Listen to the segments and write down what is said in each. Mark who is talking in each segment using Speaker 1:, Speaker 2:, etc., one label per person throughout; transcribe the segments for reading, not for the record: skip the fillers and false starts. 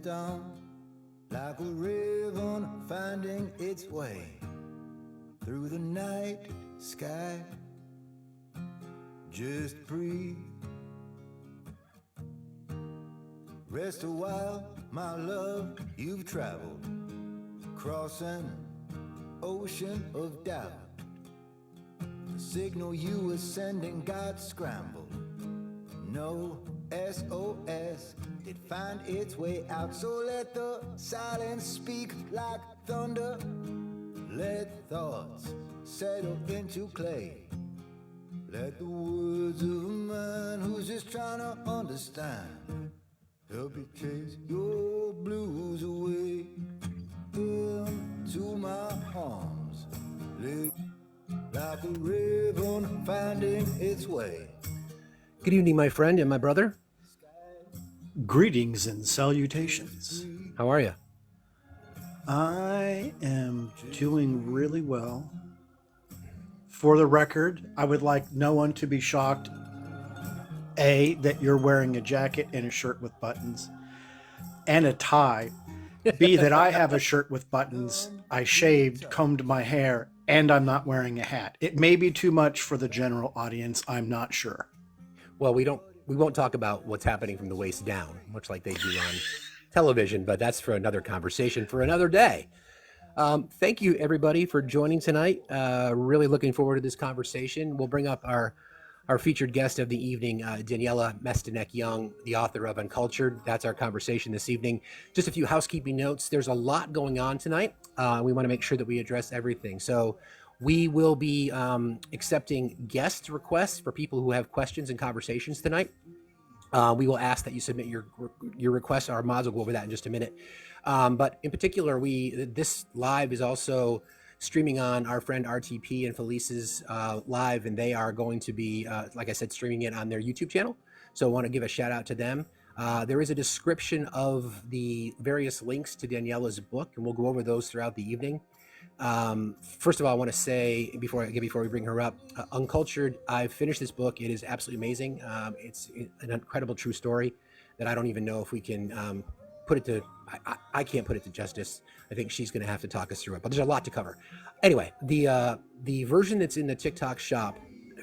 Speaker 1: passed on like a ribbon finding its way through the night sky. Just breathe, rest a while, my love. You've traveled across an ocean of doubt. The signal you were sending got scrambled. No SOS did find its way out. So let the silence speak like thunder. Let thoughts settle into clay. Let the words of a man who's just trying to understand help you chase your blues away. Into my arms, like a ribbon finding its way.
Speaker 2: Good evening, my friend and my brother.
Speaker 3: Greetings and salutations.
Speaker 2: How are you?
Speaker 3: I am doing really well. For the record, I would like no one to be shocked, A, that you're wearing a jacket and a shirt with buttons and a tie. B, that I have a shirt with buttons, I shaved, combed my hair, and I'm not wearing a hat. It may be too much for the general audience. I'm not sure.
Speaker 2: Well, we won't talk about what's happening from the waist down, much like they do on television, but that's for another conversation for another day. Thank you, everybody, for joining tonight. Really looking forward to this conversation. We'll bring up our featured guest of the evening, Daniella Mestyanek Young, the author of UnCULTured. That's our conversation this evening. Just a few housekeeping notes. There's a lot going on tonight. We want to make sure that we address everything. So we will be accepting guest requests for people who have questions and conversations tonight. We will ask that you submit your requests. Our mods will go over that in just a minute. But in particular, this live is also streaming on our friend RTP and Felice's live, and they are going to be, like I said, streaming it on their YouTube channel. So I want to give a shout out to them. There is a description of the various links to Daniella's book, and we'll go over those throughout the evening. First of all, I want to say before we bring her up, UnCULTured, I've finished this book. It is absolutely amazing. It's an incredible true story that I don't even know if we can put it to, I can't put it to justice. I think she's going to have to talk us through it, but there's a lot to cover. Anyway, the version that's in the TikTok shop,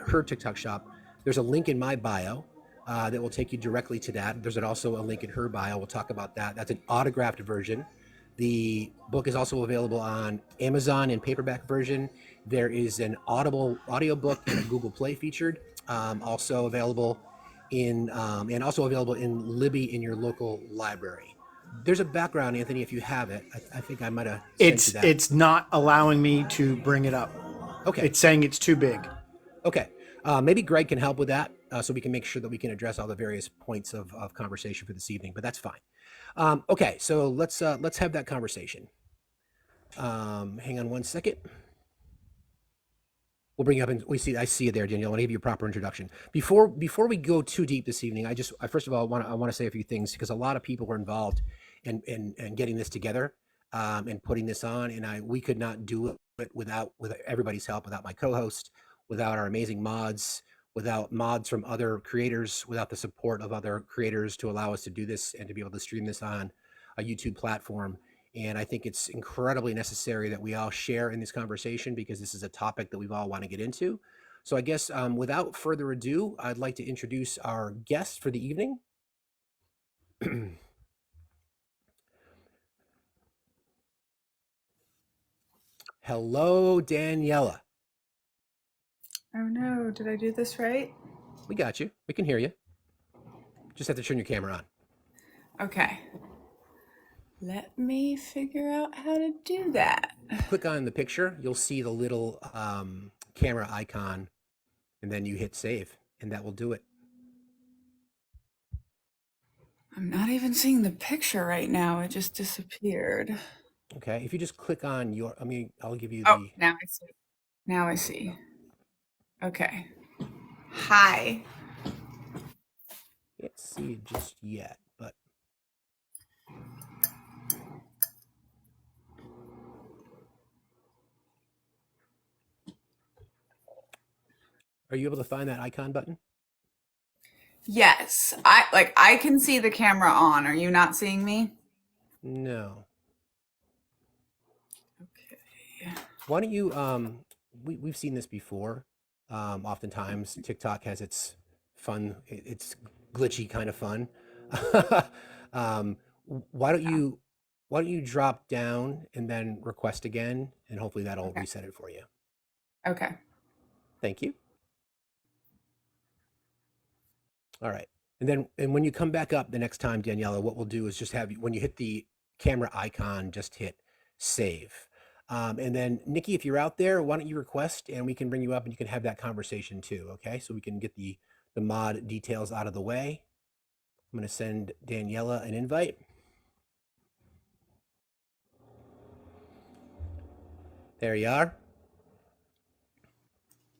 Speaker 2: her TikTok shop, there's a link in my bio that will take you directly to that. There's also a link in her bio. We'll talk about that. That's an autographed version. The book is also available on Amazon in paperback version. There is an Audible audiobook and a Google Play featured, also available in Libby in your local library. There's a background, Anthony, if you have it. I think I might have sent you that.
Speaker 3: It's not allowing me to bring it up.
Speaker 2: Okay.
Speaker 3: It's saying it's too big.
Speaker 2: Okay. Maybe Greg can help with that so we can make sure that we can address all the various points of conversation for this evening, but that's fine. Okay, so let's have that conversation. Hang on one second. We'll bring you up, and I see you there, Danielle. I want to give you a proper introduction. Before we go too deep this evening, I first of all I want to say a few things because a lot of people were involved in getting this together and putting this on, and we could not do it without everybody's help, without my co-host, without our amazing mods, without mods from other creators, without the support of other creators to allow us to do this and to be able to stream this on a YouTube platform. And I think it's incredibly necessary that we all share in this conversation because this is a topic that we all want to get into. So I guess without further ado, I'd like to introduce our guest for the evening. Hello, Daniella.
Speaker 4: Oh no, did I do this right?
Speaker 2: We got you. We can hear you. Just have to turn your camera on.
Speaker 4: Okay. Let me figure out how to do that.
Speaker 2: Click on the picture. You'll see the little camera icon, and then you hit save, and that will do it.
Speaker 4: I'm not even seeing the picture right now. It just disappeared.
Speaker 2: Okay. If you just click on I'll give you
Speaker 4: the... now I see. Now I see. Okay. Hi.
Speaker 2: Can't see it just yet, but are you able to find that icon button?
Speaker 4: Yes. I can see the camera on. Are you not seeing me?
Speaker 2: No.
Speaker 4: Okay.
Speaker 2: Why don't you we've seen this before. Oftentimes TikTok has its fun, it's glitchy kind of fun. um, why don't you drop down and then request again, and hopefully that'll
Speaker 4: Okay.
Speaker 2: reset it for you.
Speaker 4: Okay.
Speaker 2: Thank you. All right. And when you come back up the next time, Daniella, what we'll do is just have you, when you hit the camera icon, just hit save. And then Nikki, if you're out there, why don't you request and we can bring you up and you can have that conversation too. Okay. So we can get the mod details out of the way. I'm going to send Daniella an invite. There you are.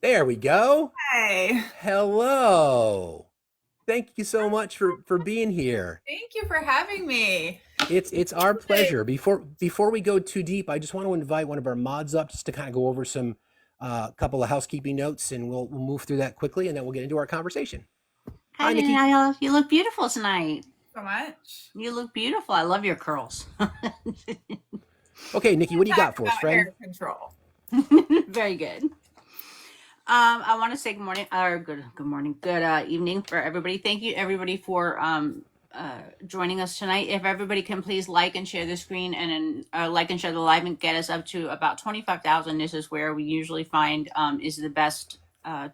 Speaker 2: There we go.
Speaker 4: Hey.
Speaker 2: Hello. Thank you so much for being here.
Speaker 4: Thank you for having me.
Speaker 2: It's our pleasure. Before we go too deep, I just want to invite one of our mods up just to kind of go over some couple of housekeeping notes, and we'll move through that quickly, and then we'll get into our conversation.
Speaker 5: Hi,
Speaker 2: Nikki.
Speaker 5: Daniella. You look beautiful tonight.
Speaker 4: So much.
Speaker 5: You look beautiful. I love your curls.
Speaker 2: Okay, Nikki, what do you got for us,
Speaker 4: About
Speaker 2: friend?
Speaker 4: hair control.
Speaker 5: Very good. I want to say good morning, or good morning, good evening for everybody. Thank you, everybody, for joining us tonight. If everybody can please like and share the screen, and like and share the live, and get us up to about 25,000. This is where we usually find is the best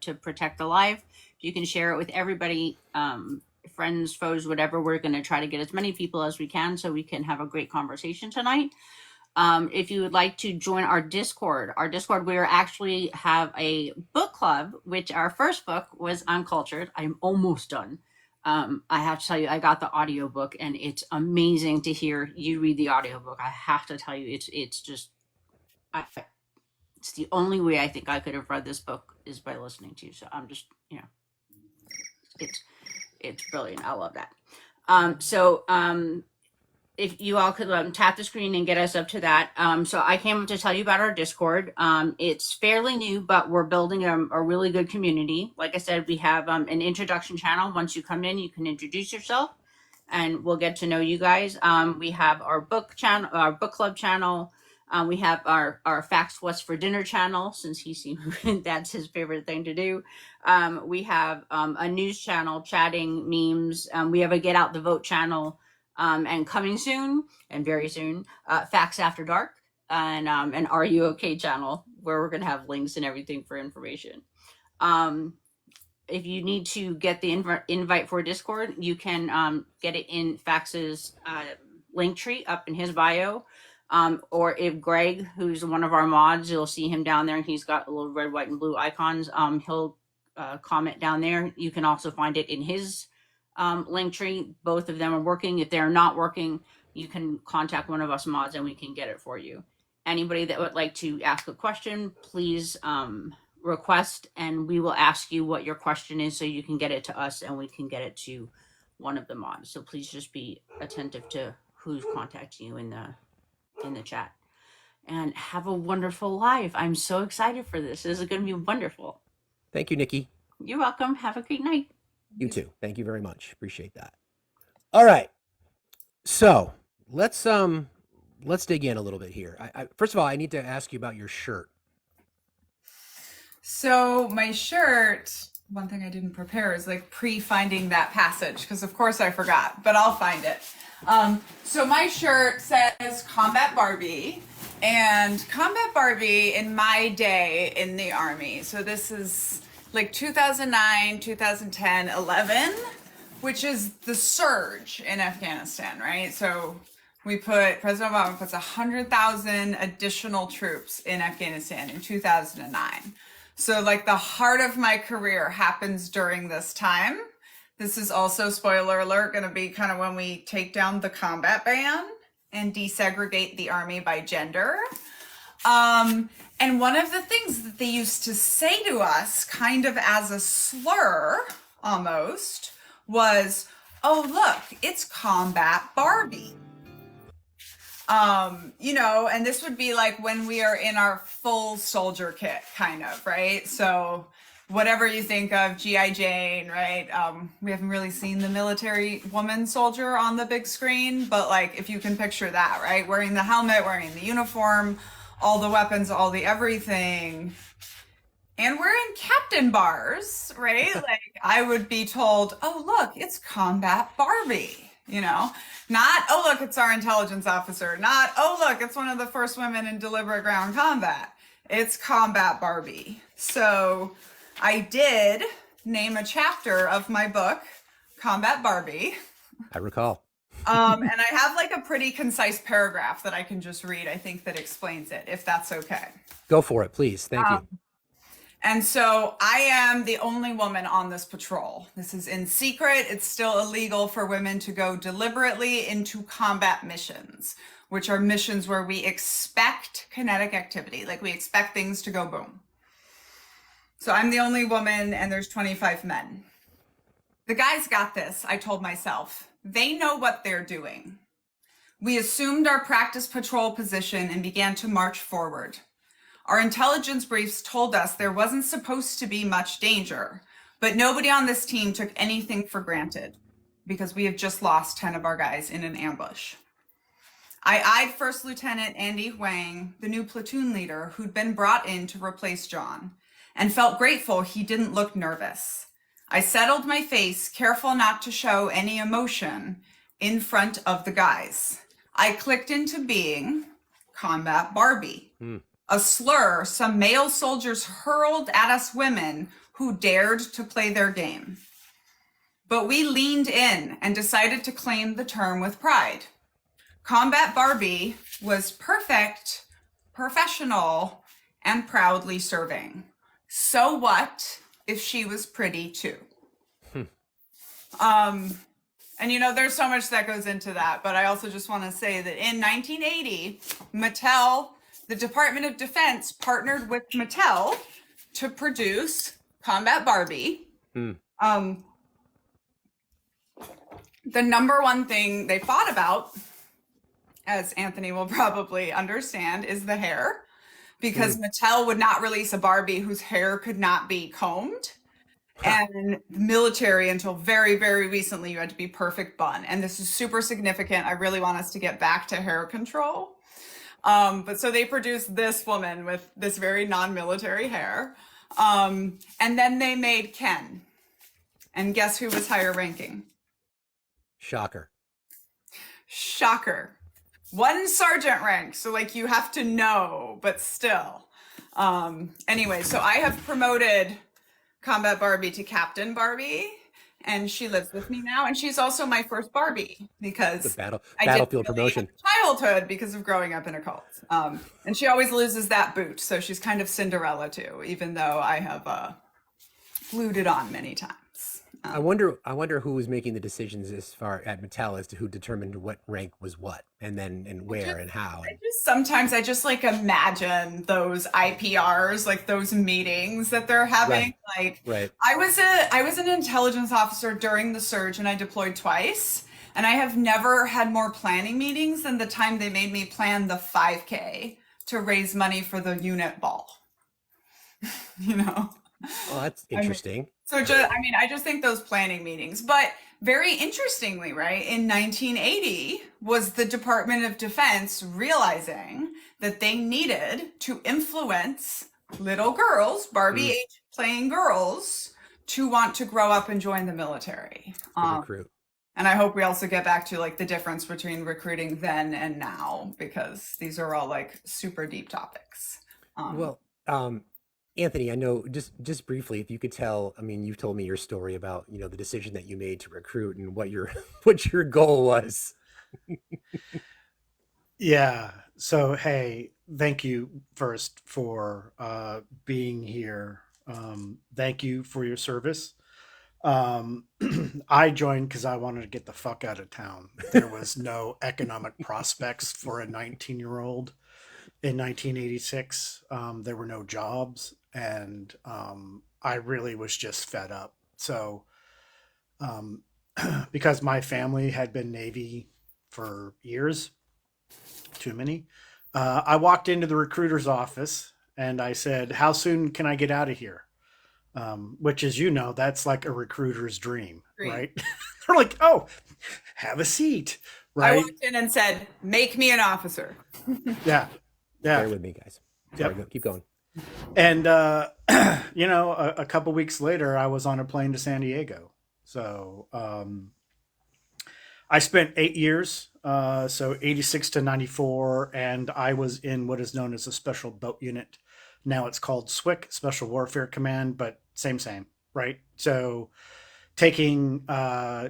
Speaker 5: to protect the live. If you can share it with everybody, friends, foes, whatever. We're going to try to get as many people as we can so we can have a great conversation tonight. If you would like to join our Discord, we actually have a book club, which our first book was UnCULTured. I'm almost done. I have to tell you, I got the audiobook and it's amazing to hear you read the audiobook. I have to tell you, it's just, it's the only way I think I could have read this book is by listening to you. So I'm just, it's brilliant. I love that. If you all could tap the screen and get us up to that. So I came up to tell you about our Discord. It's fairly new, but we're building a really good community. Like I said, we have an introduction channel. Once you come in, you can introduce yourself and we'll get to know you guys. We have our book channel, our book club channel. We have our Facts What's for Dinner channel, since that's his favorite thing to do. We have a news channel, chatting, memes. We have a Get Out the Vote channel. And coming soon, and very soon, Facts After Dark, and an Are You Okay channel, where we're going to have links and everything for information. If you need to get the invite for Discord, you can get it in Fax's LinkTree up in his bio. Or if Greg, who's one of our mods, you'll see him down there, and he's got a little red, white, and blue icons. He'll comment down there. You can also find it in his LinkTree. Both of them are working. If they're not working, you can contact one of us mods and we can get it for you. Anybody that would like to ask a question, please request, and we will ask you what your question is so you can get it to us and we can get it to one of the mods. So please just be attentive to who's contacting you in the chat. And have a wonderful live. I'm so excited for this. This is going to be wonderful.
Speaker 2: Thank you, Nikki.
Speaker 5: You're welcome. Have a great night.
Speaker 2: You too. Thank you very much. Appreciate that. All right. So let's dig in a little bit here. First of all, I need to ask you about your shirt.
Speaker 4: So my shirt, one thing I didn't prepare is like pre-finding that passage, because of course I forgot, but I'll find it. So my shirt says Combat Barbie, and Combat Barbie in my day in the Army. So this is like 2009, 2010, 11, which is the surge in Afghanistan, right? So President Obama puts 100,000 additional troops in Afghanistan in 2009. So like the heart of my career happens during this time. This is also, spoiler alert, going to be kind of when we take down the combat ban and desegregate the Army by gender. And one of the things that they used to say to us, kind of as a slur almost, was, oh, look, it's Combat Barbie. And this would be like when we are in our full soldier kit, kind of, right? So whatever you think of G.I. Jane, right? We haven't really seen the military woman soldier on the big screen, but like if you can picture that, right? Wearing the helmet, wearing the uniform, all the weapons, all the everything. And we're in captain bars, right? Like I would be told, oh, look, it's Combat Barbie, not, oh, look, it's our intelligence officer, not, oh, look, it's one of the first women in deliberate ground combat. It's Combat Barbie. So I did name a chapter of my book, Combat Barbie.
Speaker 2: I recall.
Speaker 4: And I have like a pretty concise paragraph that I can just read, I think, that explains it, if that's okay.
Speaker 2: Go for it, please. Thank you.
Speaker 4: And so I am the only woman on this patrol. This is in secret. It's still illegal for women to go deliberately into combat missions, which are missions where we expect kinetic activity, like we expect things to go boom. So I'm the only woman and there's 25 men. The guys got this, I told myself. They know what they're doing. We assumed our practice patrol position and began to march forward. Our intelligence briefs told us there wasn't supposed to be much danger, but nobody on this team took anything for granted because we have just lost 10 of our guys in an ambush. I eyed First Lieutenant Andy Huang, the new platoon leader who'd been brought in to replace John, and felt grateful he didn't look nervous. I settled my face, careful not to show any emotion in front of the guys. I clicked into being Combat Barbie. A slur some male soldiers hurled at us women who dared to play their game. But we leaned in and decided to claim the term with pride. Combat Barbie was perfect, professional, and proudly serving. So what if she was pretty too? And there's so much that goes into that, but I also just want to say that in 1980, the Department of Defense partnered with Mattel to produce Combat Barbie. The number one thing they fought about, as Anthony will probably understand, is the hair, because Mattel would not release a Barbie whose hair could not be combed. And the military, until very, very recently, you had to be perfect bun. And this is super significant. I really want us to get back to hair control. But so they produced this woman with this very non-military hair. And then they made Ken. And guess who was higher ranking?
Speaker 2: Shocker.
Speaker 4: One sergeant rank. So like you have to know, but still. Anyway, so I have promoted Combat Barbie to Captain Barbie. And she lives with me now, and she's also my first Barbie because
Speaker 2: The
Speaker 4: I
Speaker 2: battlefield
Speaker 4: didn't really
Speaker 2: promotion.
Speaker 4: have childhood because of growing up in a cult. And she always loses that boot, so she's kind of Cinderella too, even though I have glued it on many times.
Speaker 2: I wonder who was making the decisions as far at Mattel as to who determined what rank was what, and where and how.
Speaker 4: Sometimes I just like imagine those IPRs, like those meetings that they're having.
Speaker 2: Right.
Speaker 4: I was an intelligence officer during the surge, and I deployed twice. And I have never had more planning meetings than the time they made me plan the 5K to raise money for the unit ball.
Speaker 2: Well, that's interesting.
Speaker 4: I just think those planning meetings, but very interestingly, right, in 1980 was the Department of Defense realizing that they needed to influence little girls, Barbie age playing girls, to want to grow up and join the military.
Speaker 2: Recruit.
Speaker 4: And I hope we also get back to like the difference between recruiting then and now, because these are all like super deep topics.
Speaker 2: Anthony, I know just briefly, if you could tell, you've told me your story about, the decision that you made to recruit and what your goal was.
Speaker 3: Yeah. So, hey, thank you first for being here. Thank you for your service. I joined because I wanted to get the fuck out of town. There was no economic prospects for a 19-year-old in 1986. There were no jobs, and I really was just fed up. So, because my family had been Navy for years, too many, I walked into the recruiter's office and I said, "How soon can I get out of here?" which, as you know, that's like a recruiter's dream,
Speaker 4: Dream.
Speaker 3: right? They're like, oh, have a seat,
Speaker 4: I
Speaker 3: right?
Speaker 4: walked in and said, "Make me an officer."
Speaker 3: Yeah.
Speaker 2: Bear
Speaker 3: Yeah.
Speaker 2: with me, guys. Sorry,
Speaker 3: Yep.
Speaker 2: go, keep going.
Speaker 3: And, you know, a couple weeks later, I was on a plane to San Diego. So I spent 8 years, so 86 to 94, and I was in what is known as a special boat unit. Now it's called SWCC, Special Warfare Command, but same, right? So taking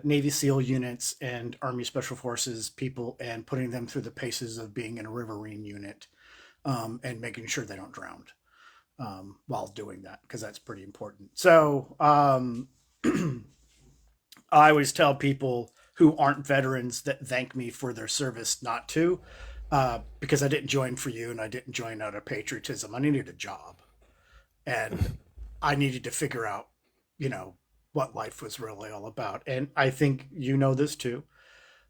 Speaker 3: Navy SEAL units and Army Special Forces people and putting them through the paces of being in a riverine unit, and making sure they don't drown while doing that, because that's pretty important. So I always tell people who aren't veterans that thank me for their service not to, because I didn't join for you and I didn't join out of patriotism. I needed a job and I needed to figure out, you know, what life was really all about. And I think you know this too.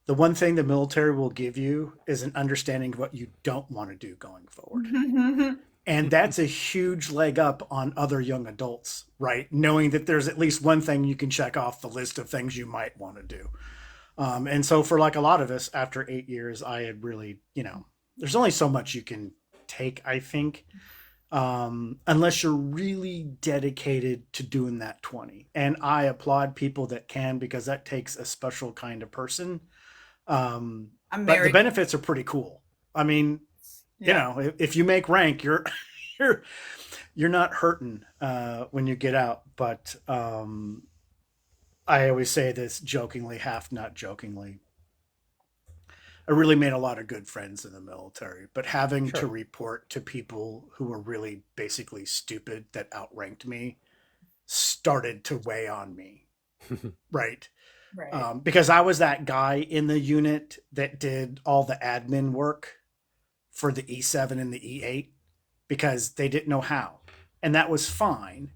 Speaker 3: The one thing the military will give you is an understanding of what you don't want to do going forward. And that's a huge leg up on other young adults, right? Knowing that there's at least one thing you can check off the list of things you might want to do. And so for like a lot of us, after 8 years, I had really, you know, there's only so much you can take, I think, unless you're really dedicated to doing that 20. And I applaud people that can, because that takes a special kind of person.
Speaker 4: I'm
Speaker 3: But the
Speaker 4: married.
Speaker 3: benefits are pretty cool. I mean, you know, if you make rank, you're not hurting when you get out. But I always say this jokingly, half not jokingly. I really made a lot of good friends in the military, but having to
Speaker 2: Sure.
Speaker 3: report to people who were really basically stupid that outranked me started to weigh on me, right?
Speaker 4: Right.
Speaker 3: Because I was that guy in the unit that did all the admin work for the E7 and the E8 because they didn't know how. And that was fine,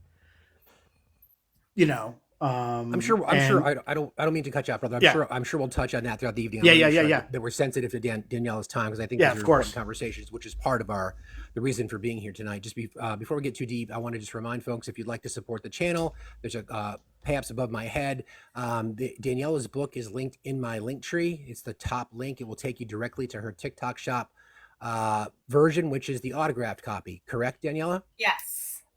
Speaker 3: you know.
Speaker 2: I'm sure. I don't mean to cut you off, brother.
Speaker 3: Yeah.
Speaker 2: I'm sure we'll touch on that throughout the evening.
Speaker 3: Yeah,
Speaker 2: I wanna
Speaker 3: yeah,
Speaker 2: make
Speaker 3: yeah,
Speaker 2: sure
Speaker 3: yeah.
Speaker 2: That we're sensitive to Daniella's time, because I think
Speaker 3: Yeah,
Speaker 2: these are
Speaker 3: of course.
Speaker 2: important conversations, which is part of the reason for being here tonight. Just before we get too deep, I want to just remind folks, if you'd like to support the channel, there's a pay-ups above my head. Daniella's book is linked in my LinkTree. It's the top link. It will take you directly to her TikTok shop version, which is the autographed copy. Correct, Daniella?
Speaker 4: Yes.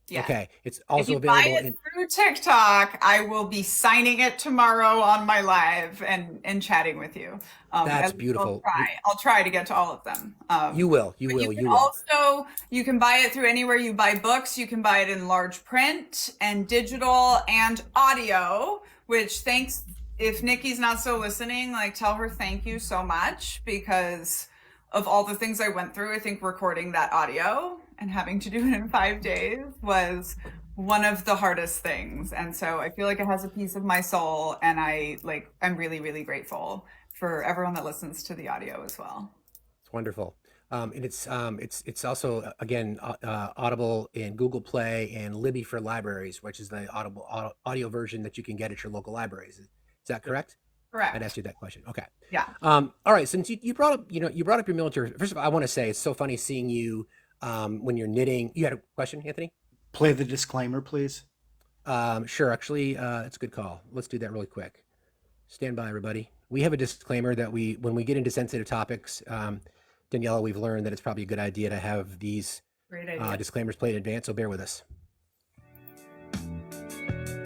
Speaker 4: Yes.
Speaker 2: Okay. It's
Speaker 4: If
Speaker 2: also
Speaker 4: you buy
Speaker 2: available
Speaker 4: it
Speaker 2: in.
Speaker 4: through TikTok, I will be signing it tomorrow on my live and chatting with you.
Speaker 2: That's
Speaker 4: At least
Speaker 2: beautiful.
Speaker 4: I'll try to get to all of them.
Speaker 2: You will.
Speaker 4: But you can buy it through anywhere you buy books. You can buy it in large print and digital and audio, which if Nikki's not still listening, like, tell her thank you so much, because of all the things I went through. I think recording that audio and having to do it in 5 days was one of the hardest things. And so I feel like it has a piece of my soul, and I'm really, really grateful for everyone that listens to the audio as well.
Speaker 2: It's wonderful. And it's also, again, Audible and Google Play and Libby for libraries, which is the audio version that you can get at your local libraries. Is that correct?
Speaker 4: Correct.
Speaker 2: I'd ask you that question. Okay.
Speaker 4: Yeah.
Speaker 2: All right. Since you brought up, you brought up your military. First of all, I want to say it's so funny seeing you when you're knitting. You had a question, Anthony?
Speaker 3: Play the disclaimer, please.
Speaker 2: Sure. Actually, it's a good call. Let's do that really quick. Stand by, everybody. We have a disclaimer that when we get into sensitive topics, Daniella, we've learned that it's probably a good idea to have these
Speaker 4: Great idea.
Speaker 2: disclaimers played in advance. So bear with us.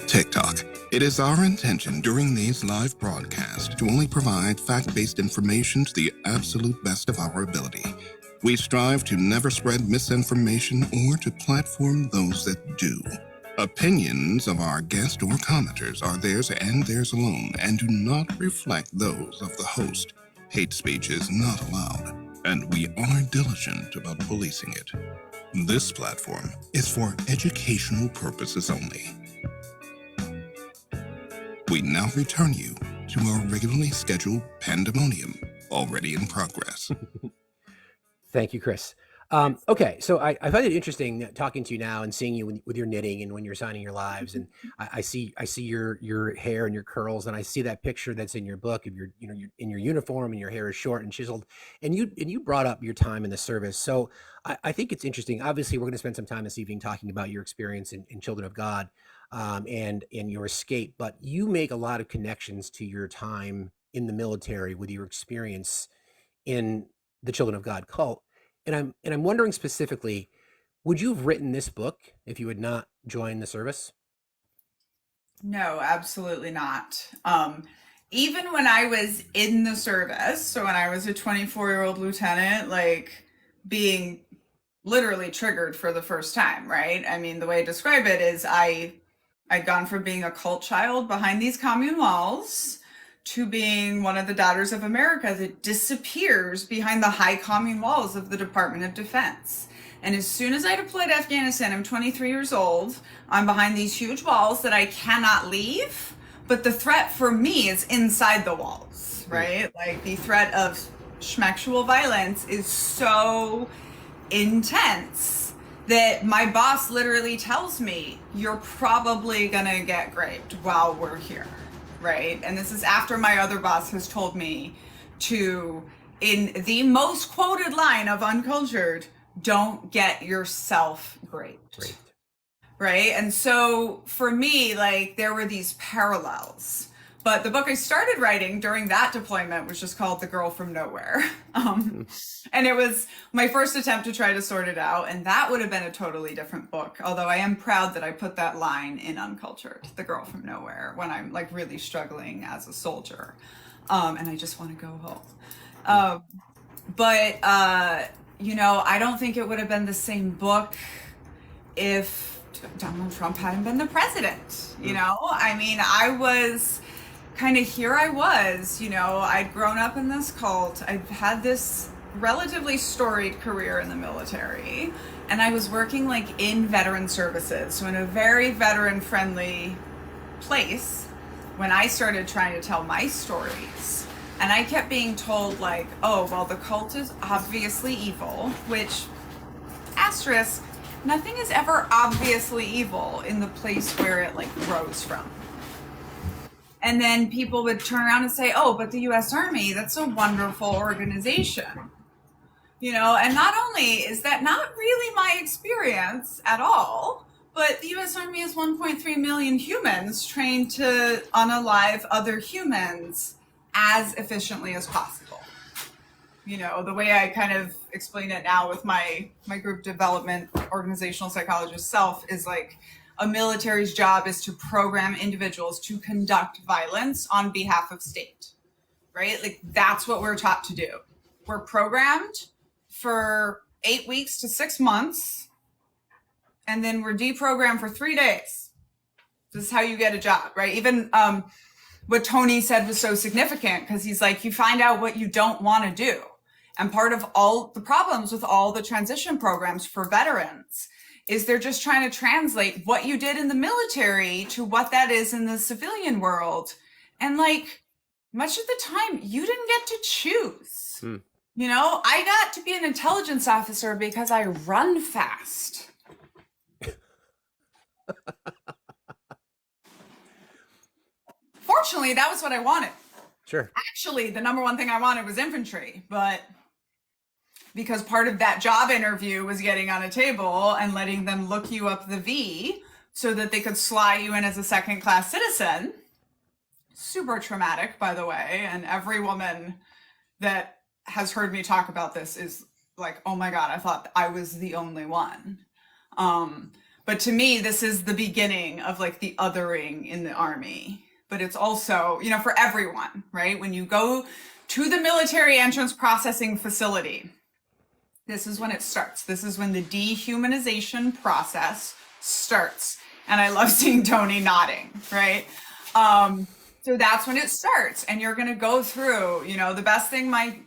Speaker 6: TikTok. It is our intention during these live broadcasts to only provide fact-based information to the absolute best of our ability. We strive to never spread misinformation or to platform those that do. Opinions of our guests or commenters are theirs and theirs alone and do not reflect those of the host. Hate speech is not allowed, and we are diligent about policing it. This platform is for educational purposes only. We now return you to our regularly scheduled pandemonium, already in progress.
Speaker 2: Thank you, Chris. Okay, so I find it interesting talking to you now and seeing you with your knitting and when you're signing your lives, and I see your hair and your curls, and I see that picture that's in your book of your you're in your uniform and your hair is short and chiseled, and you brought up your time in the service. So I think it's interesting. Obviously, we're going to spend some time this evening talking about your experience in Children of God, and your escape, but you make a lot of connections to your time in the military with your experience in the Children of God cult. And I'm wondering specifically, would you have written this book if you had not joined the service?
Speaker 4: No, absolutely not. Even when I was in the service, so when I was a 24-year-old lieutenant, like being literally triggered for the first time, right? I mean, the way I describe it is I'd gone from being a cult child behind these commune walls to being one of the daughters of America that disappears behind the high commune walls of the Department of Defense. And as soon as I deployed to Afghanistan, I'm 23 years old, I'm behind these huge walls that I cannot leave, but the threat for me is inside the walls, right? Like the threat of schmexual violence is so intense that my boss literally tells me, you're probably gonna get raped while we're here. Right. And this is after my other boss has told me to, in the most quoted line of UnCULTured, don't get yourself raped. Right. And so for me, like there were these parallels. But the book I started writing during that deployment was just called The Girl from Nowhere. And it was my first attempt to try to sort it out. And that would have been a totally different book. Although I am proud that I put that line in UnCULTured, The Girl from Nowhere, when I'm like really struggling as a soldier. And I just want to go home. But I don't think it would have been the same book if Donald Trump hadn't been the president. I mean, I was kind of here I was, I'd grown up in this cult. I've had this relatively storied career in the military, and I was working like in veteran services. So in a very veteran friendly place when I started trying to tell my stories. And I kept being told like, oh, well, the cult is obviously evil, which asterisk, nothing is ever obviously evil in the place where it like grows from. And then people would turn around and say, oh, but the U.S. Army, that's a wonderful organization. And not only is that not really my experience at all, but the U.S. Army is 1.3 million humans trained to unalive other humans as efficiently as possible. The way I kind of explain it now with my group development organizational psychologist self is like, a military's job is to program individuals to conduct violence on behalf of state, right? Like that's what we're taught to do. We're programmed for 8 weeks to 6 months, and then we're deprogrammed for 3 days. This is how you get a job, right? Even what Tony said was so significant because he's like, you find out what you don't want to do. And part of all the problems with all the transition programs for veterans is they're just trying to translate what you did in the military to what that is in the civilian world. And like much of the time you didn't get to choose. I got to be an intelligence officer because I run fast. Fortunately, that was what I wanted.
Speaker 2: Sure.
Speaker 4: Actually, the number one thing I wanted was infantry, but because part of that job interview was getting on a table and letting them look you up the V so that they could slot you in as a second-class citizen. Super traumatic, by the way. And every woman that has heard me talk about this is like, oh my God, I thought I was the only one. But to me, this is the beginning of like the othering in the Army. But it's also, for everyone, right? When you go to the military entrance processing facility, this is when it starts. This is when the dehumanization process starts. And I love seeing Tony nodding, right? So that's when it starts. And you're going to go through, the best thing my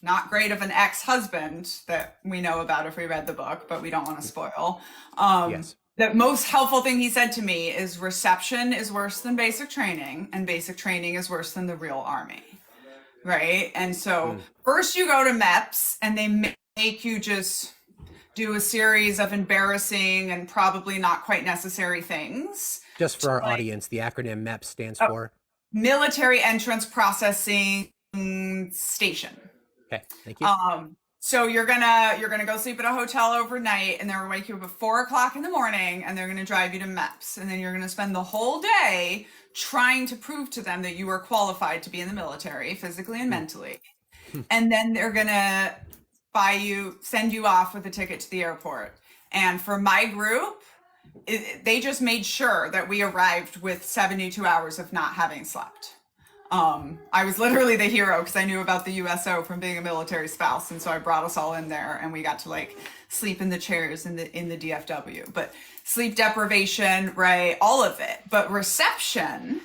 Speaker 4: not great of an ex-husband that we know about if we read the book, but we don't want to spoil.
Speaker 2: Yes.
Speaker 4: The most helpful thing he said to me is reception is worse than basic training, and basic training is worse than the real Army. Right. And so first you go to MEPS and they make make you just do a series of embarrassing and probably not quite necessary things.
Speaker 2: Just for our audience, the acronym MEP stands for?
Speaker 4: Military Entrance Processing Station.
Speaker 2: Okay, thank you.
Speaker 4: So you're gonna go sleep at a hotel overnight, and they're gonna wake you up at 4 o'clock in the morning, and they're gonna drive you to MEPS, and then you're gonna spend the whole day trying to prove to them that you are qualified to be in the military, physically and mentally. And then they're gonna send you off with a ticket to the airport. And for my group, they just made sure that we arrived with 72 hours of not having slept. I was literally the hero because I knew about the USO from being a military spouse, and so I brought us all in there, and we got to like sleep in the chairs in the DFW. But sleep deprivation, right, all of it. But reception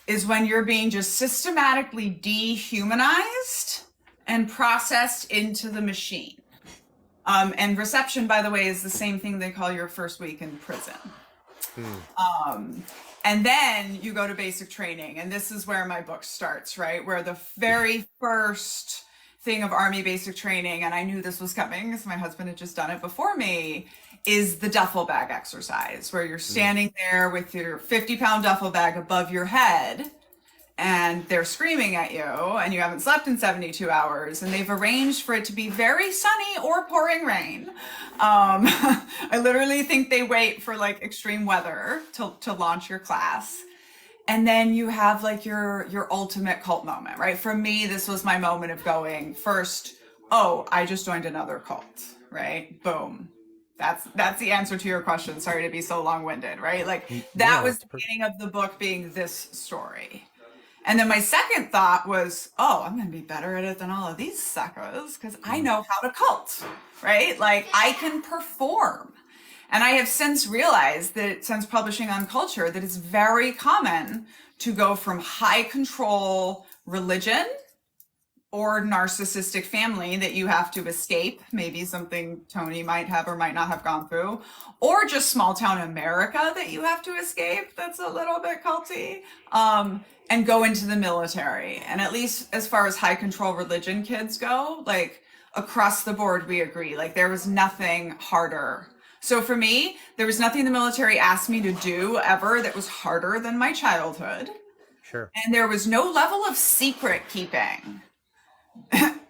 Speaker 4: is when you're being just systematically dehumanized and processed into the machine. And reception, by the way, is the same thing they call your first week in prison. And then you go to basic training. And this is where my book starts, right? Where the very first thing of Army basic training, and I knew this was coming because my husband had just done it before me, is the duffel bag exercise, where you're standing there with your 50-pound duffel bag above your head, and they're screaming at you, and you haven't slept in 72 hours, and they've arranged for it to be very sunny or pouring rain. I literally think they wait for like extreme weather to launch your class. And then you have like your ultimate cult moment, right? For me, this was my moment of going first, oh, I just joined another cult, right? Boom. That's the answer to your question. Sorry to be so long-winded, right? Like that was the beginning of the book being this story. And then my second thought was, oh, I'm going to be better at it than all of these suckers because I know how to cult, right? Like I can perform. And I have since realized that since publishing UnCULTured, that it's very common to go from high control religion or narcissistic family that you have to escape, maybe something Tony might have or might not have gone through, or just small town America that you have to escape that's a little bit culty, and go into the military. And at least as far as high control religion kids go, like across the board, we agree, like there was nothing harder. So for me, there was nothing the military asked me to do ever that was harder than my childhood.
Speaker 2: Sure.
Speaker 4: And there was no level of secret keeping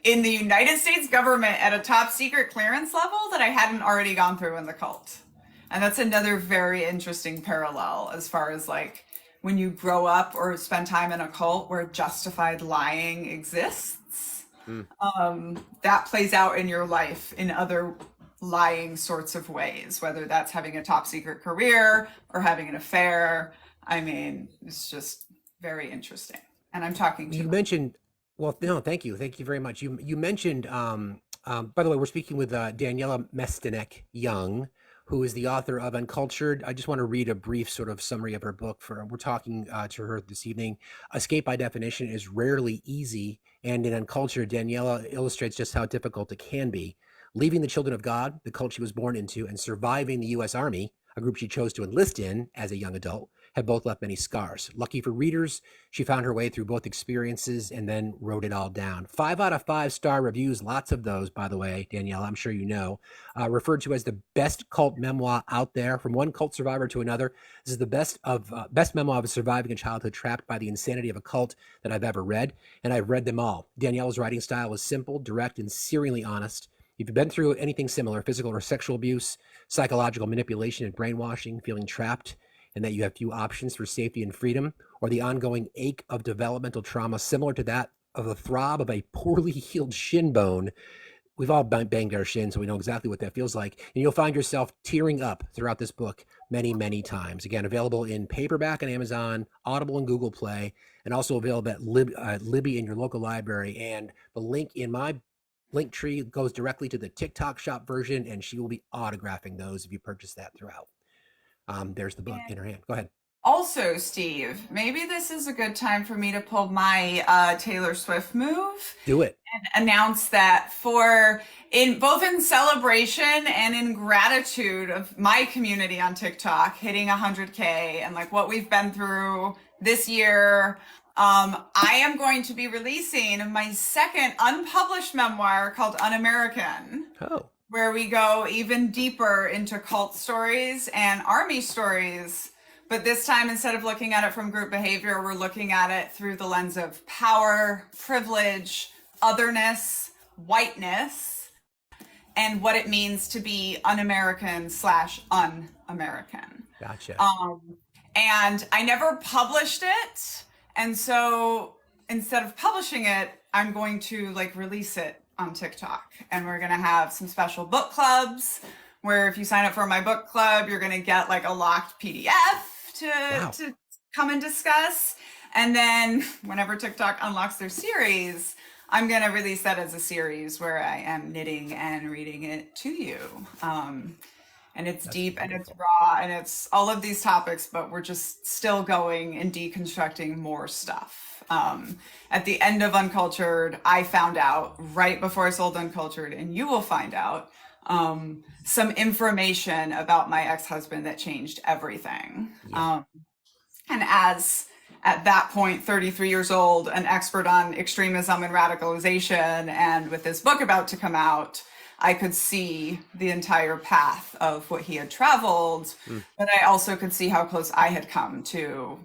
Speaker 4: in the United States government at a top secret clearance level that I hadn't already gone through in the cult. And that's another very interesting parallel as far as like when you grow up or spend time in a cult where justified lying exists, that plays out in your life in other lying sorts of ways, whether that's having a top secret career or having an affair. I mean, it's just very interesting. And I'm talking to you.
Speaker 2: Mentioned, well, no, thank you. Thank you very much. You mentioned, by the way, we're speaking with Daniella Mestyanek Young, who is the author of UnCULTured. I just want to read a brief sort of summary of her book. We're talking to her this evening. Escape by definition is rarely easy. And in UnCULTured, Daniella illustrates just how difficult it can be. Leaving the children of God, the cult she was born into, and surviving the U.S. Army, a group she chose to enlist in as a young adult, have both left many scars. Lucky for readers, she found her way through both experiences and then wrote it all down. 5 out of 5 star reviews, lots of those, by the way, Danielle, I'm sure you know, referred to as the best cult memoir out there. From one cult survivor to another, this is the best memoir of surviving a childhood trapped by the insanity of a cult that I've ever read, and I've read them all. Danielle's writing style is simple, direct, and searingly honest. If you've been through anything similar, physical or sexual abuse, psychological manipulation and brainwashing, feeling trapped, and that you have few options for safety and freedom, or the ongoing ache of developmental trauma similar to that of the throb of a poorly healed shin bone, we've all banged our shins, so we know exactly what that feels like. And you'll find yourself tearing up throughout this book many, many times. Again, available in paperback on Amazon, Audible and Google Play, and also available at Libby in your local library. And the link in my LinkTree goes directly to the TikTok shop version, and she will be autographing those if you purchase that throughout. There's the book in her hand. Go ahead.
Speaker 4: Also, Steve, maybe this is a good time for me to pull my Taylor Swift move.
Speaker 2: Do it.
Speaker 4: And announce that both in celebration and in gratitude of my community on TikTok hitting 100K and like what we've been through this year, I am going to be releasing my second unpublished memoir called Un-American, where we go even deeper into cult stories and army stories. But this time, instead of looking at it from group behavior, we're looking at it through the lens of power, privilege, otherness, whiteness, and what it means to be un-American / un-American.
Speaker 2: Gotcha.
Speaker 4: And I never published it. And so instead of publishing it, I'm going to release it on TikTok. And we're going to have some special book clubs where if you sign up for my book club, you're going to get a locked PDF to come and discuss. And then whenever TikTok unlocks their series, I'm going to release that as a series where I am knitting and reading it to you. And it's deep and it's raw and it's all of these topics, but we're just still going and deconstructing more stuff. At the end of UnCULTured, I found out right before I sold UnCULTured, and you will find out some information about my ex-husband that changed everything. And as at that point, 33 years old, an expert on extremism and radicalization, and with this book about to come out, I could see the entire path of what he had traveled, but I also could see how close I had come to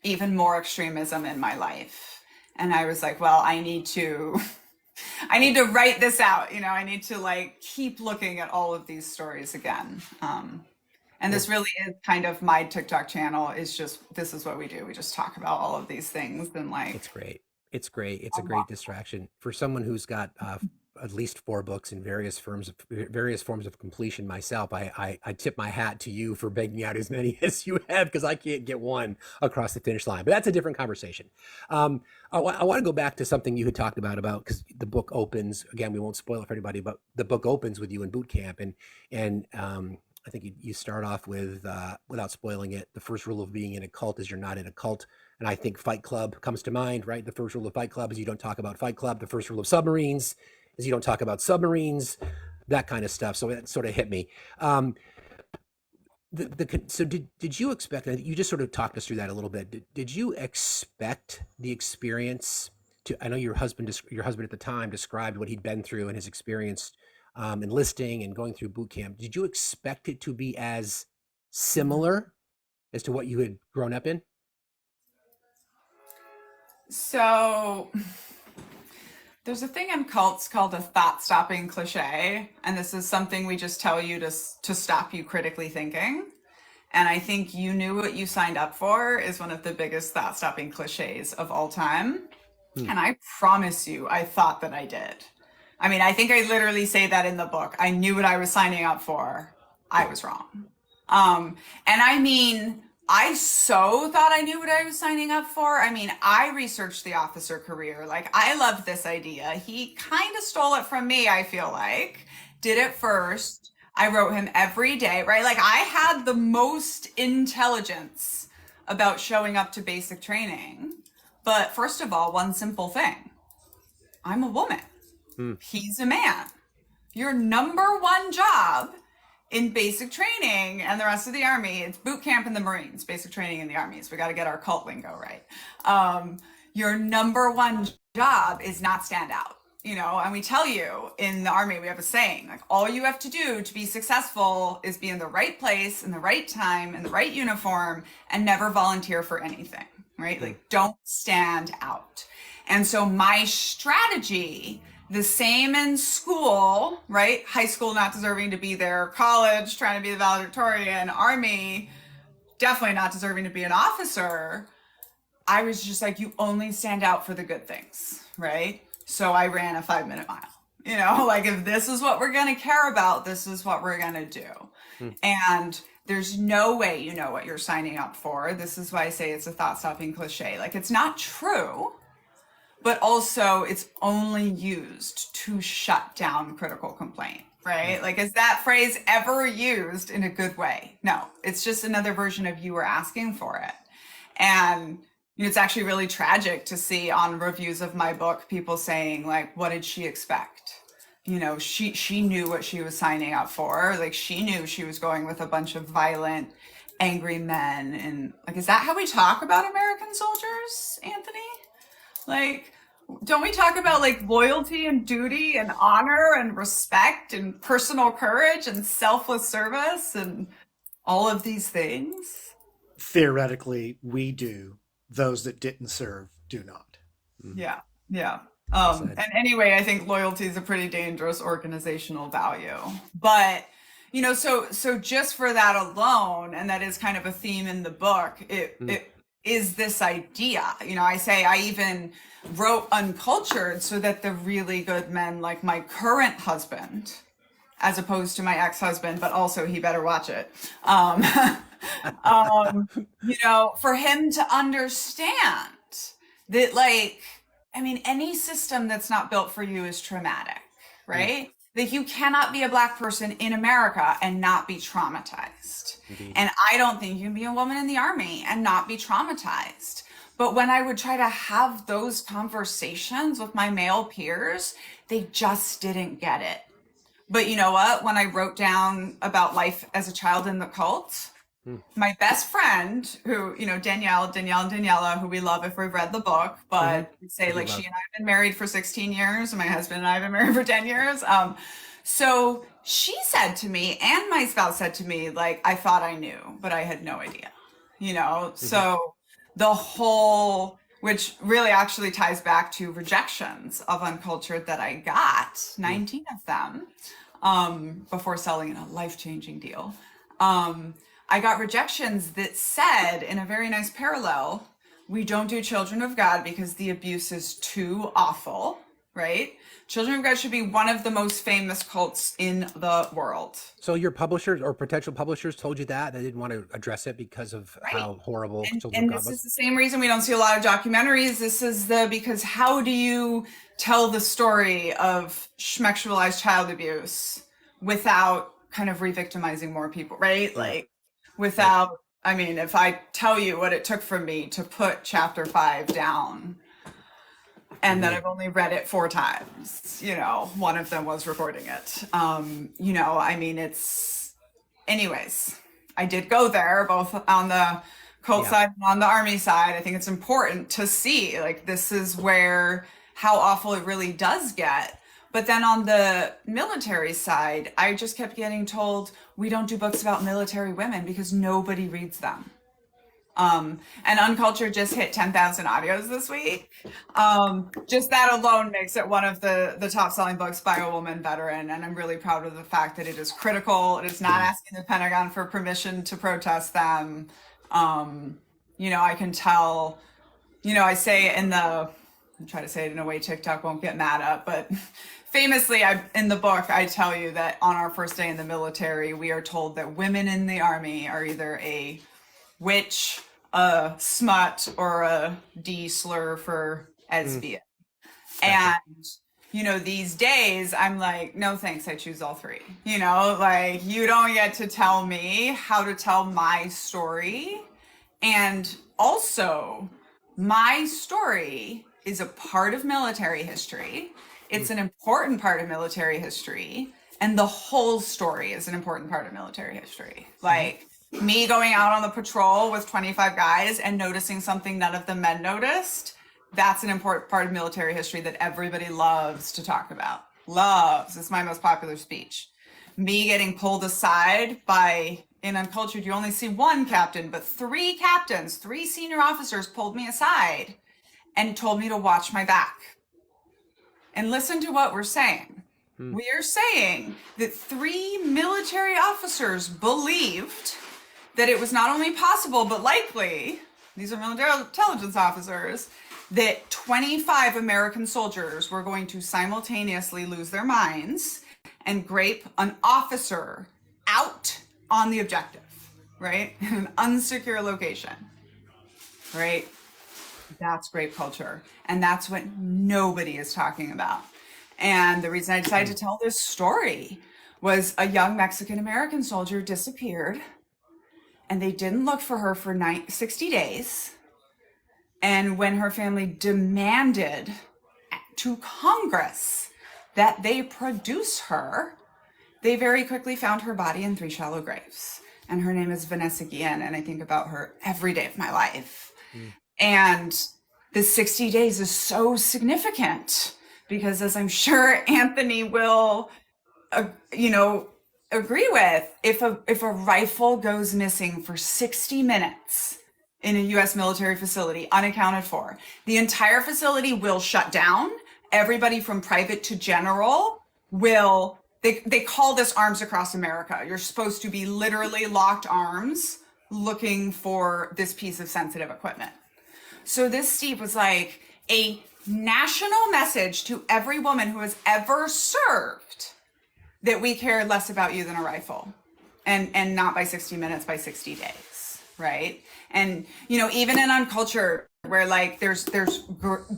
Speaker 4: even more extremism in my life. And I was like, well, I need to write this out. I need to keep looking at all of these stories again. And this really is kind of my TikTok channel is just, this is what we do. We just talk about all of these things and
Speaker 2: It's great. It's great. It's a great distraction for someone who's got at least 4 books in various forms of completion myself. I tip my hat to you for banging out as many as you have, because I can't get one across the finish line. But that's a different conversation. I want to go back to something you had talked about because the book opens, again, we won't spoil it for anybody, but the book opens with you in boot camp. And I think you start off with, without spoiling it, the first rule of being in a cult is you're not in a cult. And I think Fight Club comes to mind, right? The first rule of Fight Club is you don't talk about Fight Club. The first rule of submarines is you don't talk about submarines, that kind of stuff. So it sort of hit me. So did you expect, you just sort of talked us through that a little bit. Did you expect the experience I know your husband at the time described what he'd been through and his experience enlisting and going through boot camp. Did you expect it to be as similar as to what you had grown up in?
Speaker 4: So there's a thing in cults called a thought-stopping cliche, and this is something we just tell you to stop you critically thinking. And I think you knew what you signed up for is one of the biggest thought-stopping cliches of all time. And I promise you, I thought that I did. I mean, I think I literally say that in the book. I knew what I was signing up for. I was wrong. And I mean, I so thought I knew what I was signing up for. I mean, I researched the officer career. I loved this idea. He kind of stole it from me, I feel like. Did it first. I wrote him every day, right? I had the most intelligence about showing up to basic training. But first of all, one simple thing. I'm a woman. He's a man. Your number one job in basic training and the rest of the Army, it's boot camp in the Marines, basic training in the Army. So we got to get our cult lingo right. Your number one job is not stand out, and we tell you in the Army, we have a saying, all you have to do to be successful is be in the right place, in the right time, in the right uniform, and never volunteer for anything, right? Don't stand out. And so my strategy, the same in school, right? High school, not deserving to be there. College, trying to be the valedictorian. Army, definitely not deserving to be an officer. I was just you only stand out for the good things, right? So I ran a 5-minute mile. If this is what we're going to care about, this is what we're going to do. And there's no way you know what you're signing up for. This is why I say it's a thought-stopping cliche. It's not true. But also it's only used to shut down critical complaint, right? Is that phrase ever used in a good way? No, it's just another version of you were asking for it. And it's actually really tragic to see on reviews of my book, people saying what did she expect? She knew what she was signing up for. She knew she was going with a bunch of violent angry men. And like, is that how we talk about American soldiers, Anthony? Like, don't we talk about like loyalty and duty and honor and respect and personal courage and selfless service and all of these things?
Speaker 3: Theoretically, we do. Those that didn't serve do not.
Speaker 4: Yeah, yeah. And anyway, I think loyalty is a pretty dangerous organizational value. But, you know, so just for that alone, and that is kind of a theme in the book, it is this idea. You know, I say I even wrote UnCULTured so that the really good men, like my current husband, as opposed to my ex-husband, but also he better watch it. You know, for him to understand that, like, I mean, any system that's not built for you is traumatic, right? That you cannot be a Black person in America and not be traumatized. Indeed. And I don't think you can be a woman in the Army and not be traumatized. But when I would try to have those conversations with my male peers, they just didn't get it. But you know what? When I wrote down about life as a child in the cult, my best friend, who, you know, Daniella, who we love if we've read the book, but say like she and I have been married for 16 years and my husband and I have been married for 10 years. So she said to me, and my spouse said to me, like, I thought I knew, but I had no idea, you know? So the whole, which really actually ties back to rejections of UnCULTured that I got, 19 of them, before selling in a life-changing deal. I got rejections that said, in a very nice parallel, we don't do Children of God because the abuse is too awful, right? Children of God should be one of the most famous cults in the world.
Speaker 2: So your publishers or potential publishers told you that? They didn't want to address it because of how horrible Children of God was?
Speaker 4: And this is the same reason we don't see a lot of documentaries. This is because how do you tell the story of sexualized child abuse without kind of re-victimizing more people, right? Like, without, I mean, if I tell you what it took for me to put chapter 5 down and that I've only read it 4 times, you know, one of them was recording it. You know, I mean, it's, anyways, I did go there both on the cult side and on the Army side. I think it's important to see, like, this is where, how awful it really does get. But then on the military side, I just kept getting told, we don't do books about military women because nobody reads them. And UnCULTured just hit 10,000 audios this week. Just that alone makes it one of the top selling books by a woman veteran. And I'm really proud of the fact that it is critical. It is not asking the Pentagon for permission to protest them. You know, I can tell, you know, I say in the, I try to say it in a way TikTok won't get mad at, but famously, in the book, I tell you that on our first day in the military, we are told that women in the Army are either a witch, a smut, or a D slur for lesbian. And, you know, these days, I'm like, no thanks, I choose all 3. You know, like, you don't get to tell me how to tell my story. And also, my story is a part of military history. It's an important part of military history. And the whole story is an important part of military history. Like, me going out on the patrol with 25 guys and noticing something none of the men noticed, that's an important part of military history that everybody loves to talk about. Loves. It's my most popular speech. Me getting pulled aside by, in UnCULTured, you only see 1 captain, but 3 captains, 3 senior officers pulled me aside and told me to watch my back. And listen to what we're saying. We are saying that 3 military officers believed that it was not only possible, but likely, these are military intelligence officers, that 25 American soldiers were going to simultaneously lose their minds and grape an officer out on the objective, right? In an unsecure location, right? That's grape culture. And that's what nobody is talking about. And the reason I decided to tell this story was a young Mexican-American soldier disappeared and they didn't look for her for 60 days. And when her family demanded to Congress that they produce her, they very quickly found her body in 3 shallow graves. and her name is Vanessa Guillen, and I think about her every day of my life. And the 60 days is so significant because, as I'm sure Anthony will, agree with, if a rifle goes missing for 60 minutes in a U.S. military facility, unaccounted for, the entire facility will shut down. Everybody from private to general will, they call this Arms Across America. You're supposed to be literally locked arms looking for this piece of sensitive equipment. So this, Steve, was like a national message to every woman who has ever served that we care less about you than a rifle, and not by 60 minutes, by 60 days, right? And, even in UnCULTured, where like there's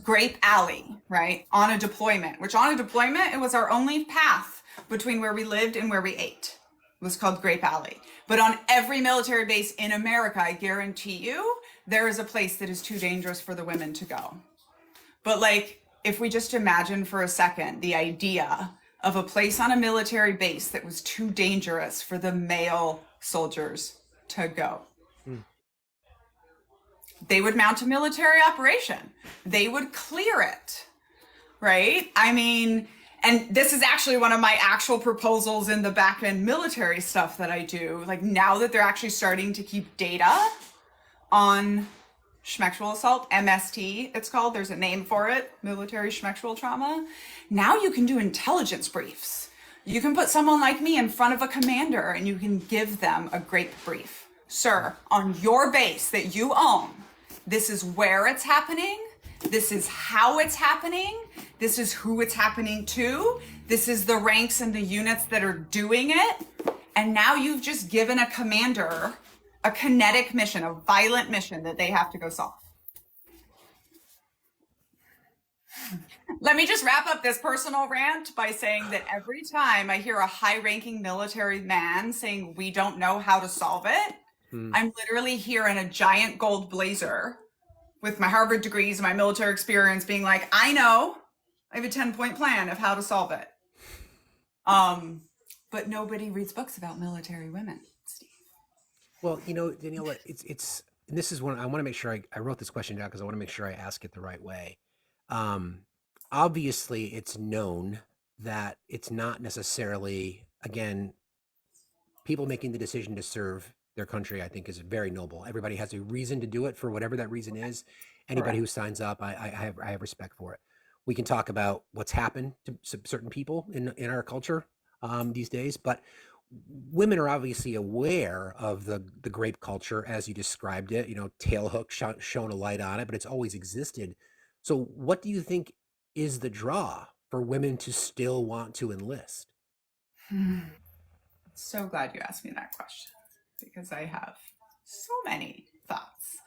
Speaker 4: Grape Alley, right? On a deployment, it was our only path between where we lived and where we ate. It was called Grape Alley. But on every military base in America, I guarantee you, there is a place that is too dangerous for the women to go. But like, if we just imagine for a second the idea of a place on a military base that was too dangerous for the male soldiers to go. They would mount a military operation. They would clear it, right? I mean, and this is actually one of my actual proposals in the back end military stuff that I do. Like, now that they're actually starting to keep data on schmexual assault, MST, it's called. There's a name for it, military schmexual trauma. Now you can do intelligence briefs. You can put someone like me in front of a commander and you can give them a grape brief. Sir, on your base that you own, this is where it's happening. This is how it's happening. This is who it's happening to. This is the ranks and the units that are doing it. And now you've just given a commander a kinetic mission, a violent mission that they have to go solve. Let me just wrap up this personal rant by saying that every time I hear a high-ranking military man saying we don't know how to solve it, I'm literally here in a giant gold blazer with my Harvard degrees and my military experience being like, I know, I have a 10-point plan of how to solve it. But nobody reads books about military women, Steve.
Speaker 2: Well, Daniella, it's and this is one I want to make sure I wrote this question down because I want to make sure I ask it the right way. Obviously, it's known that it's not necessarily, again, people making the decision to serve their country, I think, is very noble. Everybody has a reason to do it for whatever that reason is. Anybody who signs up, I have respect for it. We can talk about what's happened to certain people in our culture these days, but women are obviously aware of the grape culture as you described it. Tailhook shone a light on it, but it's always existed. So what do you think is the draw for women to still want to enlist?
Speaker 4: So glad you asked me that question because I have so many thoughts.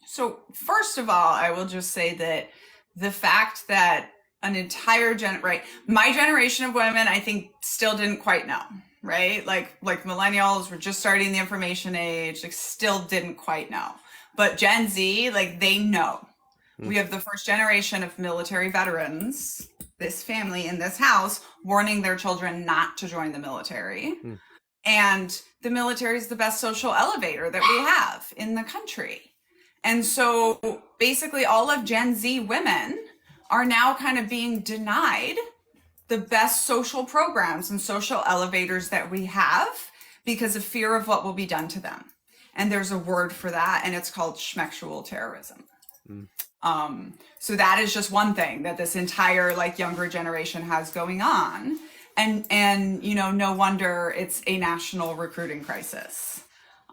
Speaker 4: So first of all, I will just say that the fact that an entire my generation of women, I think, still didn't quite know, right? Like millennials were just starting the information age, like still didn't quite know. But Gen Z, like, they know. We have the first generation of military veterans, this family in this house, warning their children not to join the military. And the military is the best social elevator that we have in the country. And so basically all of Gen Z women are now kind of being denied the best social programs and social elevators that we have because of fear of what will be done to them. And there's a word for that, and it's called schmexual terrorism. So that is just one thing that this entire younger generation has going on. And no wonder it's a national recruiting crisis.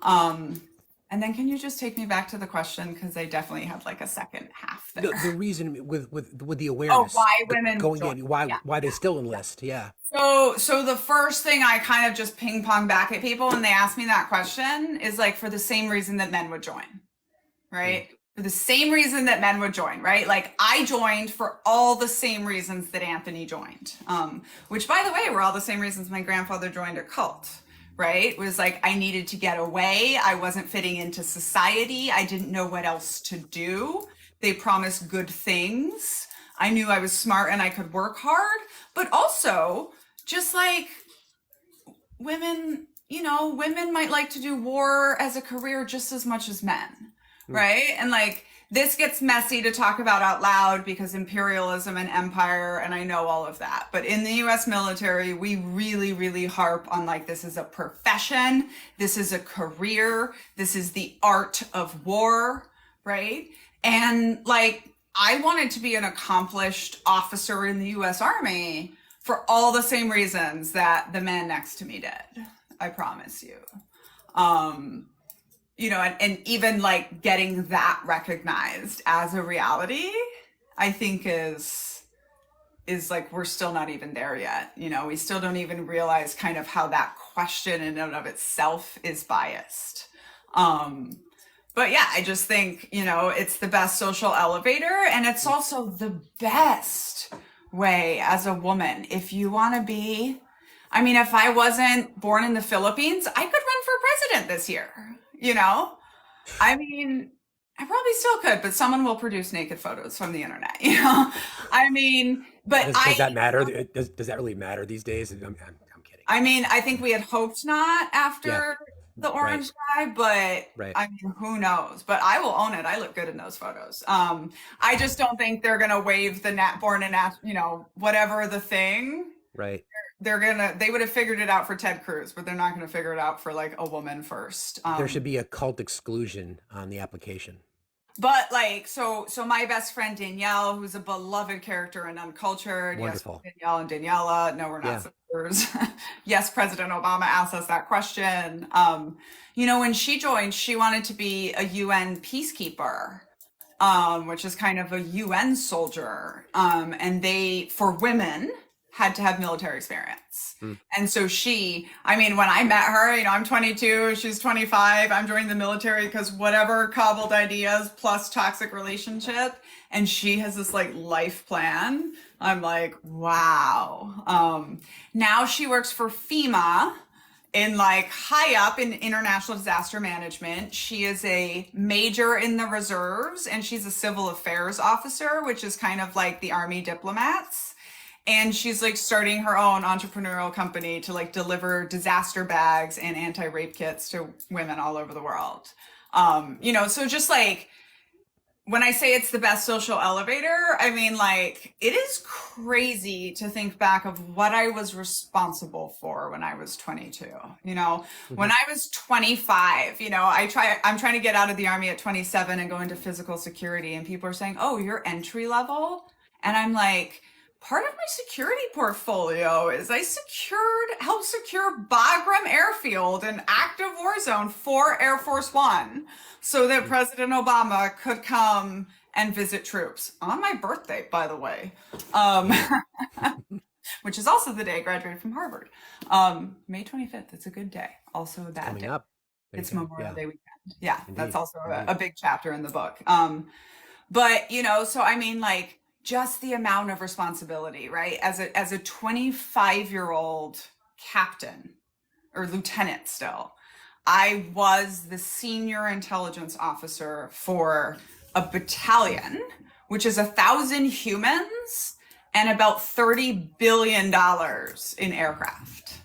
Speaker 4: And then can you just take me back to the question? Because I definitely had a second half there.
Speaker 2: The reason with the awareness.
Speaker 4: Why women
Speaker 2: going in, why they still enlist. Yeah.
Speaker 4: So the first thing I kind of just ping pong back at people when they ask me that question is for the same reason that men would join, right? For the same reason that men would join, right? I joined for all the same reasons that Anthony joined, which, by the way, were all the same reasons my grandfather joined a cult, right? It was I needed to get away. I wasn't fitting into society. I didn't know what else to do. They promised good things. I knew I was smart and I could work hard, but also just women, women might like to do war as a career just as much as men, right? And like, this gets messy to talk about out loud because imperialism and empire, and I know all of that. But in the US military, we really, really harp on like, this is a profession, this is a career, this is the art of war, right? And like, I wanted to be an accomplished officer in the US Army for all the same reasons that the man next to me did. I promise you. And even like getting that recognized as a reality, I think is like, we're still not even there yet. We still don't even realize kind of how that question in and of itself is biased. But yeah, I just think, it's the best social elevator, and it's also the best way as a woman. If you want to be, if I wasn't born in the Philippines, I could run for president this year. I probably still could, but someone will produce naked photos from the internet, but
Speaker 2: does that matter? Does that really matter these days? I'm kidding.
Speaker 4: I think we had hoped not after the orange guy, but who knows? But I will own it. I look good in those photos. I just don't think they're going to wave the whatever the thing.
Speaker 2: Right.
Speaker 4: They would have figured it out for Ted Cruz, but they're not going to figure it out for like a woman first.
Speaker 2: There should be a cult exclusion on the application.
Speaker 4: But like, so my best friend Danielle, who's a beloved character in UnCULTured.
Speaker 2: Wonderful.
Speaker 4: Yes, Danielle and Daniella. No, we're not sisters. Yes, President Obama asked us that question. When she joined, she wanted to be a UN peacekeeper, which is kind of a UN soldier. And they, for women, had to have military experience. And so when I met her, I'm 22, she's 25, I'm joining the military because whatever cobbled ideas plus toxic relationship, and she has this like life plan. I'm like, wow. Now she works for FEMA in like high up in international disaster management. She is a major in the reserves, and she's a civil affairs officer, which is kind of like the Army diplomats. And she's like starting her own entrepreneurial company to like deliver disaster bags and anti-rape kits to women all over the world. So just like, when I say it's the best social elevator, it is crazy to think back of what I was responsible for when I was 22. When I was 25, I'm trying to get out of the Army at 27 and go into physical security, and people are saying, oh, you're entry level. And I'm like, part of my security portfolio is I helped secure Bagram Airfield, an active war zone for Air Force One, so that President Obama could come and visit troops on my birthday, by the way, which is also the day I graduated from Harvard. May 25th. It's a good day. Also a bad
Speaker 2: Coming
Speaker 4: day.
Speaker 2: up.
Speaker 4: It's Memorial Day weekend. Yeah,
Speaker 2: Indeed.
Speaker 4: That's also a big chapter in the book. But just the amount of responsibility, right? As a 25-year-old captain or lieutenant still, I was the senior intelligence officer for a battalion, which is 1,000 humans and about $30 billion in aircraft,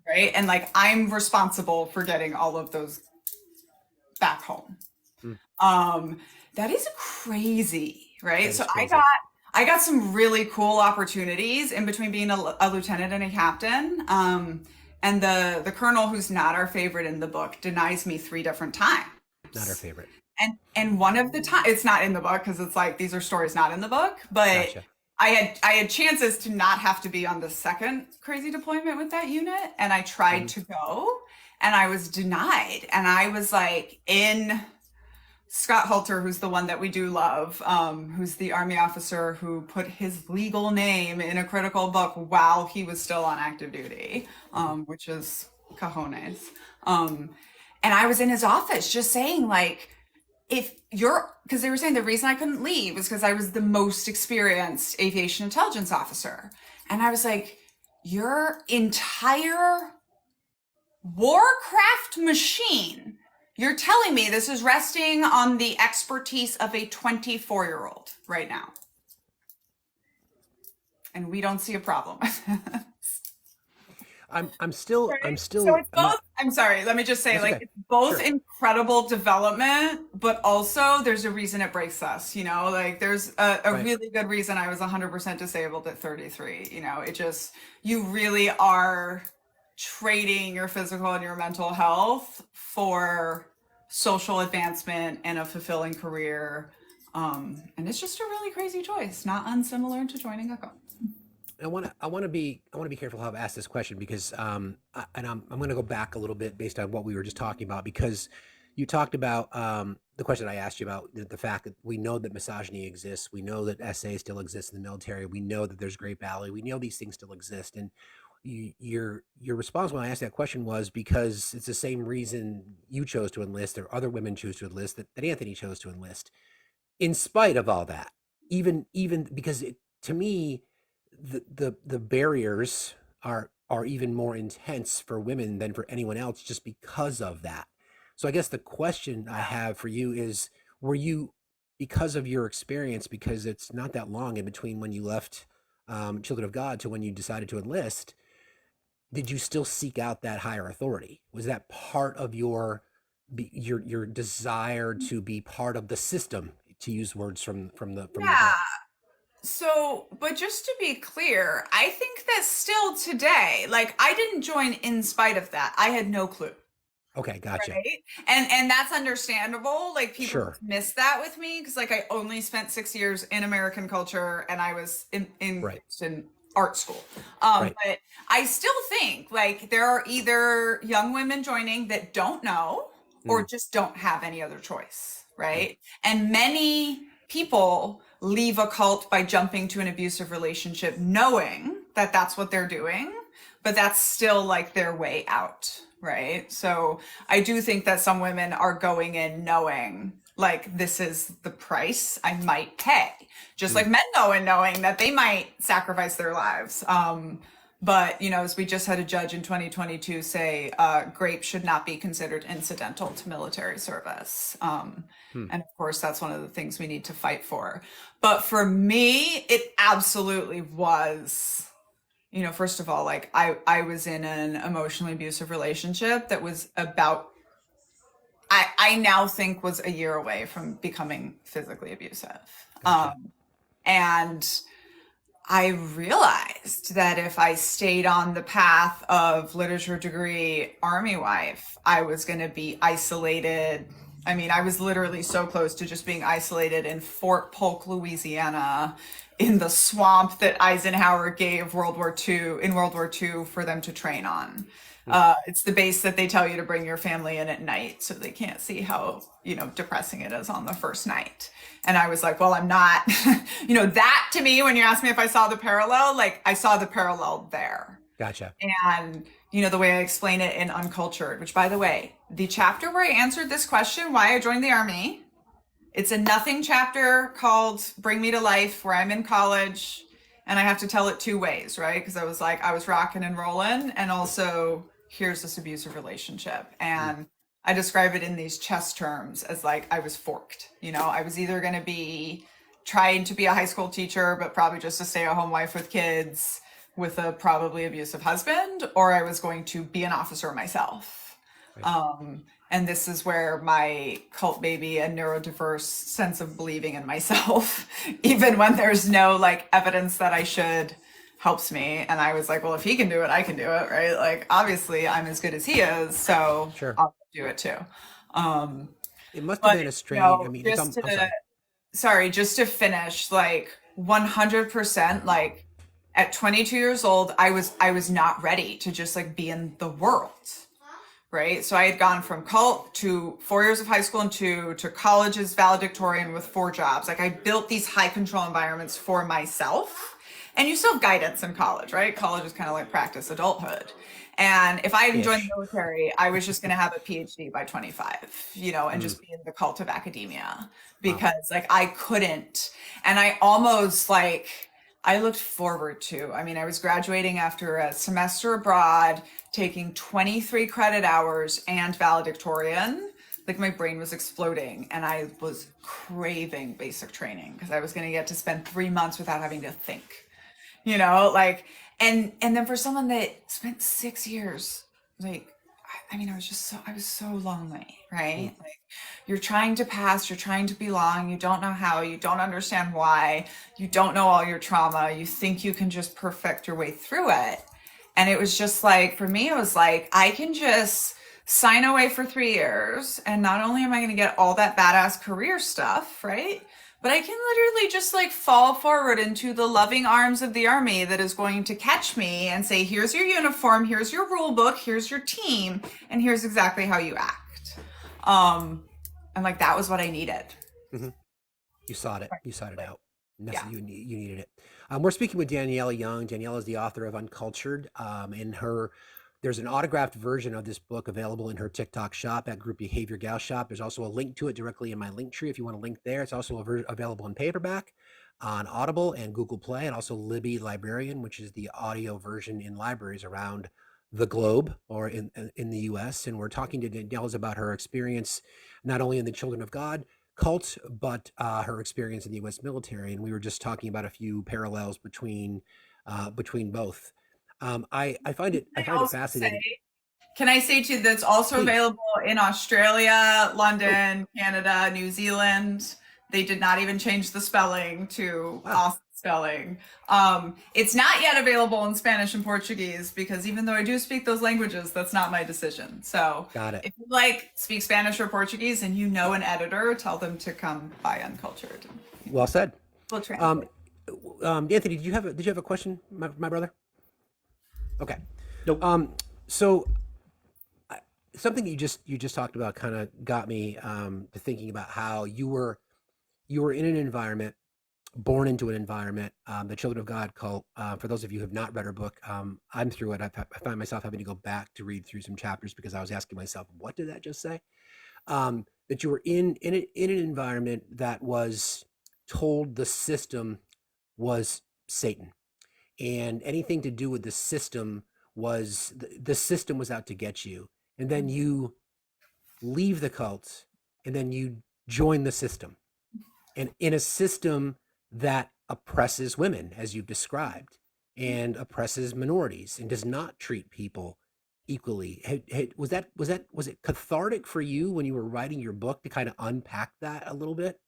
Speaker 4: right? And like, I'm responsible for getting all of those back home. That is crazy, right? So crazy. I got some really cool opportunities in between being a lieutenant and a captain. And the colonel, who's not our favorite in the book, denies me 3 different times.
Speaker 2: Not our favorite.
Speaker 4: And one of the times, it's not in the book because it's like, these are stories not in the book, but
Speaker 2: Gotcha.
Speaker 4: I had chances to not have to be on the second crazy deployment with that unit. And I tried to go, and I was denied. And I was like in Scott Halter, who's the one that we do love, who's the Army officer who put his legal name in a critical book while he was still on active duty, which is cojones. And I was in his office just saying, like, because they were saying the reason I couldn't leave was because I was the most experienced aviation intelligence officer. And I was like, your entire warcraft machine, you're telling me this is resting on the expertise of a 24-year-old right now. And we don't see a problem.
Speaker 2: I'm still
Speaker 4: So it's
Speaker 2: I'm
Speaker 4: both.
Speaker 2: not.
Speaker 4: I'm sorry. Let me just say,
Speaker 2: That's
Speaker 4: like,
Speaker 2: okay.
Speaker 4: it's both
Speaker 2: Sure.
Speaker 4: incredible development, but also there's a reason it breaks us. Like, there's a
Speaker 2: Right.
Speaker 4: really good reason I was 100% disabled at 33. It just you really are trading your physical and your mental health for social advancement and a fulfilling career. And it's just a really crazy choice, not unsimilar to joining a cult.
Speaker 2: I want to be careful how I've asked this question because and I'm going to go back a little bit based on what we were just talking about because you talked about the question I asked you about the fact that we know that misogyny exists, we know that SA still exists in the military, we know that there's Great Valley, we know these things still exist, and your response when I asked that question was because it's the same reason you chose to enlist or other women choose to enlist that Anthony chose to enlist in spite of all that, even because to me the barriers are even more intense for women than for anyone else just because of that. So I guess the question I have for you is, were you, because of your experience, because it's not that long in between when you left Children of God to when you decided to enlist, did you still seek out that higher authority? Was that part of your desire to be part of the system, to use words from your
Speaker 4: Yeah.
Speaker 2: book?
Speaker 4: So, but just to be clear, I think that still today, like, I didn't join in spite of that. I had no clue.
Speaker 2: Okay, gotcha.
Speaker 4: Right. And that's understandable. Like, people
Speaker 2: Sure.
Speaker 4: miss that with me because, like, I only spent 6 years in American culture and I was
Speaker 2: Right.
Speaker 4: in art school.
Speaker 2: Right.
Speaker 4: But I still think like there are either young women joining that don't know or
Speaker 2: Mm,
Speaker 4: just don't have any other choice.
Speaker 2: right.
Speaker 4: Right. And many people leave a cult by jumping to an abusive relationship knowing that that's what they're doing, but that's still like their way out. Right. So I do think that some women are going in knowing like this is the price I might pay, just
Speaker 2: Mm,
Speaker 4: like men go in knowing that they might sacrifice their lives. But as we just had a judge in 2022 say, grape should not be considered incidental to military service.
Speaker 2: hmm.
Speaker 4: And of course, that's one of the things we need to fight for. But for me, it absolutely was. First of all, like I was in an emotionally abusive relationship that was I now think was a year away from becoming physically abusive.
Speaker 2: Gotcha.
Speaker 4: And I realized that if I stayed on the path of literature degree, army wife, I was going to be isolated. I mean, I was literally so close to just being isolated in Fort Polk, Louisiana, in the swamp that Eisenhower gave in World War II for them to train on.
Speaker 2: Mm,
Speaker 4: It's the base that they tell you to bring your family in at night so they can't see how, depressing it is on the first night. And I was like, well, I'm not, that to me, when you ask me if I saw the parallel, like I saw the parallel there.
Speaker 2: gotcha.
Speaker 4: And, the way I explain it in UnCULTured, which by the way, the chapter where I answered this question, why I joined the army, it's a nothing chapter called Bring Me to Life, where I'm in college and I have to tell it two ways, right? Because I was like, I was rocking and rolling, and also here's this abusive relationship.
Speaker 2: Mm,
Speaker 4: And I describe it in these chess terms as like I was forked. I was either going to be trying to be a high school teacher, but probably just a stay-at-home wife with kids with a probably abusive husband, or I was going to be an officer myself.
Speaker 2: right.
Speaker 4: And this is where my cult baby and neurodiverse sense of believing in myself, even when there's no like evidence that I should, helps me. And I was like, well, if he can do it, I can do it, right? Like, obviously I'm as good as he is, so
Speaker 2: Sure.
Speaker 4: I'll do it too.
Speaker 2: It must have
Speaker 4: But
Speaker 2: been a strange. I mean, I'm sorry.
Speaker 4: just to finish, like 100%, like at 22 years old, I was not ready to just like be in the world. Right. So I had gone from cult to 4 years of high school and to college as valedictorian with 4 jobs. Like I built these high control environments for myself. And you still have guidance in college, right? College is kind of like practice adulthood. And if I hadn't joined
Speaker 2: ish.
Speaker 4: the military, I was just going to have a PhD by 25, and
Speaker 2: Mm,
Speaker 4: just be in the cult of academia
Speaker 2: wow.
Speaker 4: because like I couldn't. And I almost like, I looked forward to, I mean, I was graduating after a semester abroad, taking 23 credit hours and valedictorian. Like my brain was exploding and I was craving basic training because I was going to get to spend 3 months without having to think. like, and then for someone that spent 6 years, like, I mean, I was so lonely, right? Like, you're trying to pass, you're trying to belong, you don't know how, you don't understand why, you don't know all your trauma, you think you can just perfect your way through it. And it was just like, for me, it was like, I can just sign away for 3 years, and not only am I going to get all that badass career stuff, right? But I can literally just like fall forward into the loving arms of the army that is going to catch me and say, here's your uniform, here's your rule book, here's your team, and here's exactly how you act. And like, that was what I needed.
Speaker 2: You sought it. You sought it out.
Speaker 4: Yeah.
Speaker 2: You needed it. We're speaking with Daniella Young. Daniella is the author of UnCULTured. There's an autographed version of this book available in her TikTok shop at Group Behavior Gal Shop. There's also a link to it directly in my LinkTree if you want to link there. It's also available in paperback on Audible and Google Play, and also Libby Librarian, which is the audio version in libraries around the globe or in the U.S. And we're talking to Daniella about her experience not only in the Children of God cult, but her experience in the U.S. military. And we were just talking about a few parallels between both. I find it fascinating.
Speaker 4: Can I say too, that's also
Speaker 2: Please.
Speaker 4: available in Australia, London, Canada, New Zealand. They did not even change the spelling to awesome spelling. It's not yet available in Spanish and Portuguese, because even though I do speak those languages, that's not my decision. So
Speaker 2: Got it.
Speaker 4: if you speak Spanish or Portuguese and an editor, tell them to come buy UnCULTured.
Speaker 2: Well said.
Speaker 4: We'll translate.
Speaker 2: Anthony, did you have a question, my brother? Okay.
Speaker 3: Nope.
Speaker 2: So something you just talked about kind of got me to thinking about how you were in an environment, born into an environment, the Children of God cult. For those of you who have not read her book, I'm through it. I find myself having to go back to read through some chapters because I was asking myself, what did that just say? That you were in an environment that was told the system was Satan. And anything to do with the system was the system was out to get you. And then you leave the cult and then you join the system. And in a system that oppresses women, as you've described, and oppresses minorities and does not treat people equally. Was it cathartic for you when you were writing your book to kind of unpack that a little bit?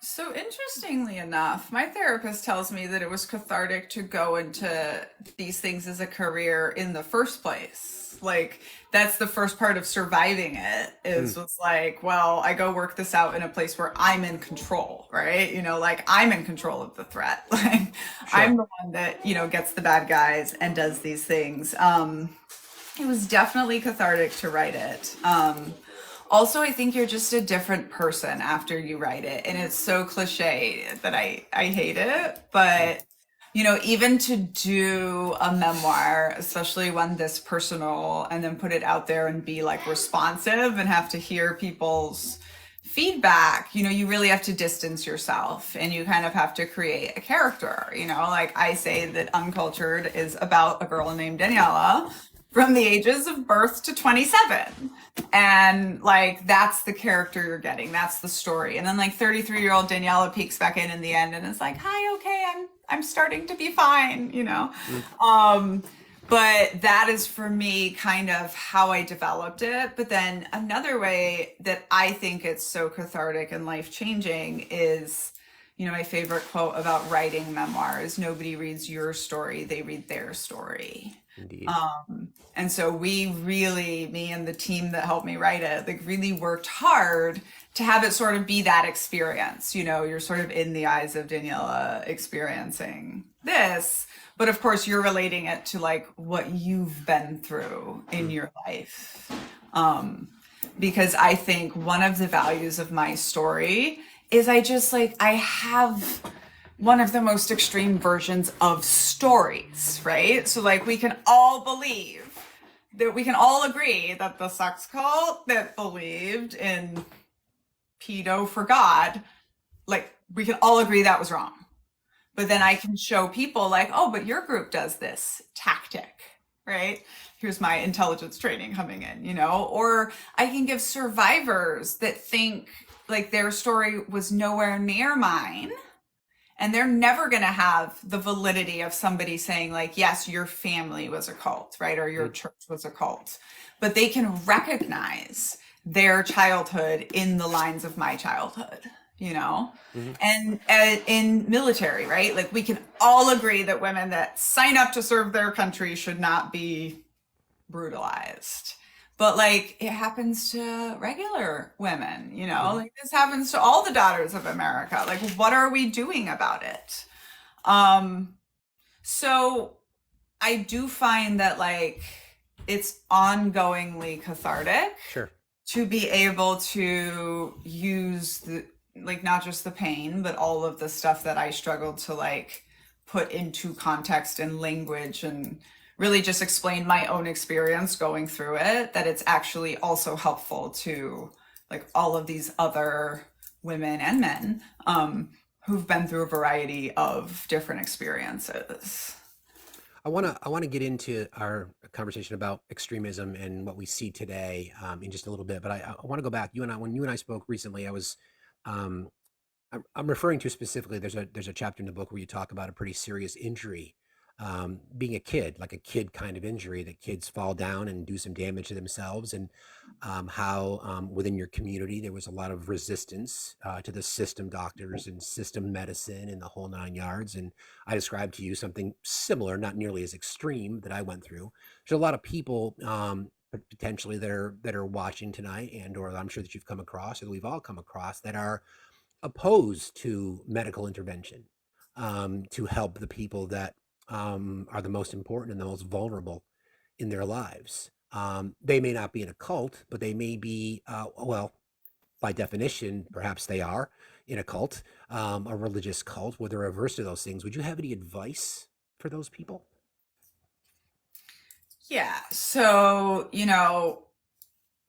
Speaker 4: So interestingly enough, my therapist tells me that it was cathartic to go into these things as a career in the first place. Like, that's the first part of surviving it was like, well, I go work this out in a place where I'm in control, right? Like, I'm in control of the threat. Like, sure. I'm the one that, gets the bad guys and does these things. It was definitely cathartic to write it. Also, I think you're just a different person after you write it. And it's so cliche that I hate it. But, even to do a memoir, especially one this personal, and then put it out there and be like responsive and have to hear people's feedback, you really have to distance yourself and you kind of have to create a character. Like, I say that UnCULTured is about a girl named Daniella from the ages of birth to 27. And like, that's the character you're getting. That's the story. And then like 33-year-old Daniella peeks back in the end and is like, hi, okay, I'm starting to be fine, but that is for me kind of how I developed it. But then another way that I think it's so cathartic and life-changing is, my favorite quote about writing memoirs: nobody reads your story, they read their story.
Speaker 2: Indeed.
Speaker 4: And so me and the team that helped me write it, like, really worked hard to have it sort of be that experience. You're sort of in the eyes of Daniella experiencing this, but of course you're relating it to like what you've been through in your life. Because I think one of the values of my story is I have one of the most extreme versions of stories, right? So like, we can all agree that the sex cult that believed in pedo for God, like, we can all agree that was wrong. But then I can show people like, oh, but your group does this tactic, right? Here's my intelligence training coming in, or I can give survivors that think like their story was nowhere near mine, And they're never going to have the validity of somebody saying like, yes, your family was a cult, right? Or your church was a cult. But they can recognize their childhood in the lines of my childhood, you know? And in military, right? Like we can all agree that women that sign up to serve their country should not be brutalized. But like it happens to regular women, you know, like this happens to all the daughters of America. Like, what are we doing about it? So I do find that like it's ongoingly cathartic to be able to use the, like, not just the pain, but all of the stuff that I struggled to like put into context and language and really just explain my own experience going through it, that it's actually also helpful to like all of these other women and men who've been through a variety of different experiences.
Speaker 2: I want to get into our conversation about extremism and what we see today in just a little bit, but I want to go back. When you and I spoke recently, I was I'm referring to specifically. There's a chapter in the book where you talk about a pretty serious injury, being a kid, like a kid kind of injury, that kids fall down and do some damage to themselves, and how within your community there was a lot of resistance to the system doctors and system medicine and the whole 9 yards. And I described to you something similar, not nearly as extreme, that I went through. There's a lot of people potentially that are watching tonight, and or I'm sure that you've come across, or that we've all come across, that are opposed to medical intervention to help the people that are the most important and the most vulnerable in their lives. They may not be in a cult, but they may be, well, by definition, perhaps they are in a cult, a religious cult, where they're averse to those things. Would you have any advice for those people?
Speaker 4: Yeah. So, you know,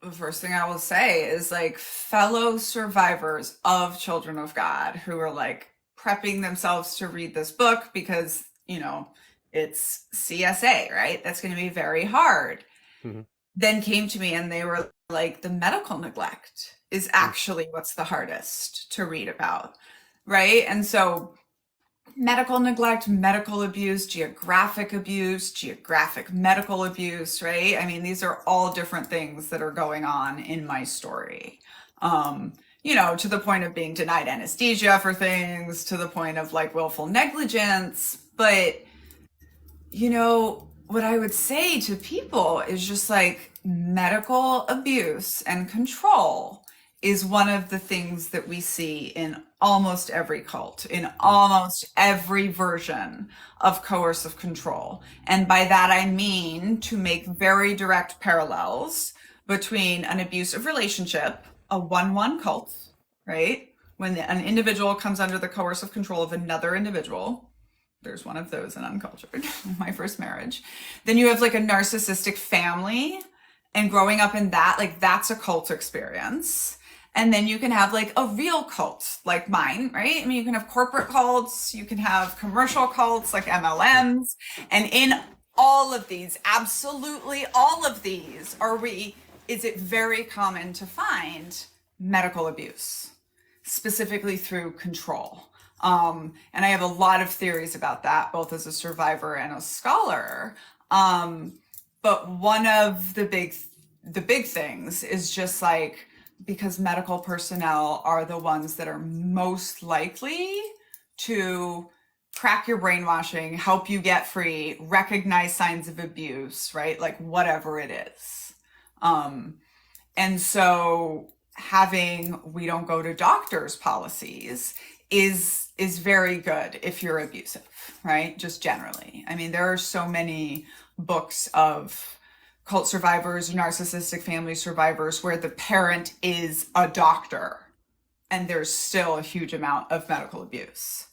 Speaker 4: the first thing I will say is like fellow survivors of Children of God who are like prepping themselves to read this book because, you know, it's CSA, right? That's going to be very hard. Then came to me and they were like, the medical neglect is actually what's the hardest to read about, right? And so medical neglect, medical abuse, geographic medical abuse, right? I mean, these are all different things that are going on in my story. You know, to the point of being denied anesthesia for things, to the point of like willful negligence. But, you know, what I would say to people is just like medical abuse and control is one of the things that we see in almost every cult, in almost every version of coercive control. And by that, I mean to make very direct parallels between an abusive relationship, a 1-1 cult, right? When an individual comes under the coercive control of another individual. There's one of those in UnCULTured, my first marriage. Then you have like a narcissistic family, and growing up in that, like that's a cult experience. And then you can have like a real cult like mine, right? I mean, you can have corporate cults, you can have commercial cults like MLMs. And in all of these, absolutely all of these, is it very common to find medical abuse, specifically through control. And I have a lot of theories about that, both as a survivor and a scholar. But one of the big things is just like, because medical personnel are the ones that are most likely to crack your brainwashing, help you get free, recognize signs of abuse, right? Like whatever it is. And so having we don't go to doctors policies is very good if you're abusive, right? Just generally. I mean, there are so many books of cult survivors, narcissistic family survivors, where the parent is a doctor and there's still a huge amount of medical abuse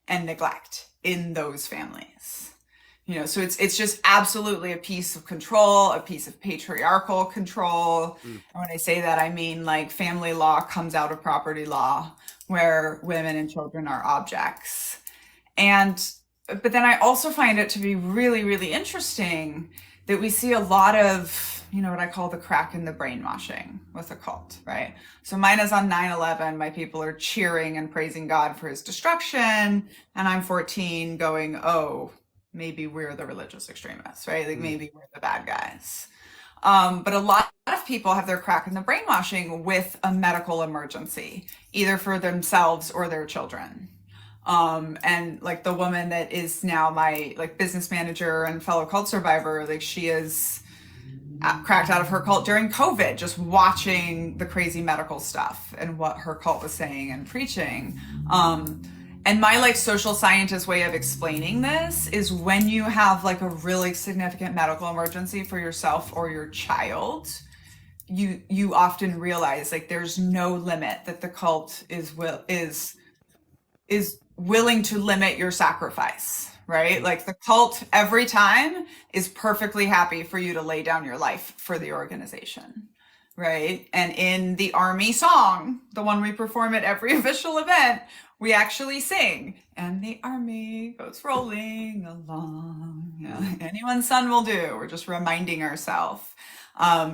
Speaker 4: and neglect in those families. You know, so it's just absolutely a piece of control, a piece of patriarchal control. And when I say that, I mean like family law comes out of property law, where women and children are objects. But then I also find it to be really, really interesting that we see a lot of what I call the crack in the brainwashing with a cult, right? So mine is on 9/11. My people are cheering and praising God for his destruction. And I'm 14 going, oh, maybe we're the religious extremists, right? Like maybe we're the bad guys. But a lot of people have their crack in the brainwashing with a medical emergency, either for themselves or their children. And like the woman that is now my like business manager and fellow cult survivor, like she is cracked out of her cult during COVID, just watching the crazy medical stuff and what her cult was saying and preaching. And my like social scientist way of explaining this is when you have like a really significant medical emergency for yourself or your child, you often realize like there's no limit that the cult is willing to limit your sacrifice, right? Like the cult every time is perfectly happy for you to lay down your life for the organization, right? And in the Army song, the one we perform at every official event, we actually sing, and the army goes rolling along. Yeah, anyone's son will do. We're just reminding ourselves.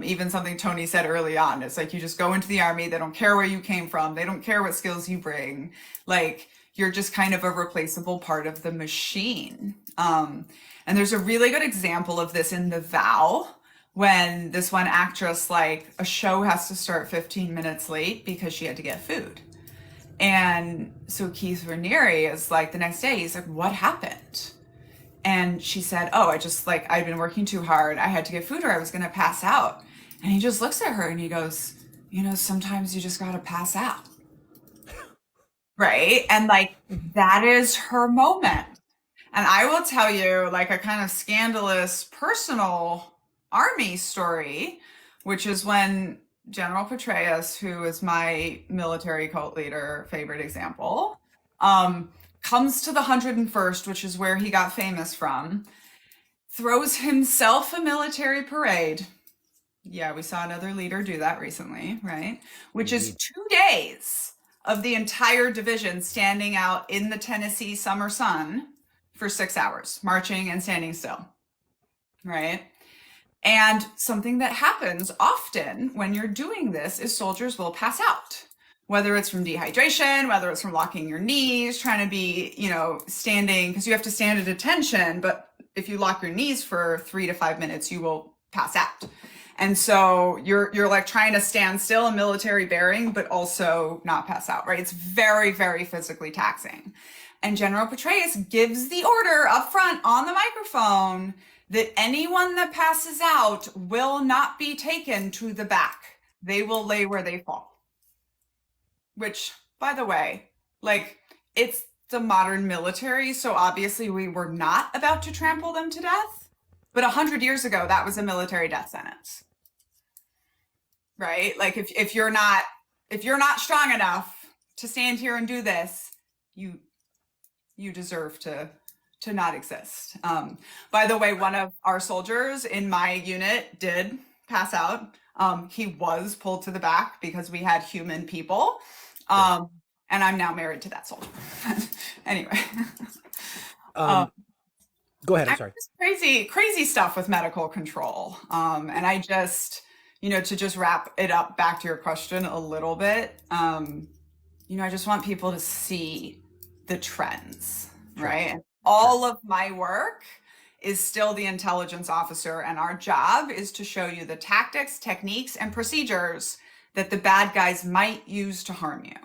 Speaker 4: Even something Tony said early on, it's like you just go into the army, they don't care where you came from, they don't care what skills you bring. Like you're just kind of a replaceable part of the machine. And there's a really good example of this in The Vow, when this one actress, like a show has to start 15 minutes late because she had to get food. And so Keith Raniere is like, the next day, he's like, what happened? And she said, oh, I'd been working too hard. I had to get food or I was going to pass out. And he just looks at her and he goes, sometimes you just got to pass out. Right. And like, that is her moment. And I will tell you like a kind of scandalous personal army story, which is when General Petraeus, who is my military cult leader favorite example, comes to the 101st, which is where he got famous from, throws himself a military parade. Yeah, we saw another leader do that recently, right? Which is 2 days of the entire division standing out in the Tennessee summer sun for 6 hours, marching and standing still, right? And something that happens often when you're doing this is soldiers will pass out, whether it's from dehydration, whether it's from locking your knees, trying to be, standing, because you have to stand at attention. But if you lock your knees for 3 to 5 minutes, you will pass out. And so you're like trying to stand still in military bearing, but also not pass out, right? It's very, very physically taxing. And General Petraeus gives the order up front on the microphone that anyone that passes out will not be taken to the back. They will lay where they fall. Which, by the way, like, it's the modern military, so obviously we were not about to trample them to death. But 100 years ago, that was a military death sentence. Right? Like, if you're not strong enough to stand here and do this, you deserve to not exist. By the way, one of our soldiers in my unit did pass out. He was pulled to the back because we had human people. And I'm now married to that soldier. Anyway.
Speaker 2: Go ahead, I'm sorry.
Speaker 4: Crazy stuff with medical control. And I just, to just wrap it up back to your question a little bit, I just want people to see the trends, right? And all of my work is still the intelligence officer, and our job is to show you the tactics, techniques, and procedures that the bad guys might use to harm you.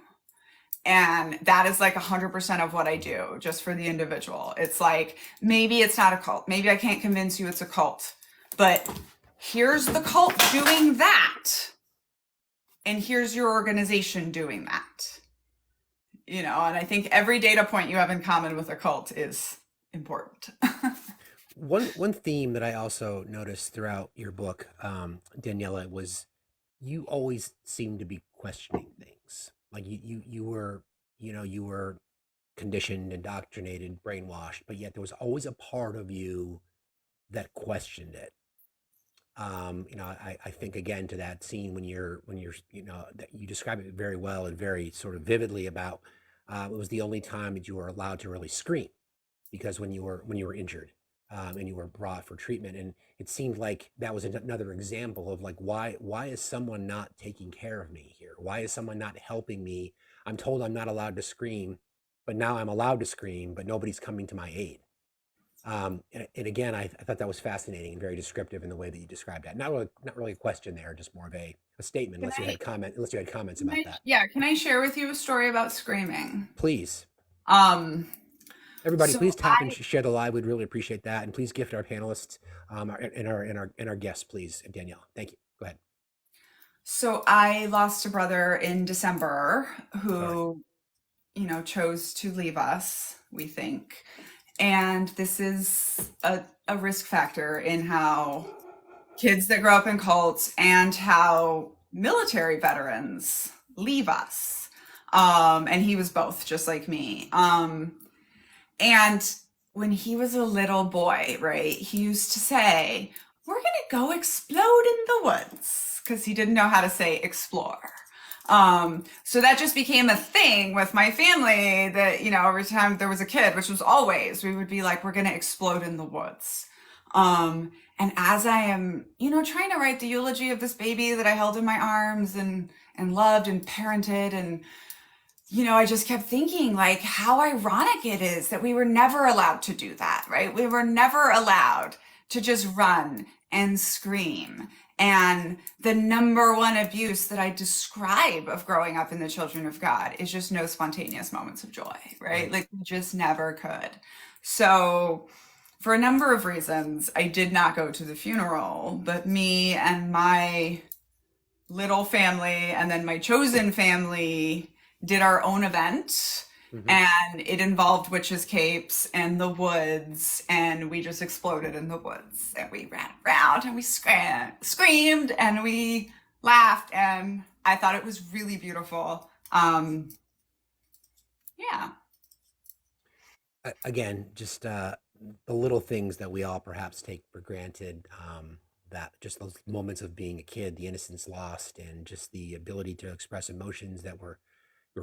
Speaker 4: And that is like 100% of what I do, just for the individual. It's like, maybe it's not a cult. Maybe I can't convince you it's a cult, but here's the cult doing that. And here's your organization doing that. And I think every data point you have in common with a cult is important.
Speaker 2: One theme that I also noticed throughout your book, Daniella, was you always seem to be questioning things. Like you were conditioned, indoctrinated, brainwashed, but yet there was always a part of you that questioned it. I think again to that scene when you're that you describe it very well and very sort of vividly about it was the only time that you were allowed to really scream, because when you were injured, and you were brought for treatment. And it seemed like that was another example of like, why is someone not taking care of me here? Why is someone not helping me? I'm told I'm not allowed to scream, but now I'm allowed to scream, but nobody's coming to my aid. And again, I thought that was fascinating and very descriptive in the way that you described that. Not really a question there, just more of a statement. Unless you had comments about that.
Speaker 4: Yeah, can I share with you a story about screaming?
Speaker 2: Please.
Speaker 4: Um,
Speaker 2: Everybody,
Speaker 4: so
Speaker 2: please tap and share the live. We'd really appreciate that, and please gift our panelists and our guests, please. Danielle, thank you. Go ahead.
Speaker 4: So I lost a brother in December who, you know, chose to leave us, we think. And this is a risk factor in how kids that grow up in cults and how military veterans leave us. And he was both, just like me. And when he was a little boy, right, he used to say, "We're going to go explode in the woods," because he didn't know how to say explore. So that just became a thing with my family that, you know, every time there was a kid, which was always, we would be like, "We're going to explode in the woods." And as I am, you know, trying to write the eulogy of this baby that I held in my arms and loved and parented, and, you know, I just kept thinking, like, how ironic it is that we were never allowed to do that, right? We were never allowed to just run and scream. And the number one abuse that I describe of growing up in the Children of God is just no spontaneous moments of joy, right? Like, we just never could. So for a number of reasons, I did not go to the funeral, but me and my little family and then my chosen family did our own event. And it involved witches' capes and the woods, and we just exploded in the woods, and we ran around and we screamed and we laughed, and I thought it was really beautiful. Yeah.
Speaker 2: Again, just the little things that we all perhaps take for granted, that just those moments of being a kid, the innocence lost, and just the ability to express emotions that were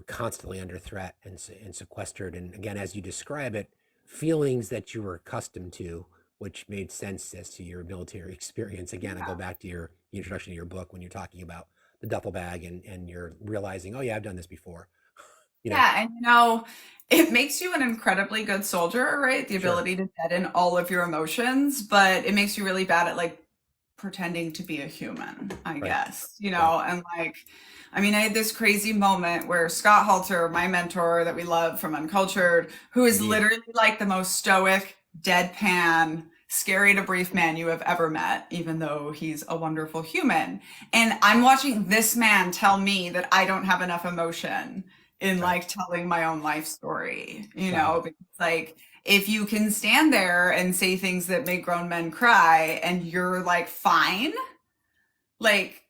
Speaker 2: constantly under threat and sequestered. And again, as you describe it, feelings that you were accustomed to, which made sense as to your military experience. Again, I go back to your introduction to your book when you're talking about the duffel bag and you're realizing, oh yeah, I've done this before. You know?
Speaker 4: Yeah, and you know, it makes you an incredibly good soldier, right? The ability to deaden all of your emotions, but it makes you really bad at like pretending to be a human, I guess, you know, and like, I mean, I had this crazy moment where Scott Halter, my mentor that we love from UnCULTured, who is literally like the most stoic, deadpan, scary to brief man you have ever met, even though he's a wonderful human. And I'm watching this man tell me that I don't have enough emotion in like telling my own life story, you know, because like, if you can stand there and say things that make grown men cry and you're like, fine, like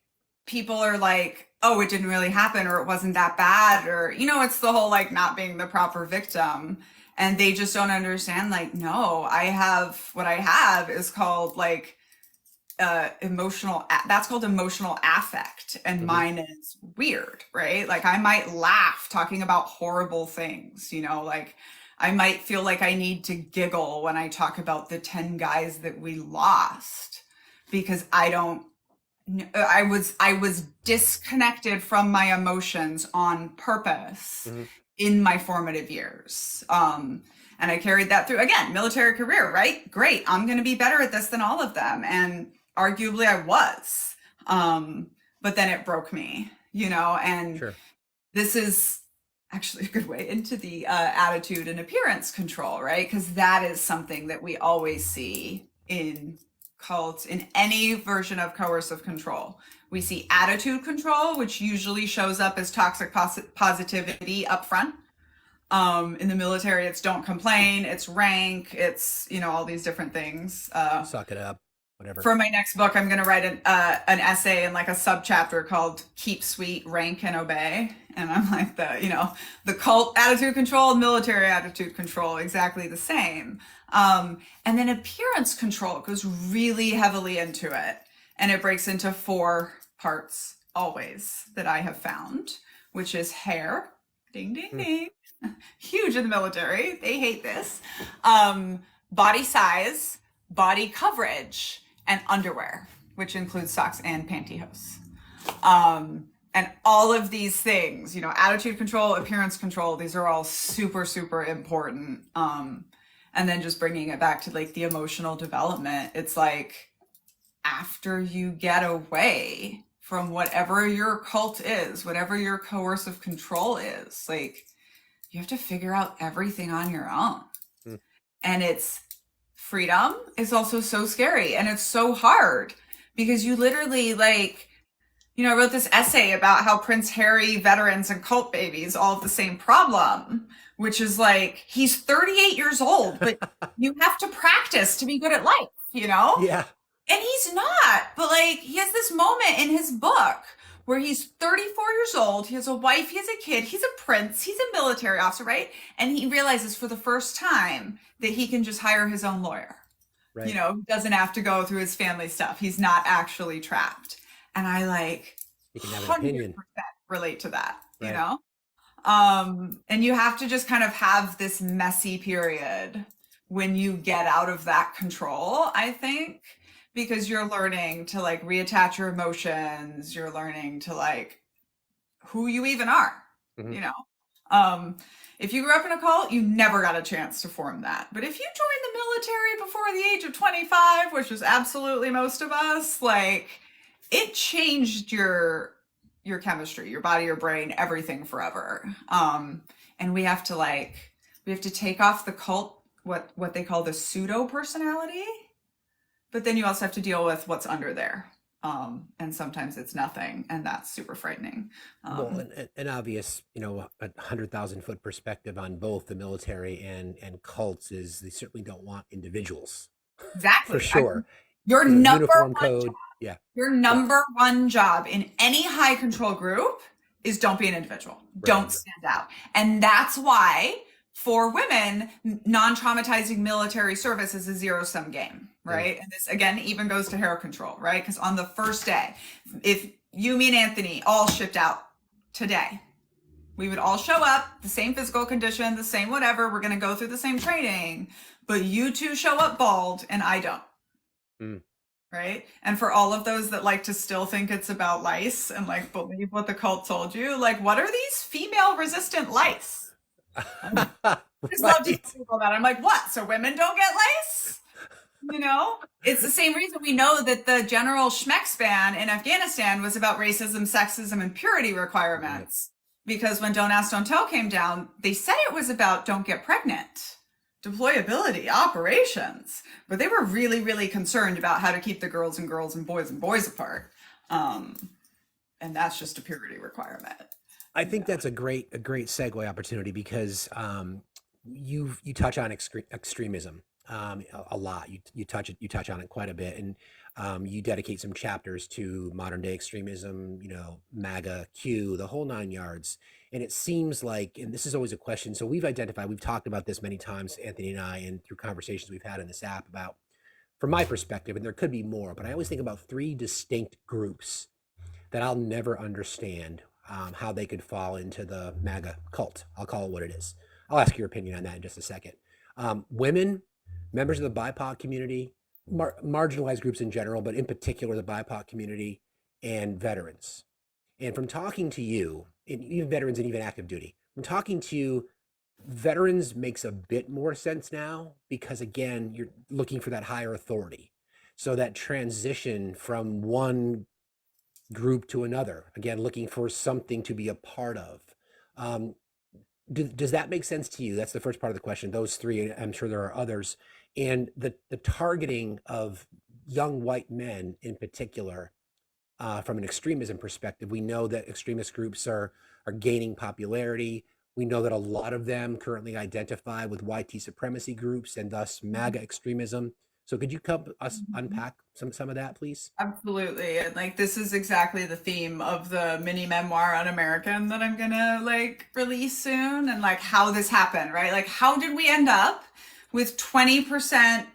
Speaker 4: people are like, oh, it didn't really happen, or it wasn't that bad, or, you know, it's the whole like not being the proper victim. And they just don't understand, like, no, what I have is called like that's called emotional affect, and mine is weird, right? Like I might laugh talking about horrible things, you know, like I might feel like I need to giggle when I talk about the 10 guys that we lost, because I was disconnected from my emotions on purpose in my formative years. And I carried that through, again, military career, right? Great. I'm going to be better at this than all of them. And arguably I was, but then it broke me, you know, and this is actually a good way into the attitude and appearance control, right? Because that is something that we always see in cults, in any version of coercive control. We see attitude control, which usually shows up as toxic positivity up front. In the military, it's don't complain, it's rank, it's, you know, all these different things.
Speaker 2: Suck it up, whatever.
Speaker 4: For my next book, I'm going to write an essay in like a subchapter called Keep Sweet, Rank, and Obey. And I'm like, the cult attitude control, military attitude control, exactly the same. And then appearance control goes really heavily into it. And it breaks into 4 parts always that I have found, which is hair, ding, ding, ding, huge in the military. They hate this. Body size, body coverage, and underwear, which includes socks and pantyhose. And all of these things, you know, attitude control, appearance control, these are all super, super important. And then just bringing it back to like the emotional development, it's like after you get away from whatever your cult is, whatever your coercive control is, like you have to figure out everything on your own. And it's freedom is also so scary, and it's so hard because you literally like, you know, I wrote this essay about how Prince Harry, veterans, and cult babies all have the same problem, which is like, he's 38 years old, but you have to practice to be good at life, you know?
Speaker 2: Yeah.
Speaker 4: And he's not, but like, he has this moment in his book where he's 34 years old, he has a wife, he has a kid, he's a prince, he's a military officer, right? And he realizes for the first time that he can just hire his own lawyer. Right. You know, he doesn't have to go through his family stuff. He's not actually trapped. And I like 100% relate to that, right. You know? And you have to just kind of have this messy period when you get out of that control, I think, because you're learning to like reattach your emotions. You're learning to like who you even are, you know? If you grew up in a cult, you never got a chance to form that. But if you joined the military before the age of 25, which is absolutely most of us, like, it changed your chemistry, your body, your brain, everything forever. And we have to take off the cult, what they call the pseudo personality, but then you also have to deal with what's under there. And sometimes it's nothing, and that's super frightening.
Speaker 2: Well, an obvious, you know, 100,000-foot perspective on both the military and cults is they certainly don't want individuals.
Speaker 4: Exactly.
Speaker 2: For sure.
Speaker 4: Your number
Speaker 2: uniform
Speaker 4: one
Speaker 2: code.
Speaker 4: job,
Speaker 2: Yeah.
Speaker 4: Your number one job in any high control group is don't be an individual. Right. Don't stand out. And that's why for women, non-traumatizing military service is a zero-sum game, right? Yeah. And this, again, even goes to hair control, right? Because on the first day, if you, me, and Anthony all shipped out today, we would all show up, the same physical condition, the same whatever, we're going to go through the same training, but you two show up bald and I don't. Right? And for all of those that like to still think it's about lice and like believe what the cult told you, like, what are these female resistant lice? I just love to tell people about it. I'm like, what? So women don't get lice? You know, it's the same reason we know that the general Schmeck's ban in Afghanistan was about racism, sexism, and purity requirements. Because when Don't Ask, Don't Tell came down, they said it was about don't get pregnant, deployability, operations. But they were really, really concerned about how to keep the girls and boys apart. And that's just a purity requirement.
Speaker 2: I think that's a great segue opportunity because you touch on extremism a lot. You touch on it quite a bit, and you dedicate some chapters to modern day extremism. You know, MAGA, Q, the whole 9 yards. And it seems like, and this is always a question. So we've talked about this many times, Anthony and I, and through conversations we've had in this app about, from my perspective, and there could be more, but I always think about 3 distinct groups that I'll never understand how they could fall into the MAGA cult. I'll call it what it is. I'll ask your opinion on that in just a second. Women, members of the BIPOC community, marginalized groups in general, but in particular the BIPOC community, and veterans. And from talking to you, and even veterans and even active duty, from talking to you, veterans makes a bit more sense now because, again, you're looking for that higher authority. So that transition from one group to another, again, looking for something to be a part of. Does that make sense to you? That's the first part of the question. Those 3, I'm sure there are others. And the targeting of young white men in particular, from an extremism perspective, we know that extremist groups are gaining popularity. We know that a lot of them currently identify with YT supremacy groups and thus MAGA extremism. So could you help us unpack some of that, please?
Speaker 4: Absolutely. And like, this is exactly the theme of the mini memoir on American that I'm gonna like release soon, and like how this happened, right? Like, how did we end up with 20%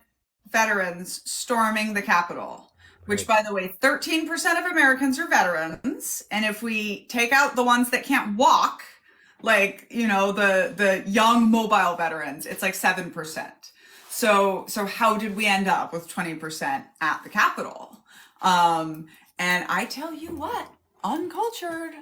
Speaker 4: veterans storming the Capitol? Which, by the way, 13% of Americans are veterans. And if we take out the ones that can't walk, like, you know, the young mobile veterans, it's like 7%. So how did we end up with 20% at the Capitol? And I tell you what, UnCULTured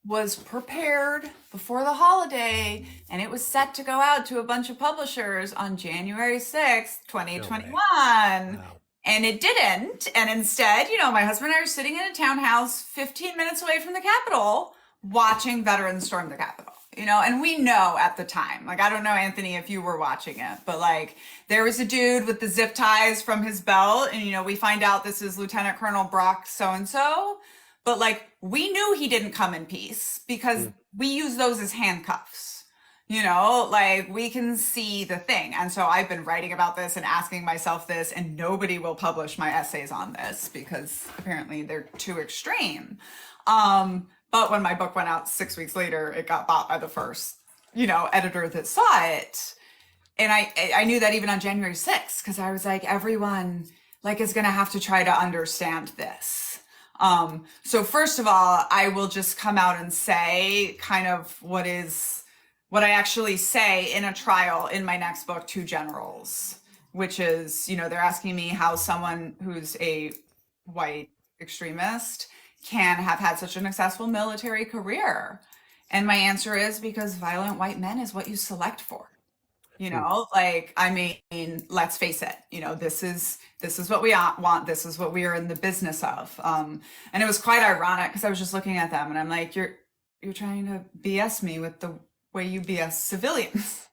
Speaker 4: was prepared before the holiday, and it was set to go out to a bunch of publishers on January 6th, 2021.
Speaker 2: Wow.
Speaker 4: And it didn't. And instead, my husband and I are sitting in a townhouse 15 minutes away from the Capitol watching veterans storm the Capitol. And we know at the time, like, I don't know, Anthony, if you were watching it, but like, there was a dude with the zip ties from his belt, and we find out this is Lieutenant Colonel Brock so-and-so, but like, we knew he didn't come in peace because we use those as handcuffs. Like, we can see the thing. And so I've been writing about this and asking myself this, and nobody will publish my essays on this because apparently they're too extreme. But when my book went out 6 weeks later, it got bought by the first, editor that saw it. And I knew that even on January 6th, because I was like, everyone like is going to have to try to understand this. So first of all, I will just come out and say kind of what I actually say in a trial in my next book to generals, which is, they're asking me how someone who's a white extremist can have had such a successful military career. And my answer is because violent white men is what you select for. Like, I mean, let's face it, this is what we want. This is what we are in the business of. And it was quite ironic because I was just looking at them and I'm like, you're trying to BS me with the way you BS civilians,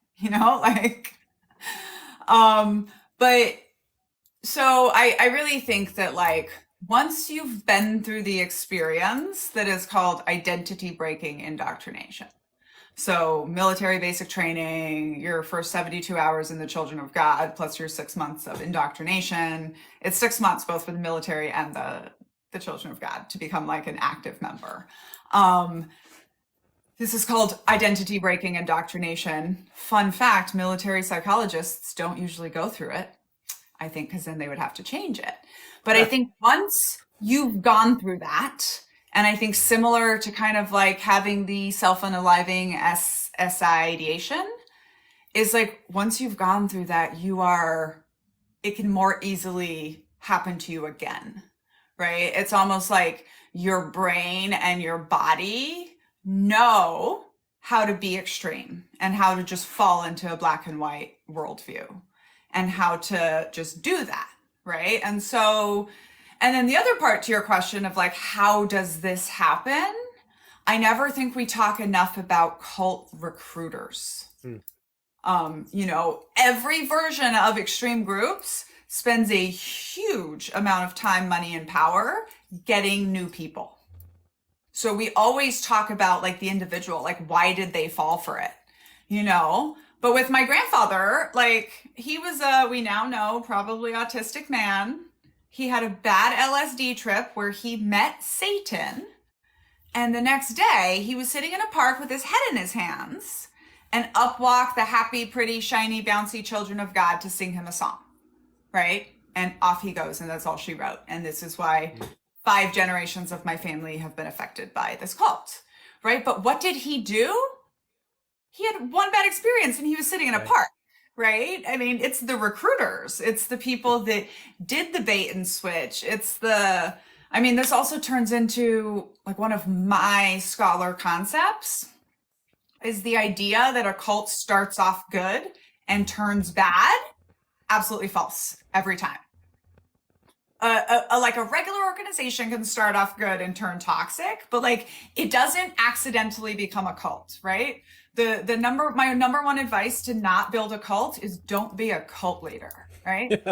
Speaker 4: but so I really think that like, once you've been through the experience that is called identity breaking indoctrination, so military basic training, your first 72 hours in the Children of God, plus your 6 months of indoctrination, it's 6 months both for the military and the Children of God to become like an active member. This is called identity breaking indoctrination. Fun fact, military psychologists don't usually go through it, I think, because then they would have to change it. But I think once you've gone through that, and I think similar to kind of like having the self-unaliving SI ideation, is like once you've gone through that, it can more easily happen to you again, right? It's almost like your brain and your body know how to be extreme and how to just fall into a black and white worldview and how to just do that. Right. And then the other part to your question of like, how does this happen? I never think we talk enough about cult recruiters. Every version of extreme groups spends a huge amount of time, money, and power getting new people. So we always talk about like the individual, like why did they fall for it? But with my grandfather, like he was we now know, probably autistic man. He had a bad LSD trip where he met Satan. And the next day he was sitting in a park with his head in his hands and up walked the happy, pretty, shiny, bouncy Children of God to sing him a song. Right. And off he goes. And that's all she wrote. And this is why 5 generations of my family have been affected by this cult. Right. But what did he do? He had one bad experience and he was sitting in a park, right? I mean, it's the recruiters. It's the people that did the bait and switch. This also turns into like one of my scholar concepts is the idea that a cult starts off good and turns bad. Absolutely false every time. Like a regular organization can start off good and turn toxic, but like it doesn't accidentally become a cult, right? My number one advice to not build a cult is don't be a cult leader, right?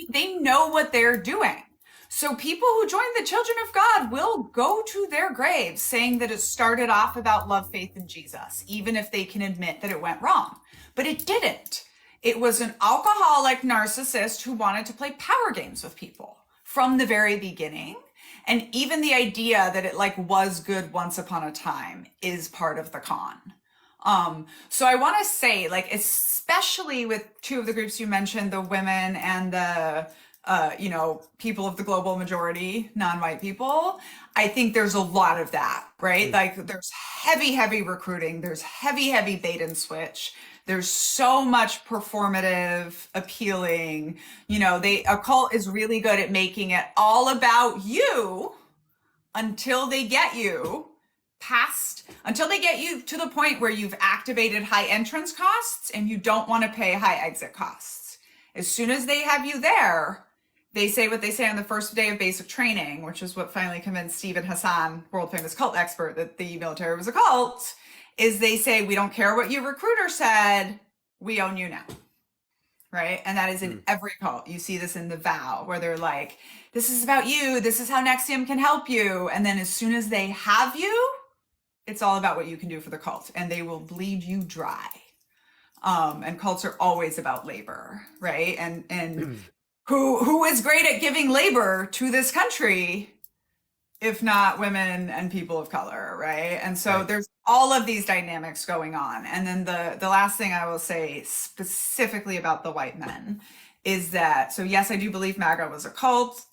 Speaker 4: They know what they're doing. So people who join the Children of God will go to their graves saying that it started off about love, faith, and Jesus, even if they can admit that it went wrong. But it didn't. It was an alcoholic narcissist who wanted to play power games with people from the very beginning. And even the idea that it like was good once upon a time is part of the con. So I want to say, like, especially with 2 of the groups you mentioned, the women and people of the global majority, non-white people. I think there's a lot of that, right? Like there's heavy recruiting. There's heavy bait and switch. There's so much performative appealing. A cult is really good at making it all about you until they get you to the point where you've activated high entrance costs and you don't want to pay high exit costs. As soon as they have you there, they say what they say on the first day of basic training, which is what finally convinced Stephen Hassan, world famous cult expert, that the military was a cult, is they say, we don't care what your recruiter said, we own you now. Right? And that is in every cult. You see this in the vow where they're like, this is about you. This is how NXIVM can help you. And then as soon as they have you, it's all about what you can do for the cult, and they will bleed you dry. And cults are always about labor, right? And who is great at giving labor to this country, if not women and people of color, right? And so there's all of these dynamics going on. And then the last thing I will say specifically about the white men is that, so yes, I do believe MAGA is a cult.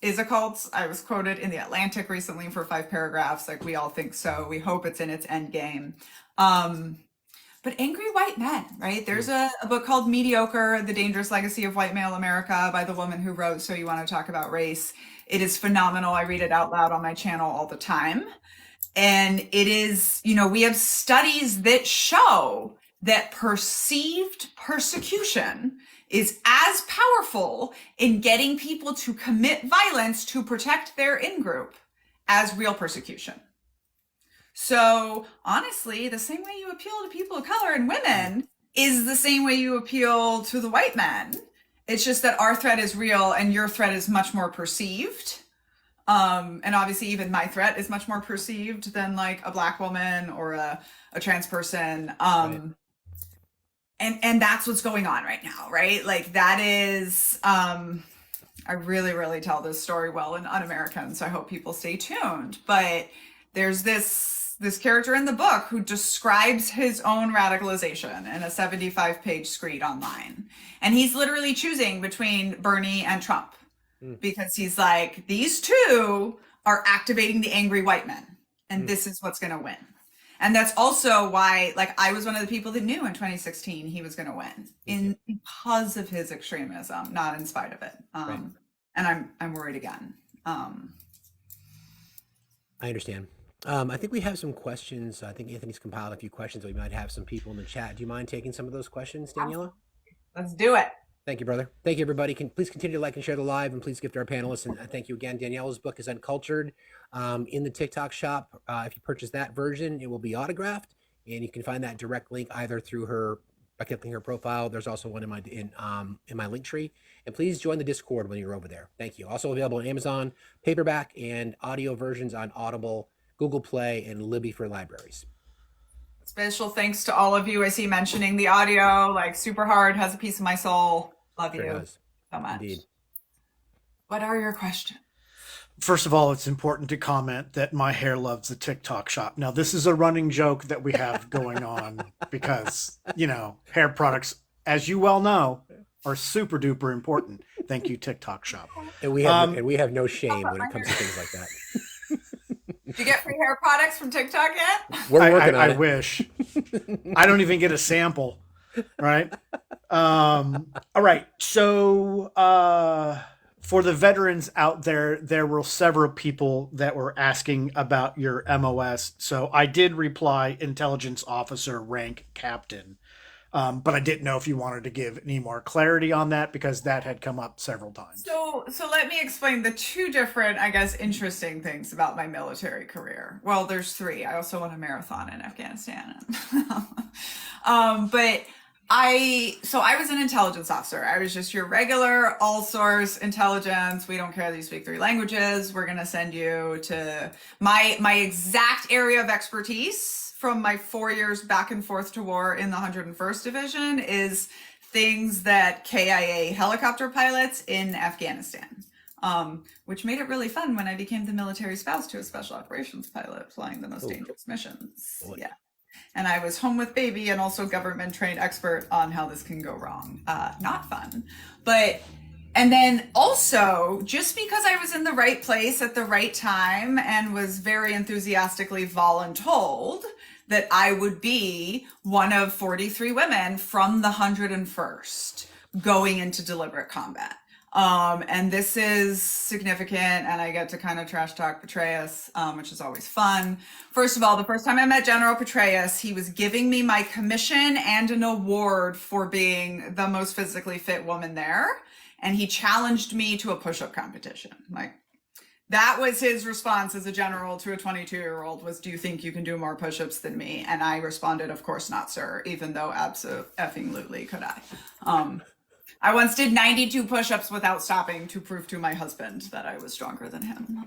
Speaker 4: I was quoted in The Atlantic recently for 5 paragraphs, like we all think so. We hope it's in its end game. But angry white men, right? There's a book called Mediocre, The Dangerous Legacy of White Male America by the woman who wrote So You Want to Talk About Race. It is phenomenal. I read it out loud on my channel all the time. And it is, we have studies that show that perceived persecution is as powerful in getting people to commit violence to protect their in-group as real persecution. So honestly, the same way you appeal to people of color and women is the same way you appeal to the white men. It's just that our threat is real and your threat is much more perceived. And obviously even my threat is much more perceived than like a Black woman or a trans person. And that's what's going on right now, right? Like that is, I really tell this story well in Un-American, so I hope people stay tuned. But there's this character in the book who describes his own radicalization in a 75-page screed online. And he's literally choosing between Bernie and Trump because he's like, these two are activating the angry white men, and this is what's going to win. And that's also why, like, I was one of the people that knew in 2016 he was going to win because of his extremism, not in spite of it. And I'm worried again.
Speaker 2: I understand. I think we have some questions. I think Anthony's compiled a few questions. We might have some people in the chat. Do you mind taking some of those questions, Daniella?
Speaker 4: Let's do it.
Speaker 2: Thank you, brother. Thank you, everybody. Please continue to like and share the live, and please gift our panelists. And thank you again. Daniella's book is UnCULTured in the TikTok shop. If you purchase that version, it will be autographed, and you can find that direct link either through her, by clicking her profile. There's also one in my LinkTree. And please join the Discord when you're over there. Thank you. Also available on Amazon, paperback and audio versions on Audible, Google Play, and Libby for libraries.
Speaker 4: Special thanks to all of you. I see mentioning the audio, like super hard, has a piece of my soul. Love you so much. Indeed. What are your questions?
Speaker 3: First of all, it's important to comment that my hair loves the TikTok shop. Now, this is a running joke that we have going on because, hair products, as you well know, are super duper important. Thank you, TikTok shop.
Speaker 2: And we have no shame when it comes to things like that.
Speaker 4: Did you get free hair products from TikTok yet?
Speaker 2: We're working on it.
Speaker 3: I wish. I don't even get a sample, right? All right. So for the veterans out there, there were several people that were asking about your MOS. So I did reply intelligence officer rank captain. But I didn't know if you wanted to give any more clarity on that because that had come up several times.
Speaker 4: So let me explain the two different, I guess, interesting things about my military career. Well, there's 3. I also won a marathon in Afghanistan. But I was an intelligence officer. I was just your regular all source intelligence. We don't care that you speak 3 languages. We're going to send you to my exact area of expertise from my 4 years back and forth to war in the 101st Division is things that KIA helicopter pilots in Afghanistan, which made it really fun when I became the military spouse to a special operations pilot flying the most dangerous missions. Boy. Yeah. And I was home with baby and also government trained expert on how this can go wrong. Not fun, but And then also, just because I was in the right place at the right time and was very enthusiastically voluntold that I would be one of 43 women from the 101st going into deliberate combat. And this is significant, and I get to kind of trash talk Petraeus, which is always fun. First of all, the first time I met General Petraeus, he was giving me my commission and an award for being the most physically fit woman there. And he challenged me to a push-up competition. Like, that was his response as a general to a 22-year-old was, do you think you can do more push-ups than me? And I responded, of course not, sir, even though absolutely could I. I once did 92 push-ups without stopping to prove to my husband that I was stronger than him.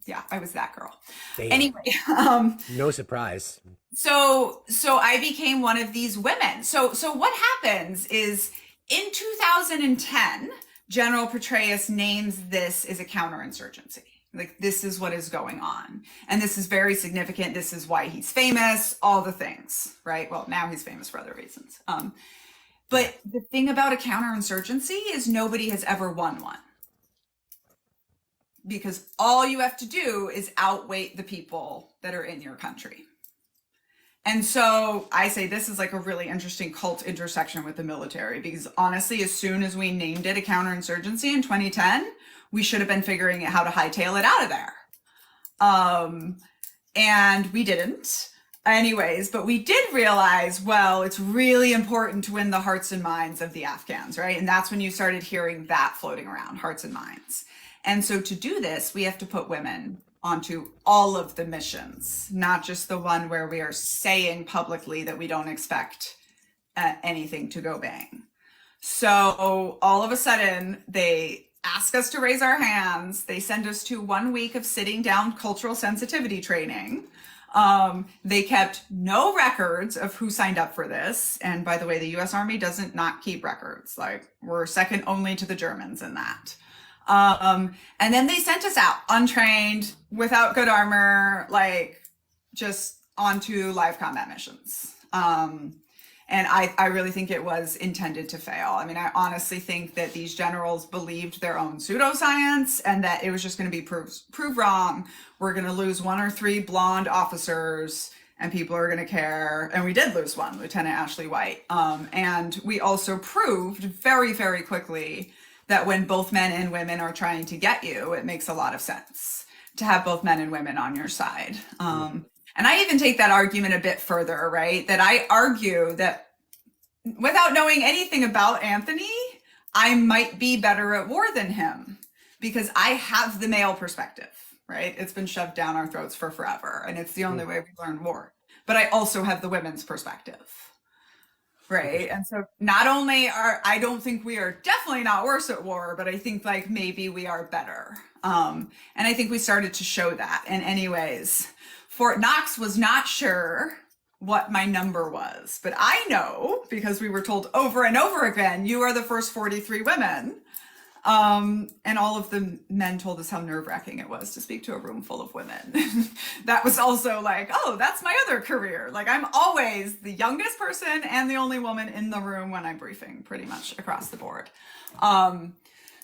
Speaker 4: Yeah, I was that girl.
Speaker 2: Damn.
Speaker 4: Anyway.
Speaker 2: No surprise.
Speaker 4: So I became one of these women. So what happens is in 2010, General Petraeus names this as a counterinsurgency. Like, this is what is going on. And this is very significant. This is why he's famous, all the things, right? Well, now he's famous for other reasons. But the thing about a counterinsurgency is nobody has ever won one. Because all you have to do is outweigh the people that are in your country. And so I say this is like a really interesting cult intersection with the military, because honestly, as soon as we named it a counterinsurgency in 2010, we should have been figuring out how to hightail it out of there. And we didn't. Anyways, but we did realize, well, it's really important to win the hearts and minds of the Afghans, right? And that's when you started hearing that floating around, hearts and minds. And so to do this, we have to put women onto all of the missions, not just the one where we are saying publicly that we don't expect anything to go bang. So all of a sudden, they ask us to raise our hands. They send us to 1 week of sitting down cultural sensitivity training. They kept no records of who signed up for this. And by the way, the US Army doesn't not keep records. Like, we're second only to the Germans in that. And then they sent us out untrained, without good armor, like just onto live combat missions. And I really think it was intended to fail. I mean, I honestly think that these generals believed their own pseudoscience and that it was just going to be proved wrong. We're going to lose 1 or 3 blonde officers and people are going to care. And we did lose one, Lieutenant Ashley White. And we also proved very, very quickly that when both men and women are trying to get you, it makes a lot of sense to have both men and women on your side. And I even take that argument a bit further, right? That I argue that without knowing anything about Anthony, I might be better at war than him because I have the male perspective, right? It's been shoved down our throats for forever, and it's the only way we learn war. But I also have the women's perspective, right? And so not only I don't think we are definitely not worse at war, but I think like maybe we are better. And I think we started to show that. And anyways, Fort Knox was not sure what my number was, but I know because we were told over and over again, you are the first 43 women. And all of the men told us how nerve-wracking it was to speak to a room full of women. That was also like, oh, that's my other career. Like, I'm always the youngest person and the only woman in the room when I'm briefing, pretty much across the board.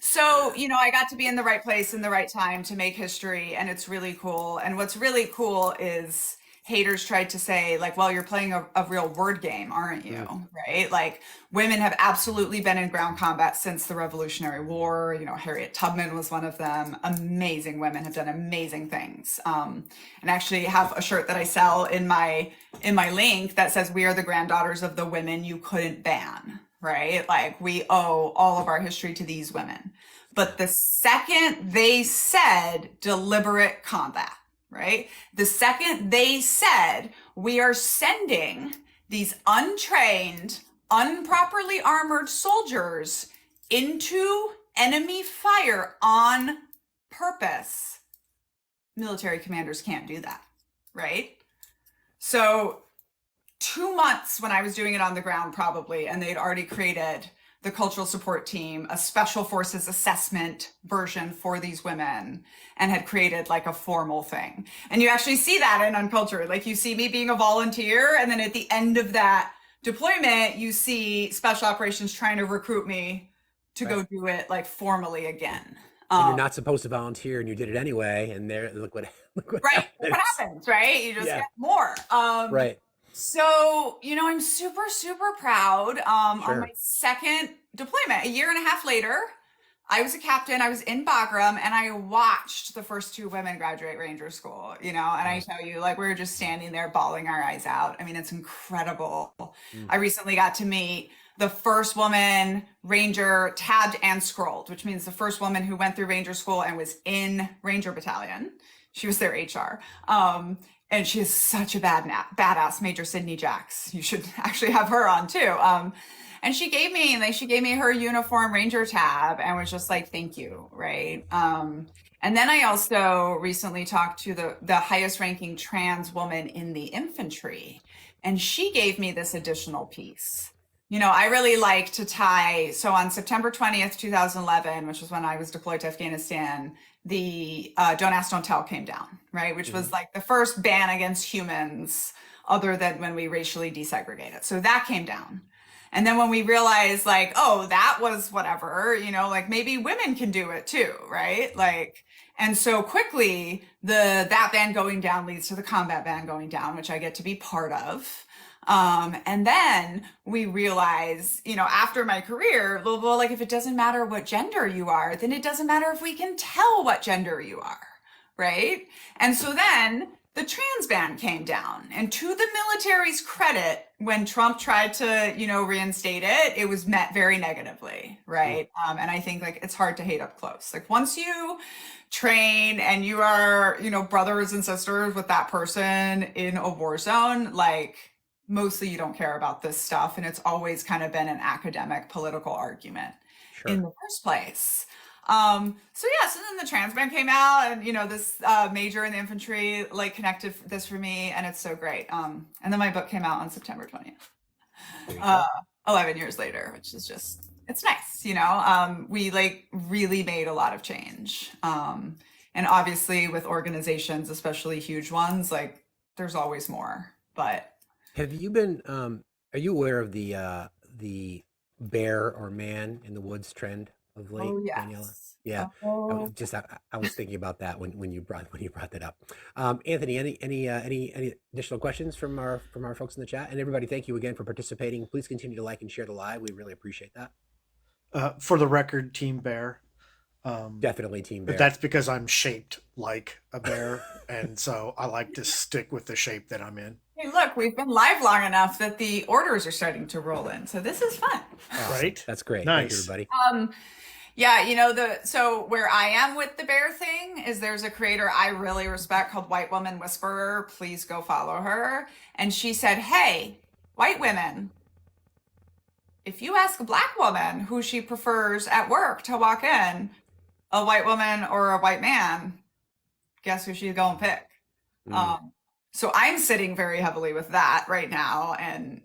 Speaker 4: So, you know, I got to be in the right place in the right time to make history, and it's really cool. And what's really cool is haters tried to say, like, well, you're playing a real word game, aren't you? Right? Like, women have absolutely been in ground combat since the Revolutionary War. You know, Harriet Tubman was one of them. Amazing women have done amazing things. And actually have a shirt that I sell in my link that says, we are the granddaughters of the women you couldn't ban. Right? Like, we owe all of our history to these women. But the second they said deliberate combat, right? The second they said, we are sending these untrained, improperly armored soldiers into enemy fire on purpose, military commanders can't do that, right? So 2 months when I was doing it on the ground, probably, and they'd already created the cultural support team, a special forces assessment version for these women, and had created like a formal thing. And you actually see that in UnCULTured. Like, you see me being a volunteer, and then at the end of that deployment, you see special operations trying to recruit me to go do it like formally again.
Speaker 2: And you're not supposed to volunteer, and you did it anyway. And there, look what
Speaker 4: right.
Speaker 2: happens.
Speaker 4: What happens, right? You just get more.
Speaker 2: Right.
Speaker 4: So, I'm super, super proud. On
Speaker 2: Sure.
Speaker 4: my second deployment, a year and a half later, I was a captain. I was in Bagram, and I watched the first 2 women graduate Ranger School, and I tell you, like, we were just standing there bawling our eyes out. I mean, it's incredible. I recently got to meet the first woman Ranger tabbed and scrolled, which means the first woman who went through Ranger School and was in Ranger Battalion. She was their HR. And she is such a badass, Major Sydney Jacks. You should actually have her on too. And she gave me her uniform Ranger tab and was just like, thank you, right? And then I also recently talked to the highest ranking trans woman in the infantry, and she gave me this additional piece. I really like to tie, so on September 20th, 2011, which was when I was deployed to Afghanistan, the Don't Ask, Don't Tell came down, right? Which was like the first ban against humans other than when we racially desegregated. So that came down. And then when we realized like, oh, that was whatever, like maybe women can do it too, right? Like, and so quickly that ban going down leads to the combat ban going down, which I get to be part of. And then we realize, after my career, well, like if it doesn't matter what gender you are, then it doesn't matter if we can tell what gender you are, right? And so then the trans ban came down, and to the military's credit, when Trump tried to, reinstate it, it was met very negatively, right? And I think like it's hard to hate up close. Like once you train and you are, brothers and sisters with that person in a war zone, like mostly you don't care about this stuff. And it's always kind of been an academic political argument in the first place. So then the trans ban came out, and this major in the infantry like connected this for me, and it's so great. And then my book came out on September 20th, 11 years later, which is just, it's nice. We like really made a lot of change. And obviously with organizations, especially huge ones, like there's always more. But
Speaker 2: have you been are you aware of the bear or man in the woods trend of late?
Speaker 4: oh yes.
Speaker 2: Daniella? Yeah. I was thinking about that when you brought that up. Anthony, any additional questions from our folks in the chat? And everybody, thank you again for participating. Please continue to like and share the live. We really appreciate that.
Speaker 3: For the record, Team Bear.
Speaker 2: Definitely Team Bear.
Speaker 3: But that's because I'm shaped like a bear, and so I like to stick with the shape that I'm in.
Speaker 4: Hey, look, we've been live long enough that the orders are starting to roll in. So this is fun.
Speaker 3: Right?
Speaker 2: That's great.
Speaker 3: Nice.
Speaker 2: Thank you, everybody.
Speaker 4: Yeah, so where I am with the bear thing is there's a creator I really respect called White Woman Whisperer. Please go follow her. And she said, hey, white women, if you ask a black woman who she prefers at work to walk in, a white woman or a white man, guess who she's gonna pick? So I'm sitting very heavily with that right now, and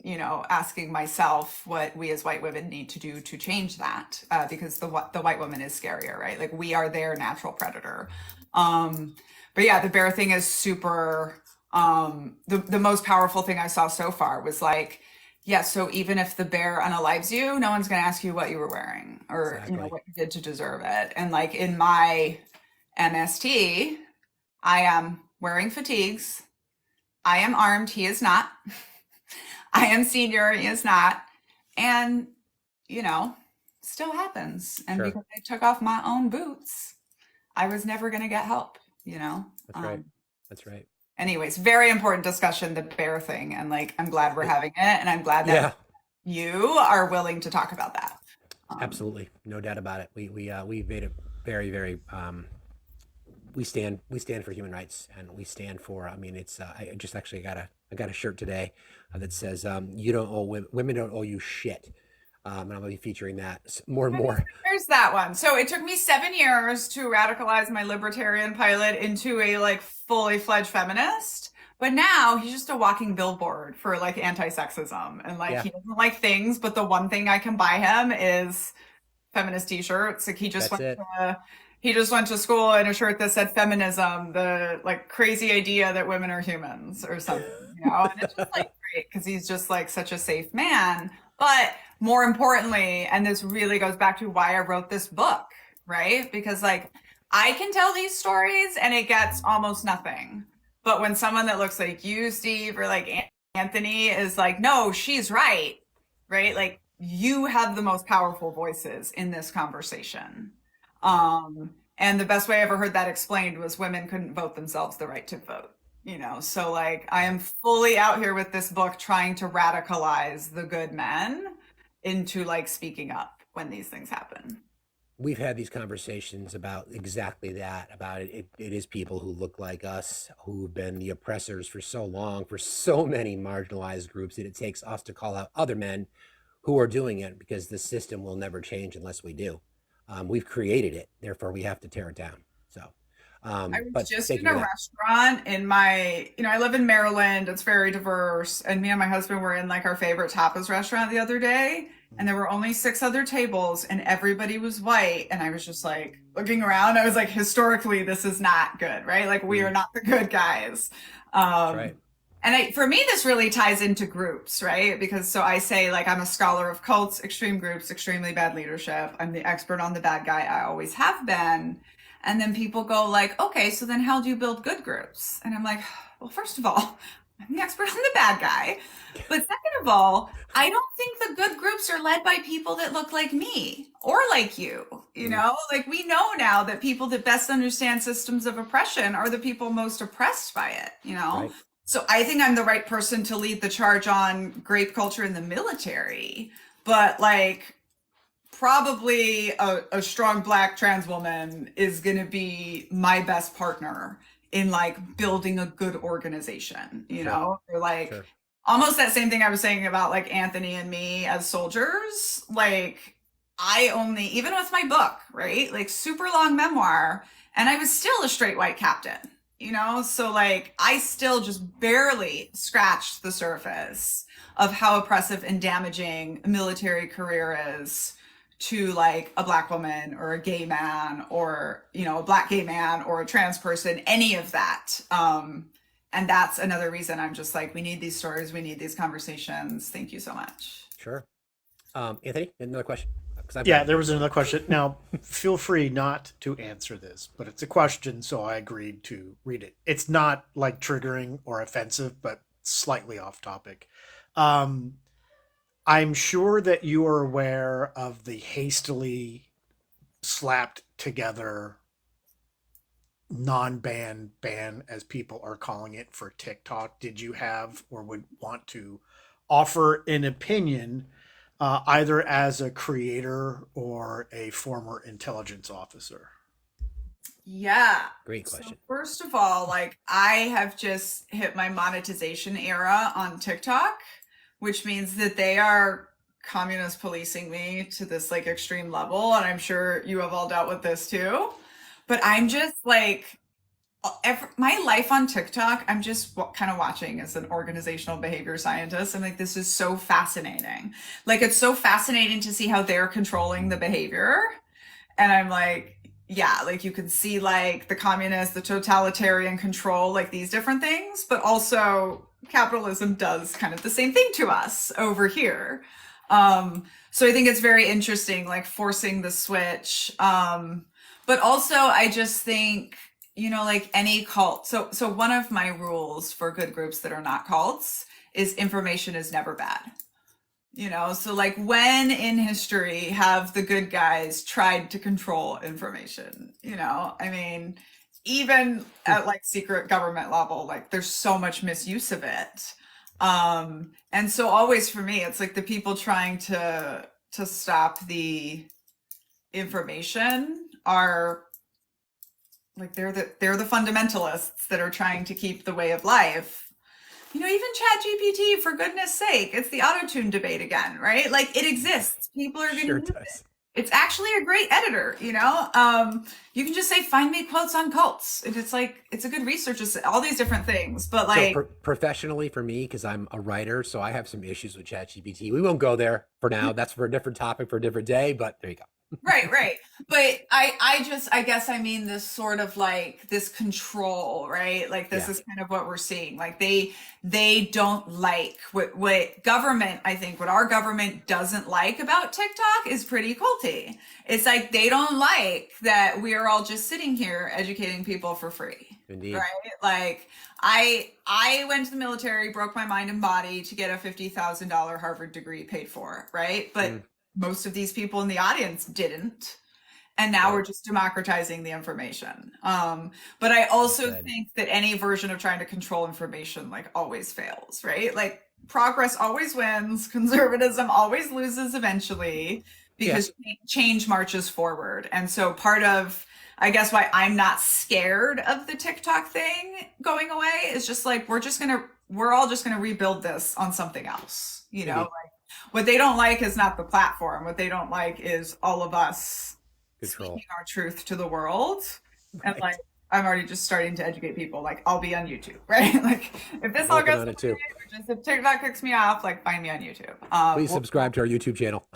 Speaker 4: asking myself what we as white women need to do to change that, because the white woman is scarier, right? Like we are their natural predator. But yeah, the bear thing is super. The most powerful thing I saw so far was like, yeah, so even if the bear unalives you, no one's going to ask you what you were wearing or what you did to deserve it. And like in my MST, I am wearing fatigues. I am armed. He is not. I am senior. He is not. And, still happens. And because I took off my own boots, I was never going to get help,
Speaker 2: That's right. That's right.
Speaker 4: Anyways, very important discussion, the bear thing. And like, I'm glad we're having it. And I'm glad that you are willing to talk about that.
Speaker 2: Absolutely. No doubt about it. We made it very, very, we stand for human rights, and we stand for, it's, I just actually got a shirt today that says, you don't owe women don't owe you shit. And I'm going to be featuring that more and more.
Speaker 4: There's that one. So it took me 7 years to radicalize my libertarian pilot into a like fully fledged feminist. But now he's just a walking billboard for like anti-sexism, and like he doesn't like things, but the one thing I can buy him is feminist t-shirts. Like he just went to school in a shirt that said feminism, the like crazy idea that women are humans or something, And it's just like great because he's just like such a safe man. But more importantly, and this really goes back to why I wrote this book, right? Because like I can tell these stories and it gets almost nothing. But when someone that looks like you, Steve, or like Anthony is like, no, she's right, right? Like you have the most powerful voices in this conversation. And the best way I ever heard that explained was women couldn't vote themselves the right to vote. So like I am fully out here with this book trying to radicalize the good men into like speaking up when these things happen.
Speaker 2: We've had these conversations about exactly that, about it. It is people who look like us, who've been the oppressors for so long, for so many marginalized groups, that it takes us to call out other men who are doing it, because the system will never change unless we do. We've created it, therefore we have to tear it down. So
Speaker 4: I was just in a restaurant in my, I live in Maryland. It's very diverse. And me and my husband were in like our favorite tapas restaurant the other day. And there were only 6 other tables and everybody was white. And I was just like looking around. I was like, historically, this is not good, right? Like we are not the good guys.
Speaker 2: Right.
Speaker 4: And for me, this really ties into groups, right? Because so I say like, I'm a scholar of cults, extreme groups, extremely bad leadership. I'm the expert on the bad guy. I always have been. And then people go like, okay, so then how do you build good groups? And I'm like, well, first of all, I'm the expert on the bad guy. But second of all, I don't think the good groups are led by people that look like me or like you, like we know now that people that best understand systems of oppression are the people most oppressed by it,
Speaker 2: Right.
Speaker 4: So I think I'm the right person to lead the charge on grape culture in the military, but like, probably a strong Black trans woman is going to be my best partner in like building a good organization, or like almost that same thing I was saying about like Anthony and me as soldiers. Like even with my book, right? Like super long memoir, and I was still a straight white captain, so like I still just barely scratched the surface of how oppressive and damaging a military career is to like a Black woman or a gay man or, a Black gay man or a trans person, any of that. And that's another reason I'm just like, we need these stories. We need these conversations. Thank you so much.
Speaker 2: Sure. Anthony, another question.
Speaker 3: Yeah, there was another question. Now, feel free not to answer this, but it's a question, so I agreed to read it. It's not like triggering or offensive, but slightly off topic. I'm sure that you are aware of the hastily slapped together non-ban ban, as people are calling it, for TikTok. Did you have or would want to offer an opinion, either as a creator or a former intelligence officer?
Speaker 4: Yeah.
Speaker 2: Great question.
Speaker 4: So first of all, like I have just hit my monetization era on TikTok, which means that they are communist policing me to this like extreme level. And I'm sure you have all dealt with this too. But I'm just like, my life on TikTok, I'm just kind of watching as an organizational behavior scientist. I'm like, this is so fascinating. Like, it's so fascinating to see how they're controlling the behavior. And I'm like, yeah, like you can see like the communist, the totalitarian control, like these different things, but also capitalism does kind of the same thing to us over here. So I think it's very interesting, like forcing the switch. But also I just think, like any cult. So one of my rules for good groups that are not cults is information is never bad. So like when in history have the good guys tried to control information? I mean, even at like secret government level, like there's so much misuse of it. And so always for me, it's like the people trying to stop the information are like, they're the fundamentalists that are trying to keep the way of life. Even ChatGPT, for goodness sake, it's the auto-tune debate again, right? Like it exists. People are going to use it. It's actually a great editor, you can just say, find me quotes on cults. And it's like, it's a good research, it's all these different things, but like.
Speaker 2: So professionally for me, cause I'm a writer, so I have some issues with ChatGPT. We won't go there for now. That's for a different topic for a different day, but there you go.
Speaker 4: Right. But I guess I mean this sort of like this control, right? Like this
Speaker 2: Yeah,
Speaker 4: is kind of what we're seeing. Like they don't like what government, I think what our government doesn't like about TikTok is pretty culty. It's like they don't like that we are all just sitting here educating people for free.
Speaker 2: indeed.
Speaker 4: Right? Like I went to the military, broke my mind and body to get a $50,000 Harvard degree paid for, right? But most of these people in the audience didn't. And now
Speaker 2: Right.
Speaker 4: we're just democratizing the information. But I also
Speaker 2: Good.
Speaker 4: think that any version of trying to control information like always fails, right? Like progress always wins, conservatism always loses eventually because change marches forward. And so part of I guess why I'm not scared of the TikTok thing going away is just like we're all just gonna rebuild this on something else. You know,
Speaker 2: Indeed.
Speaker 4: like what they don't like is not the platform. What they don't like is all of us
Speaker 2: Control.
Speaker 4: speaking our truth to the world. And
Speaker 2: Right.
Speaker 4: like I'm already just starting to educate people. Like I'll be on YouTube, right? Like if this all
Speaker 2: Working
Speaker 4: goes
Speaker 2: on it too.
Speaker 4: or just if TikTok kicks me off, like find me on YouTube.
Speaker 2: Please subscribe to our YouTube channel.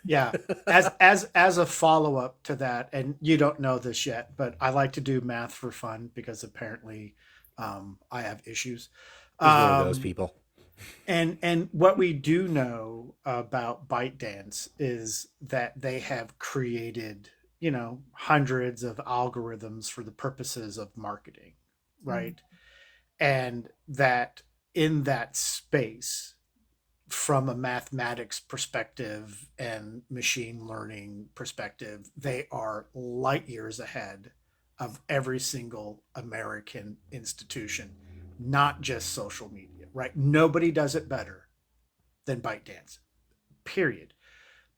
Speaker 3: Yeah. As a follow-up to that, and you don't know this yet, but I like to do math for fun because apparently I have issues.
Speaker 2: He's one of those people.
Speaker 3: And what we do know about ByteDance is that they have created, hundreds of algorithms for the purposes of marketing, right? And that in that space, from a mathematics perspective and machine learning perspective, they are light years ahead of every single American institution, not just social media, right? Nobody does it better than ByteDance, period.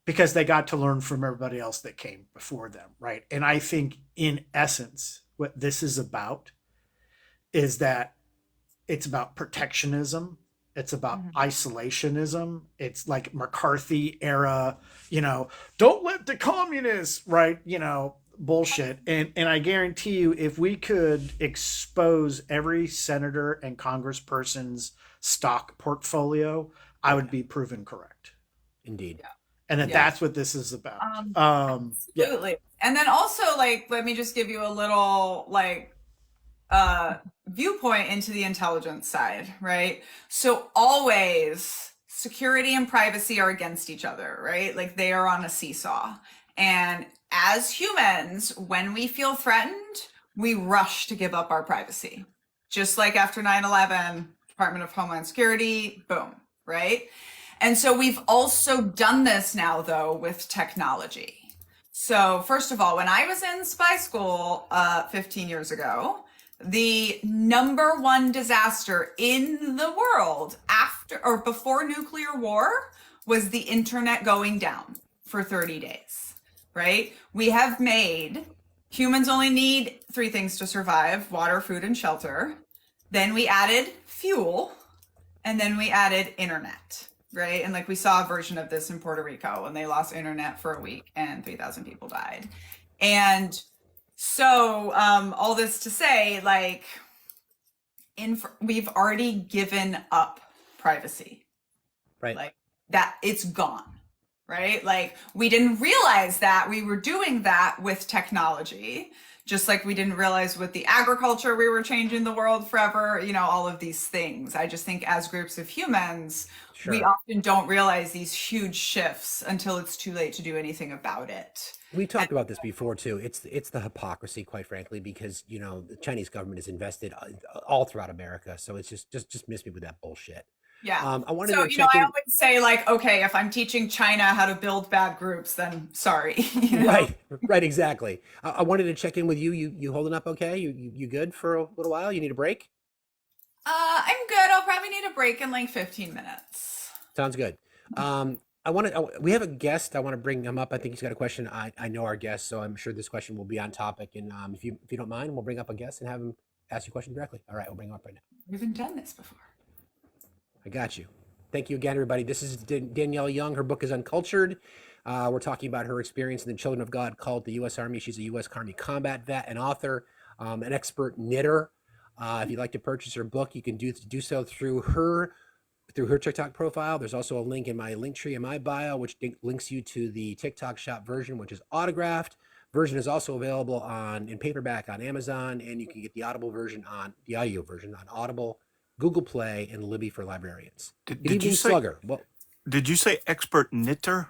Speaker 3: Because they got to learn from everybody else that came before them, right? And I think in essence, what this is about is that it's about protectionism. It's about isolationism. It's like McCarthy era, don't let the communists, right? Bullshit. And I guarantee you, if we could expose every senator and congressperson's stock portfolio, I would be proven correct.
Speaker 2: Indeed.
Speaker 3: And that's what this is about.
Speaker 4: Absolutely. And then also like let me just give you a little like viewpoint into the intelligence side, right? So always security and privacy are against each other, right? Like they are on a seesaw. And as humans, when we feel threatened, we rush to give up our privacy. Just like after 9/11, Department of Homeland Security, boom, right? And so we've also done this now though with technology. So first of all, when I was in spy school 15 years ago, the number one disaster in the world after or before nuclear war was the internet going down for 30 days, right? We have made humans only need 3 things to survive: water, food, and shelter. Then we added fuel, and then we added internet, right? And like we saw a version of this in Puerto Rico when they lost internet for a week and 3,000 people died. And so all this to say, like, we've already given up privacy.
Speaker 2: Right.
Speaker 4: Like that, it's gone, right? Like we didn't realize that we were doing that with technology, just like we didn't realize with the agriculture we were changing the world forever, all of these things. I just think as groups of humans, we often don't realize these huge shifts until it's too late to do anything about it.
Speaker 2: We talked about this before too. It's the hypocrisy, quite frankly, because the Chinese government is invested all throughout America. So it's just miss me with that bullshit.
Speaker 4: Yeah.
Speaker 2: I wanted
Speaker 4: So,
Speaker 2: to check
Speaker 4: I
Speaker 2: in.
Speaker 4: always say like, okay, if I'm teaching China how to build bad groups, then sorry.
Speaker 2: Right, exactly. I wanted to check in with you. You holding up okay? You good for a little while? You need a break?
Speaker 4: I'm good. I'll probably need a break in like 15 minutes.
Speaker 2: Sounds good. We have a guest. I want to bring him up. I think he's got a question. I know our guest, so I'm sure this question will be on topic. And if you don't mind, we'll bring up a guest and have him ask you a question directly. All right, we'll bring him up right now.
Speaker 4: We haven't done this before.
Speaker 2: I got you. Thank you again, everybody. This is Daniella Young. Her book is UnCULTured. We're talking about her experience in the Children of God cult, the U.S. Army. She's a U.S. Army combat vet, an author, an expert knitter. If you'd like to purchase her book, you can do so through her through her TikTok profile. There's also a link in my LinkTree in my bio, which links you to the TikTok shop version, which is autographed. Version is also available in paperback on Amazon, and you can get the audio version on Audible, Google Play, and Libby for librarians.
Speaker 7: Did you say
Speaker 2: Slugger? Well,
Speaker 7: did you say expert knitter?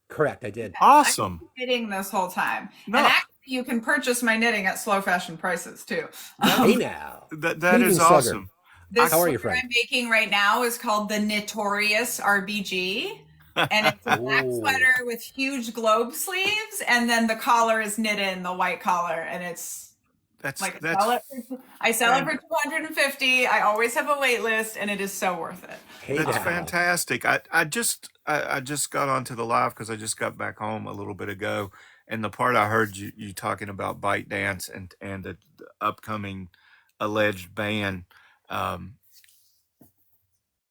Speaker 2: correct, I did.
Speaker 7: Awesome.
Speaker 4: I've been knitting this whole time.
Speaker 7: No.
Speaker 4: And actually, you can purchase my knitting at slow fashion prices too.
Speaker 2: Hey now.
Speaker 7: That
Speaker 2: Good
Speaker 7: is
Speaker 2: evening, Slugger.
Speaker 7: awesome.
Speaker 4: This
Speaker 2: How are you,
Speaker 4: sweater
Speaker 2: friend?
Speaker 4: I'm making right now is called the Notorious RBG. And it's a black
Speaker 2: Ooh.
Speaker 4: sweater with huge globe sleeves, and then the collar is knitted in the white collar, and it's
Speaker 7: That's
Speaker 4: like
Speaker 7: that's
Speaker 4: I sell it for $250. I always have a wait list, and it is so worth it.
Speaker 2: Hey
Speaker 7: that's
Speaker 2: now.
Speaker 7: fantastic. I just got onto the live because I just got back home a little bit ago, and the part I heard you talking about bite dance and the upcoming alleged ban.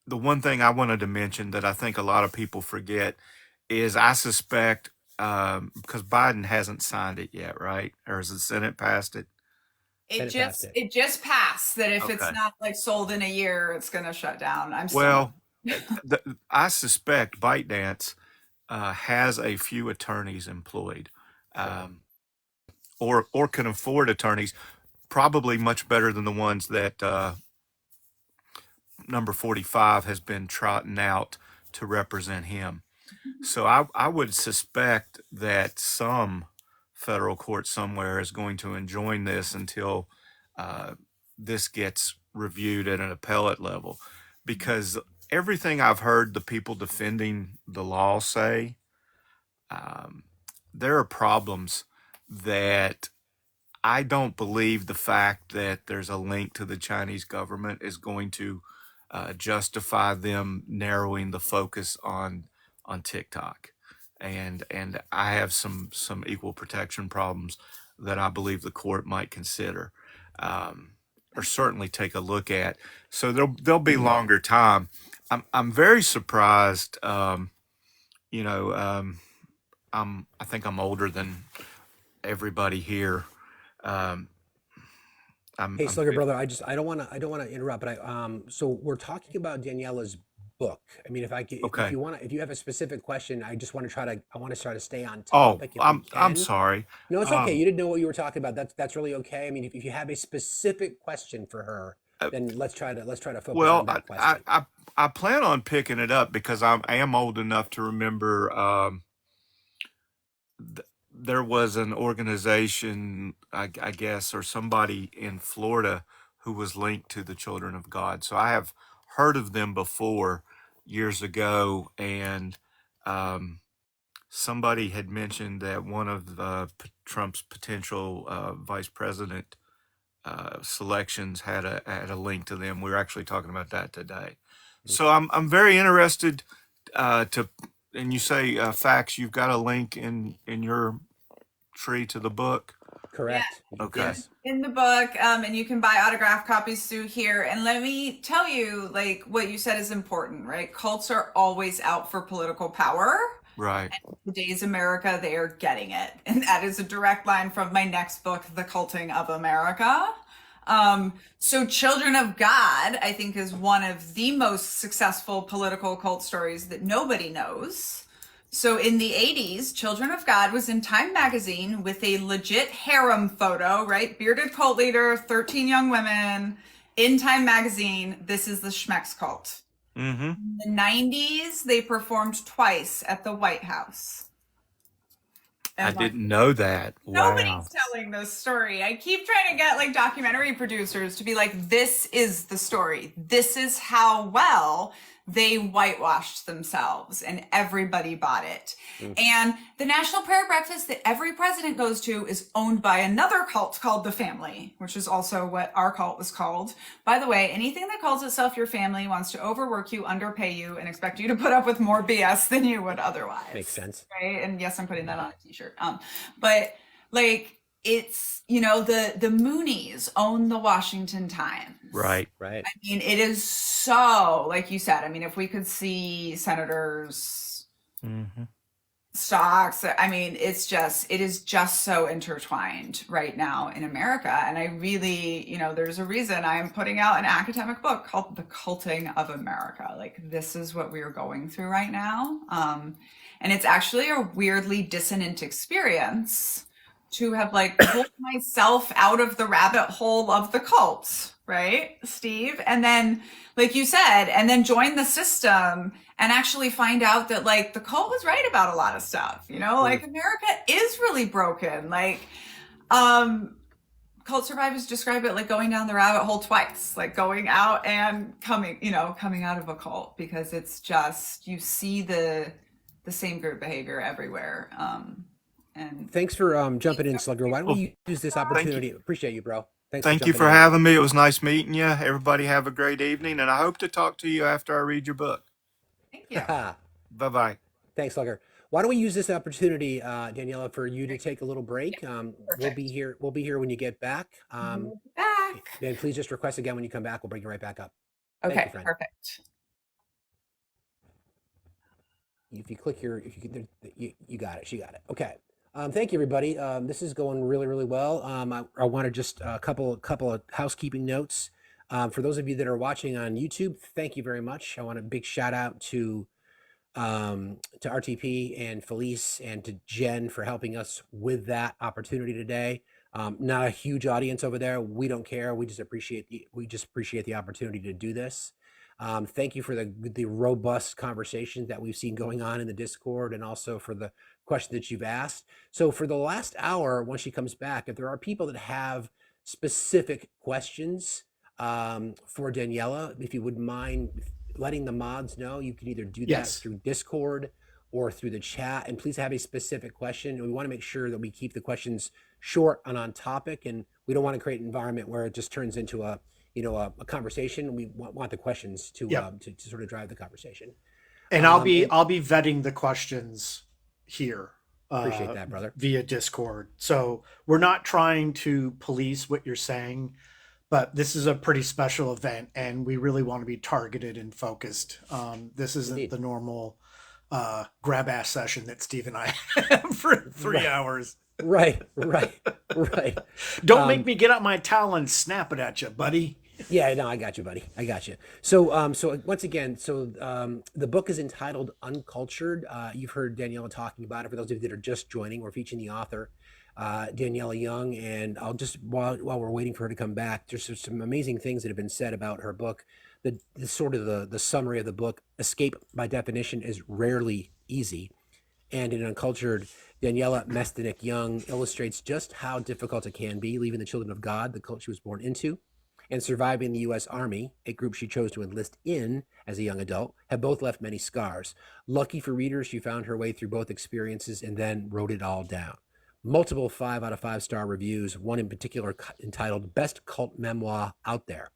Speaker 7: The one thing I wanted to mention that I think a lot of people forget is I suspect because Biden hasn't signed it yet, right? Or has the Senate passed it?
Speaker 4: It just passed that if it's
Speaker 7: Okay.
Speaker 4: not like sold in a year, it's gonna shut down. I'm still
Speaker 7: Well, I suspect ByteDance has a few attorneys employed, or can afford attorneys, probably much better than the ones that number 45 has been trotting out to represent him. So I would suspect that some federal court somewhere is going to enjoin this until this gets reviewed at an appellate level, because everything I've heard the people defending the law say, there are problems that I don't believe the fact that there's a link to the Chinese government is going to justify them narrowing the focus on TikTok, and I have some equal protection problems that I believe the court might consider, or certainly take a look at. So there'll be longer time. I'm very surprised. I think I'm older than everybody here.
Speaker 2: Hey, Slugger brother, I don't want to interrupt, but so we're talking about Daniella's book. I mean, if
Speaker 7: Okay.
Speaker 2: if you have a specific question, I want to try to stay on
Speaker 7: Oh,
Speaker 2: topic. If we
Speaker 7: I'm
Speaker 2: can.
Speaker 7: sorry.
Speaker 2: No, it's okay.
Speaker 7: Um,
Speaker 2: You didn't know what you were talking about. That's really okay. I mean, if you have a specific question for her, then let's try to focus
Speaker 7: Well,
Speaker 2: on that question.
Speaker 7: I plan on picking it up because I am old enough to remember there was an organization, I guess, or somebody in Florida who was linked to the Children of God. So I have heard of them before years ago, and somebody had mentioned that one of Trump's potential vice president selections had a link to them. We were actually talking about that today. So I'm very interested to. And you say Facts, you've got a link in your tree to the book.
Speaker 2: Correct.
Speaker 7: Okay.
Speaker 2: Yes.
Speaker 4: in the book, and you can buy autographed copies through here. And let me tell you, like, what you said is important, right? Cults are always out for political power.
Speaker 7: Right.
Speaker 4: Today's America, they are getting it. And that is a direct line from my next book, The Culting of America. So Children of God, I think, is one of the most successful political cult stories that nobody knows. So in the 80s, Children of God was in Time magazine with a legit harem photo, right? Bearded cult leader, 13 young women in Time magazine. This is the Schmeck's cult.
Speaker 7: Mm-hmm.
Speaker 4: In the 90s, they performed twice at the White House.
Speaker 7: I
Speaker 4: And, like,
Speaker 7: didn't know that. Wow.
Speaker 4: nobody's telling this story. I keep trying to get like documentary producers to be like, this is the story. This is how well they whitewashed themselves, and everybody bought it. And the National Prayer Breakfast that every president goes to is owned by another cult called the Family, which is also what our cult was called. By the way, anything that calls itself your family wants to overwork you, underpay you, and expect you to put up with more BS than you would otherwise.
Speaker 2: Makes sense.
Speaker 4: Right? And yes, I'm putting that on a t-shirt. But like, it's, you know, the Moonies own the Washington Times.
Speaker 7: Right.
Speaker 2: Right.
Speaker 4: I mean, it is so, like you said, I mean, if we could see senators
Speaker 7: Mm-hmm.
Speaker 4: stocks. I mean, it is just so intertwined right now in America. And I really, there's a reason I'm putting out an academic book called The Culting of America. Like, this is what we're going through right now. And it's actually a weirdly dissonant experience to have like pulled myself out of the rabbit hole of the cult, right, Steve? And then, like you said, and then join the system and actually find out that like the cult was right about a lot of stuff, like America is really broken. Like, cult survivors describe it like going down the rabbit hole twice, like going out and coming out of a cult, because it's just, you see the same group behavior everywhere. And
Speaker 2: thanks for jumping in, Slugger. Why don't we use this opportunity? Appreciate you, bro.
Speaker 7: Thank you for having me. It was nice meeting you. Everybody have a great evening, and I hope to talk to you after I read your book.
Speaker 4: Thank you.
Speaker 7: Bye-bye.
Speaker 2: Thanks, Slugger. Why don't we use this opportunity, Daniella, for you to take a little break? We'll be here when you get back. Then please just request again when you come back. We'll bring you right back up.
Speaker 4: Okay, perfect.
Speaker 2: If you click here, you got it. She got it. Okay. Thank you, everybody. This is going really, really well. I want to just a couple of housekeeping notes. For those of you that are watching on YouTube, thank you very much. I want a big shout out to RTP and Felice and to Jen for helping us with that opportunity today. Not a huge audience over there. We don't care. We just appreciate the opportunity to do this. Thank you for the robust conversation that we've seen going on in the Discord, and also for the question that you've asked. So for the last hour, once she comes back, if there are people that have specific questions for Daniella, if you wouldn't mind letting the mods know, you can either do that through Discord or through the chat. And please have a specific question. And we want to make sure that we keep the questions short and on topic, and we don't want to create an environment where it just turns into a conversation. We want the questions to sort of drive the conversation.
Speaker 3: And I'll be vetting the questions here.
Speaker 2: Appreciate that, brother.
Speaker 3: Via Discord. So we're not trying to police what you're saying, but this is a pretty special event, and we really want to be targeted and focused. This isn't the normal grab ass session that Steve and I have for 3 hours.
Speaker 2: Right.
Speaker 3: Don't make me get out my towel and snap it at you, buddy.
Speaker 2: Yeah, no, I got you, buddy. I got you. So, once again, the book is entitled UnCULTured. You've heard Daniella talking about it. For those of you that are just joining, we're featuring the author, Daniella Young, and I'll just, while we're waiting for her to come back, there's some amazing things that have been said about her book. The sort of the summary of the book: escape, by definition, is rarely easy. And in UnCULTured, Daniella Mestyanek Young illustrates just how difficult it can be leaving the children of God, the cult she was born into, and surviving the U.S. Army, a group she chose to enlist in as a young adult, have both left many scars. Lucky for readers, she found her way through both experiences and then wrote it all down. Multiple 5 out of 5 star reviews, one in particular entitled Best Cult Memoir Out There.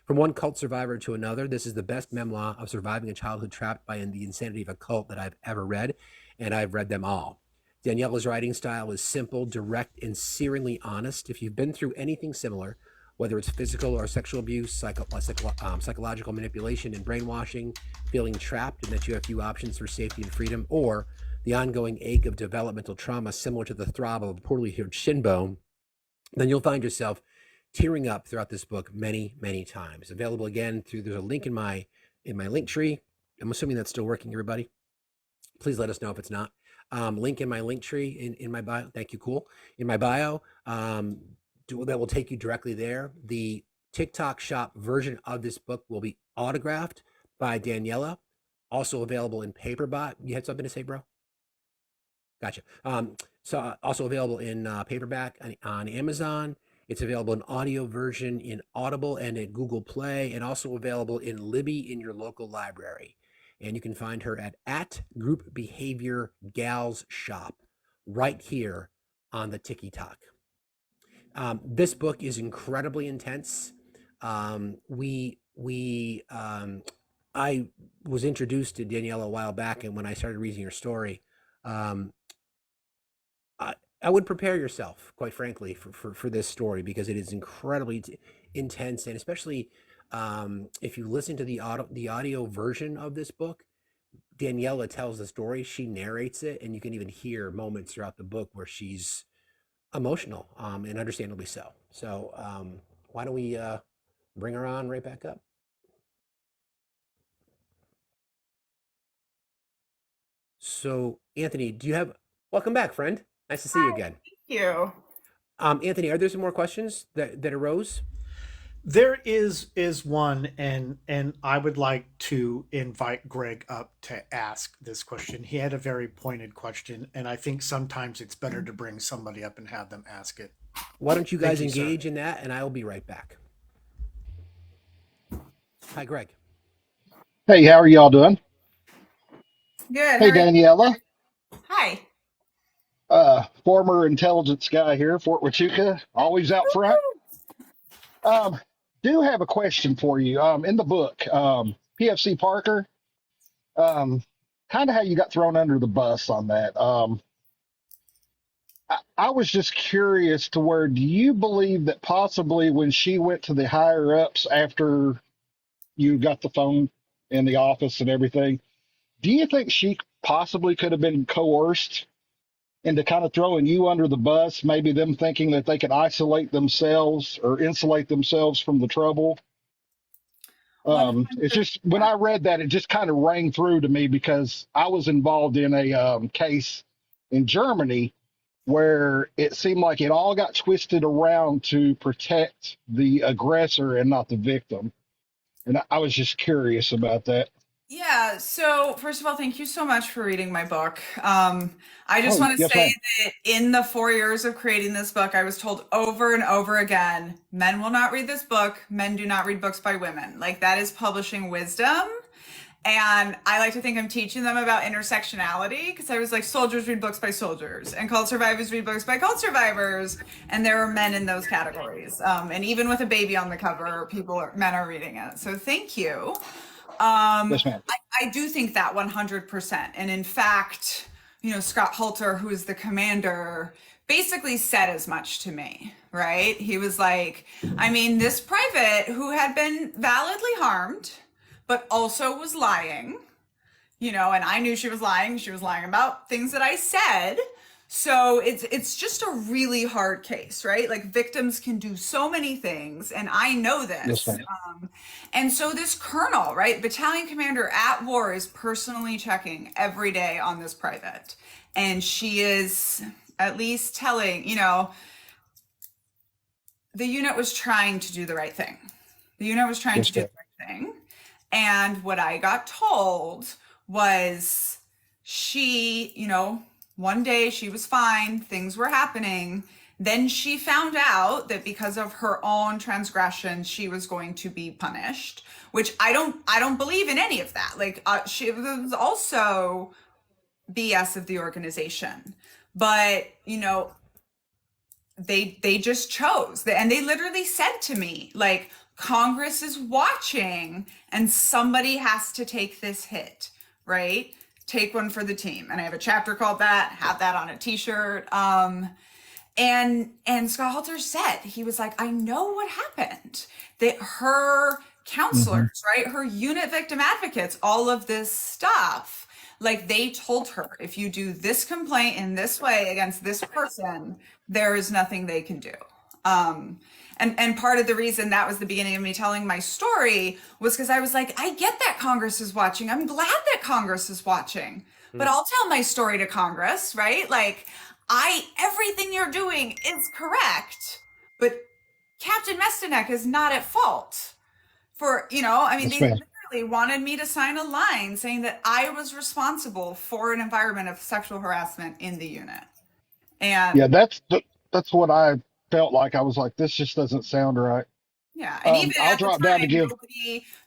Speaker 2: From one cult survivor to another, this is the best memoir of surviving a childhood trapped by the insanity of a cult that I've ever read, and I've read them all. Daniella's writing style is simple, direct, and searingly honest. If you've been through anything similar, whether it's physical or sexual abuse, psychological manipulation and brainwashing, feeling trapped and that you have few options for safety and freedom, or the ongoing ache of developmental trauma similar to the throb of a poorly healed shin bone, then you'll find yourself tearing up throughout this book many, many times. Available again there's a link in my LinkTree. I'm assuming that's still working, everybody. Please let us know if it's not. Link in my LinkTree in my bio. Thank you, cool. In my bio. That will take you directly there. The TikTok shop version of this book will be autographed by Daniella, also available in paperback. You had something to say, bro? Gotcha. So also available in paperback on Amazon. It's available in audio version in Audible and in Google Play, and also available in Libby in your local library. And you can find her at Group Behavior Gals Shop right here on the TikTok. This book is incredibly intense. I was introduced to Daniella a while back, and when I started reading her story, I would prepare yourself, quite frankly, for this story, because it is incredibly intense, and especially if you listen to the audio version of this book, Daniella tells the story, she narrates it, and you can even hear moments throughout the book where she's emotional, and understandably so. So why don't we bring her on right back up? So, Anthony, welcome back, friend. Nice to see you again.
Speaker 4: Thank you.
Speaker 2: Anthony, are there some more questions that arose?
Speaker 3: There is one, and I would like to invite Greg up to ask this question. He had a very pointed question, and I think sometimes it's better to bring somebody up and have them ask it.
Speaker 2: Why don't you guys
Speaker 3: Thank you,
Speaker 2: engage
Speaker 3: sir.
Speaker 2: in that, and I will be right back. Hi, Greg.
Speaker 8: Hey, how are y'all doing?
Speaker 4: Good.
Speaker 8: Hey,
Speaker 4: How are you?
Speaker 8: Daniella,
Speaker 4: Hi.
Speaker 8: former intelligence guy here, Fort Huachuca, always out front. Um, do have a question for you. In the book, PFC Parker, um, kind of how you got thrown under the bus on that. I was just curious to where do you believe that possibly when she went to the higher ups after you got the phone in the office and everything, do you think she possibly could have been coerced into kind of throwing you under the bus, maybe them thinking that they could isolate themselves or insulate themselves from the trouble? It's
Speaker 4: 100%.
Speaker 8: just when I read that, it just kind of rang through to me because I was involved in a case in Germany where it seemed like it all got twisted around to protect the aggressor and not the victim. And I was just curious about that.
Speaker 4: Yeah, so first of all, thank you so much for reading my book. I just
Speaker 8: Oh,
Speaker 4: want to
Speaker 8: yes,
Speaker 4: say
Speaker 8: ma'am.
Speaker 4: that in the 4 years of creating this book, I was told over and over again, men will not read this book. Men do not read books by women. Like that is publishing wisdom. And I like to think I'm teaching them about intersectionality because I was like, soldiers read books by soldiers and cult survivors read books by cult survivors. And there are men in those categories. And even with a baby on the cover, men are reading it. So thank you.
Speaker 8: Yes, ma'am.
Speaker 4: I do think that 100%. And in fact, Scott Halter, who is the commander, basically said as much to me, right? He was like, I mean, this private who had been validly harmed, but also was lying, and I knew she was lying. She was lying about things that I said. So it's just a really hard case, right? Like victims can do so many things, and I know
Speaker 8: Yes,
Speaker 4: this.
Speaker 8: ma'am.
Speaker 4: And so this colonel, right, battalion commander at war is personally checking every day on this private. And she is at least telling, the unit was trying to do the right thing. The unit was trying to
Speaker 8: Yes,
Speaker 4: do
Speaker 8: ma'am.
Speaker 4: the right thing. And what I got told was she, one day she was fine, things were happening. Then she found out that because of her own transgression, she was going to be punished, which I don't believe in any of that. Like she was also BS of the organization, but they just chose, and they literally said to me, like, Congress is watching and somebody has to take this hit, right? Take one for the team. And I have a chapter called that, have that on a t-shirt. And Scott Halter said, he was like, I know what happened. That her counselors, right? Her unit victim advocates, all of this stuff, like they told her, if you do this complaint in this way against this person, there is nothing they can do. And part of the reason that was the beginning of me telling my story was because I was like, I get that Congress is watching. I'm glad that Congress is watching, but I'll tell my story to Congress, right? Like everything you're doing is correct, but Captain Mestyanek is not at fault for, they
Speaker 8: Yes, ma'am.
Speaker 4: literally wanted me to sign a line saying that I was responsible for an environment of sexual harassment in the unit.
Speaker 8: Yeah,
Speaker 4: And
Speaker 8: that's what I felt like. I was like, this just doesn't sound right.
Speaker 4: yeah, and even
Speaker 8: I'll
Speaker 4: at the
Speaker 8: drop down to
Speaker 4: time,
Speaker 8: give.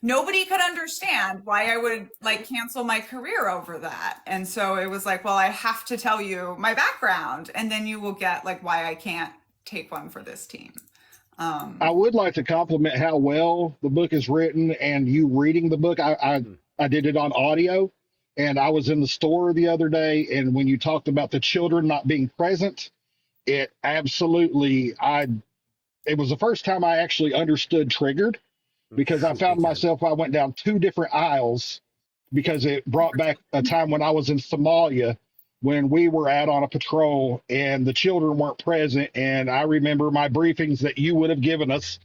Speaker 4: nobody could understand why I would like cancel my career over that. And so it was like, well, I have to tell you my background, and then you will get like why I can't take one for this team.
Speaker 8: I would like to compliment how well the book is written and you reading the book. I did it on audio, and I was in the store the other day, and when you talked about the children not being present, it absolutely it was the first time I actually understood triggered because I
Speaker 2: Big
Speaker 8: found
Speaker 2: time.
Speaker 8: myself I went down two different aisles because it brought back a time when I was in Somalia when we were out on a patrol and the children weren't present. And I remember my briefings that you would have given us.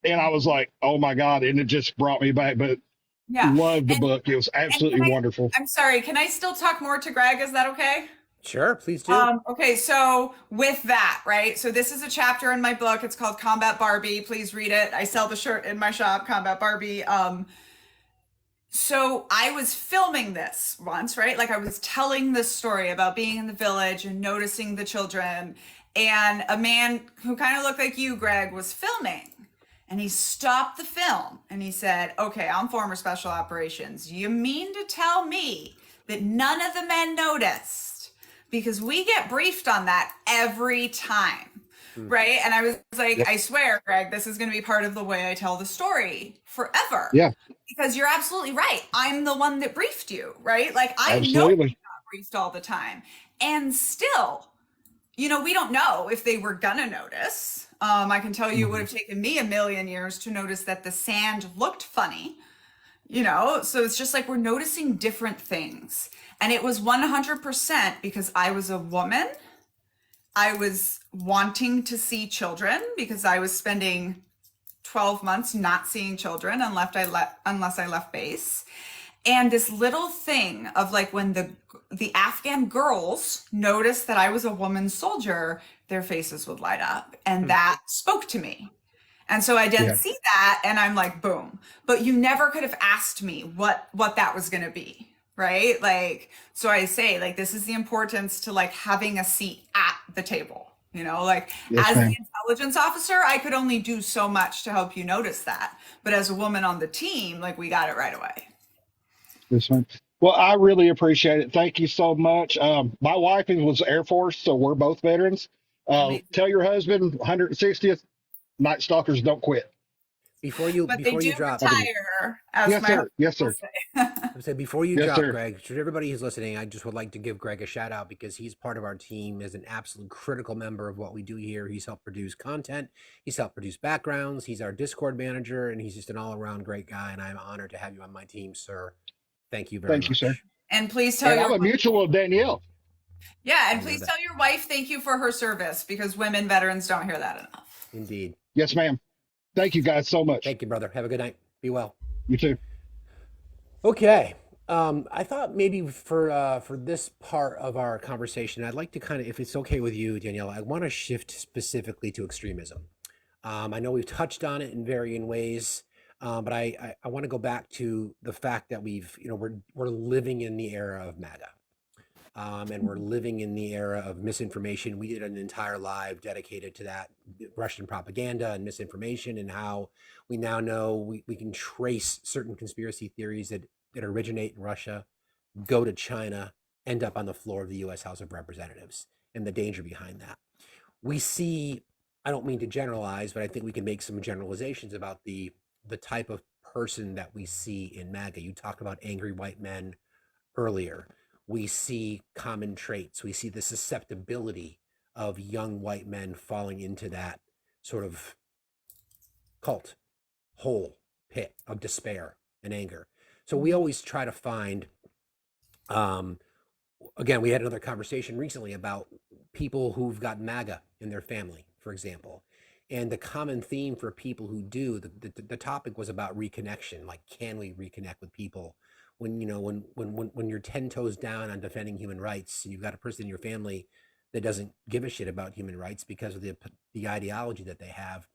Speaker 8: And I was like, oh my God. And it just brought me back. But
Speaker 4: Yeah.
Speaker 8: loved the book. It was
Speaker 4: And
Speaker 8: absolutely wonderful.
Speaker 4: I'm sorry, can I still talk more to Greg? Is that okay?
Speaker 2: Sure, please do.
Speaker 4: Okay, so with that, right? So this is a chapter in my book. It's called Combat Barbie. Please read it. I sell the shirt in my shop, Combat Barbie. So I was filming this once, right? Like I was telling this story about being in the village and noticing the children. And a man who kind of looked like you, Greg, was filming. And he stopped the film and he said, okay, I'm former special operations. You mean to tell me that none of the men noticed? Because we get briefed on that every time, right? And I was like, I swear, Greg, this is going to be part of the way I tell the story forever.
Speaker 8: Yeah.
Speaker 4: Because you're absolutely right. I'm the one that briefed you, right? Like I know
Speaker 8: Absolutely.
Speaker 4: you're not briefed all the time. And still, you know, we don't know if they were gonna notice. I can tell you it would have taken me a million years to notice that the sand looked funny, you know? So it's just like we're noticing different things. And it was 100% because I was a woman. I was wanting to see children because I was spending 12 months not seeing children unless I left base. And this little thing of like when the Afghan girls noticed that I was a woman soldier, their faces would light up. And that spoke to me. And so I didn't see that. And I'm like, boom. But you never could have asked me what that was going to be. Right. Like, so I say like, this is the importance to like having a seat at the table, you know, like as the intelligence officer, I could only do so much to help you notice that. But as a woman on the team, like we got it right away.
Speaker 8: This one. Well, I really appreciate it. Thank you so much. My wife was Air Force, so we're both veterans. Tell your husband 160th Night Stalkers don't quit.
Speaker 2: Before you drop,
Speaker 4: retire,
Speaker 8: yes, sir. Yes, sir.
Speaker 2: I said before you drop,
Speaker 8: sir.
Speaker 2: Greg, to everybody who's listening, I just would like to give Greg a shout out because he's part of our team as an absolute critical member of what we do here. He's helped produce content, he's helped produce backgrounds, he's our Discord manager, and he's just an all-around great guy. And I'm honored to have you on my team, sir. Thank you very much.
Speaker 8: Thank you, sir.
Speaker 4: And please tell
Speaker 8: I'm a mutual of Danielle.
Speaker 4: Yeah, and please tell your wife thank you for her service because women veterans don't hear that enough.
Speaker 2: Indeed.
Speaker 8: Yes, ma'am. Thank you guys so much.
Speaker 2: Thank you, brother. Have a good night. Be well.
Speaker 8: You too.
Speaker 2: Okay. I thought maybe for this part of our conversation, I'd like to kind of, if it's okay with you, Daniella, I want to shift specifically to extremism. I know we've touched on it in varying ways, but I want to go back to the fact that we're living in the era of MAGA. And we're living in the era of misinformation. We did an entire live dedicated to that, Russian propaganda and misinformation, and how we now know we can trace certain conspiracy theories that originate in Russia, go to China, end up on the floor of the U.S. House of Representatives, and the danger behind that. We see, I don't mean to generalize, but I think we can make some generalizations about the type of person that we see in MAGA. You talked about angry white men earlier. We see common traits. We see the susceptibility of young white men falling into that sort of cult, hole, pit of despair and anger. So we always try to find, again, we had another conversation recently about people who've got MAGA in their family, for example. And the common theme for people who do, the topic was about reconnection. Like, can we reconnect with people? When you're 10 toes down on defending human rights, you've got a person in your family that doesn't give a shit about human rights because of the ideology that they have.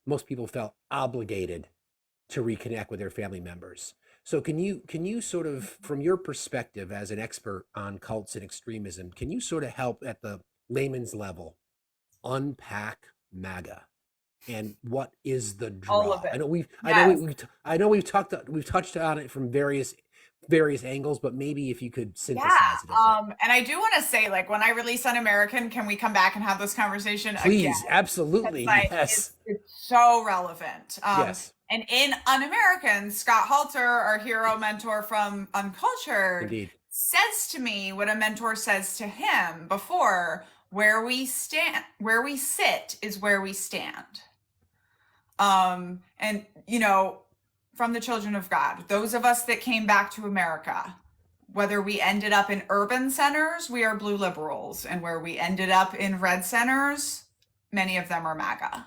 Speaker 2: Most people felt obligated to reconnect with their family members. So can you sort of, from your perspective as an expert on cults and extremism, can you sort of help at the layman's level unpack MAGA and what is the draw?
Speaker 4: All of it.
Speaker 2: I know we've touched on it from various angles, but maybe if you could synthesize it a bit.
Speaker 4: And I do want to say, like, when I release Un-American, can we come back and have this conversation
Speaker 2: Please,
Speaker 4: again?
Speaker 2: absolutely.
Speaker 4: Yes. It's so relevant.
Speaker 2: Yes.
Speaker 4: And in Un-American, Scott Halter, our hero mentor from UnCULTured,
Speaker 2: Indeed.
Speaker 4: says to me what a mentor says to him before, where we sit is where we stand. And, from the children of God, those of us that came back to America, whether we ended up in urban centers, we are blue liberals. And where we ended up in red centers, many of them are MAGA.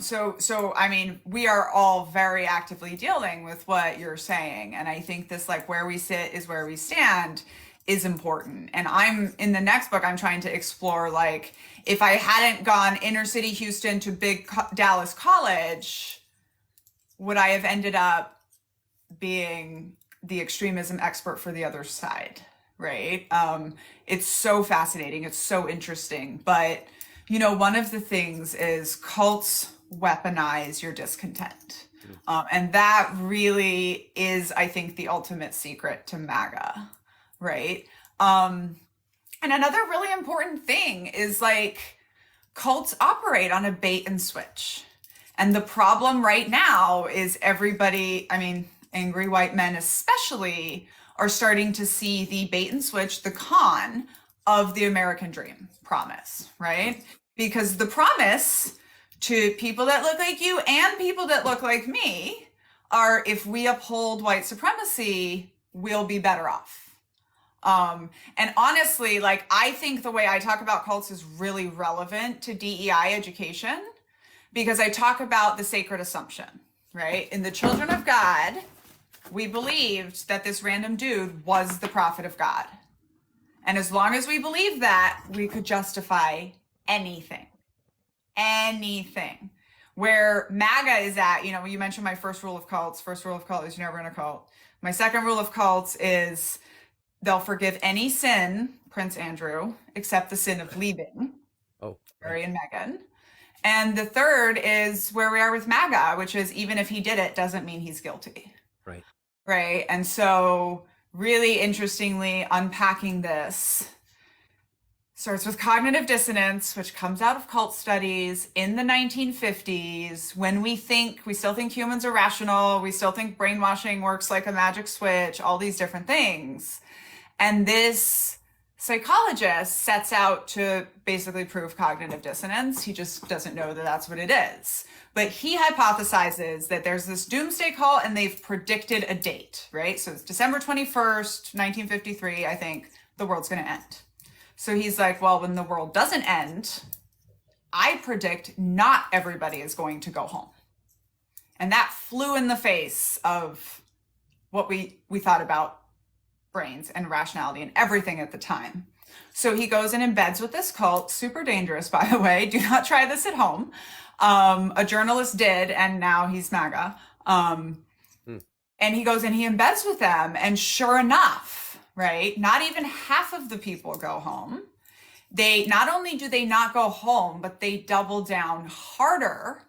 Speaker 4: So I mean, we are all very actively dealing with what you're saying. And I think this, like, where we sit is where we stand is important. And I'm in the next book, I'm trying to explore, like, if I hadn't gone inner city Houston to big Dallas college, would I have ended up being the extremism expert for the other side, right? It's so fascinating. It's so interesting. But, you know, one of the things is cults weaponize your discontent. And that really is, I think, the ultimate secret to MAGA, right? And another really important thing is, like, cults operate on a bait and switch. And the problem right now is everybody, I mean, angry white men especially, are starting to see the bait and switch, the con of the American dream promise, right? Because the promise to people that look like you and people that look like me are, if we uphold white supremacy, we'll be better off. And honestly, like, I think the way I talk about cults is really relevant to DEI education, because I talk about the sacred assumption, right? In the children of God, we believed that this random dude was the prophet of God. And as long as we believed that, we could justify anything. Where MAGA is at, you know, you mentioned my first rule of cults. First rule of cult is you're never in a cult. My second rule of cults is they'll forgive any sin, Prince Andrew, except the sin of leaving.
Speaker 2: Oh,
Speaker 4: Harry and Meghan. And the third is where we are with MAGA, which is even if he did it, doesn't mean he's guilty.
Speaker 2: right.
Speaker 4: Right. And so, really interestingly, unpacking this starts with cognitive dissonance, which comes out of cult studies in the 1950s, when we still think humans are rational, we still think brainwashing works like a magic switch, all these different things. And this psychologist sets out to basically prove cognitive dissonance. He just doesn't know that that's what it is. But he hypothesizes that there's this doomsday cult and they've predicted a date, right? So it's December 21st, 1953, I think, the world's going to end. So he's like, well, when the world doesn't end, I predict not everybody is going to go home. And that flew in the face of what we thought about brains and rationality and everything at the time. So he goes and embeds with this cult, super dangerous, by the way. Do not try this at home. A journalist did, and now he's MAGA. And he goes and he embeds with them, and sure enough, right, not even half of the people go home. They not only do they not go home, but they double down harder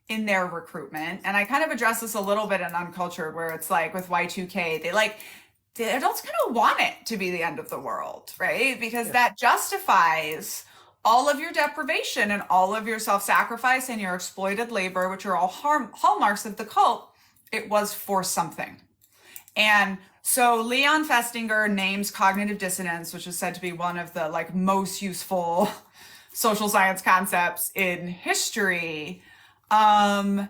Speaker 4: in their recruitment. And I kind of address this a little bit in UnCULTured, where it's like with Y2K, the adults kind of want it to be the end of the world, right? Because that justifies all of your deprivation and all of your self-sacrifice and your exploited labor, which are all hallmarks of the cult. It was for something. And so Leon Festinger names cognitive dissonance, which is said to be one of the most useful social science concepts in history. And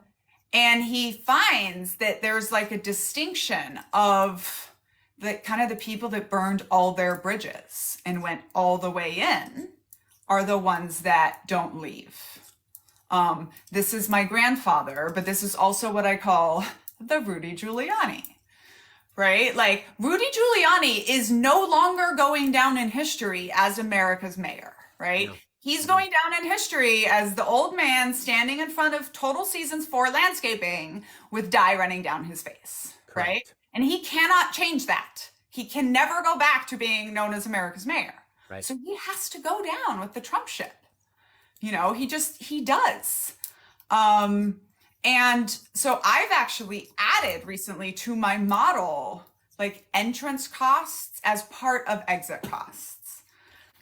Speaker 4: he finds that there's a distinction of the people that burned all their bridges and went all the way in are the ones that don't leave. This is my grandfather, but this is also what I call the Rudy Giuliani, right? Rudy Giuliani is no longer going down in history as America's mayor, right? No. He's going down in history as the old man standing in front of Total Seasons 4 landscaping with dye running down his face, correct, right? And he cannot change that. He can never go back to being known as America's mayor. Right. So he has to go down with the Trump ship. He does. And so I've actually added recently to my model, entrance costs as part of exit costs,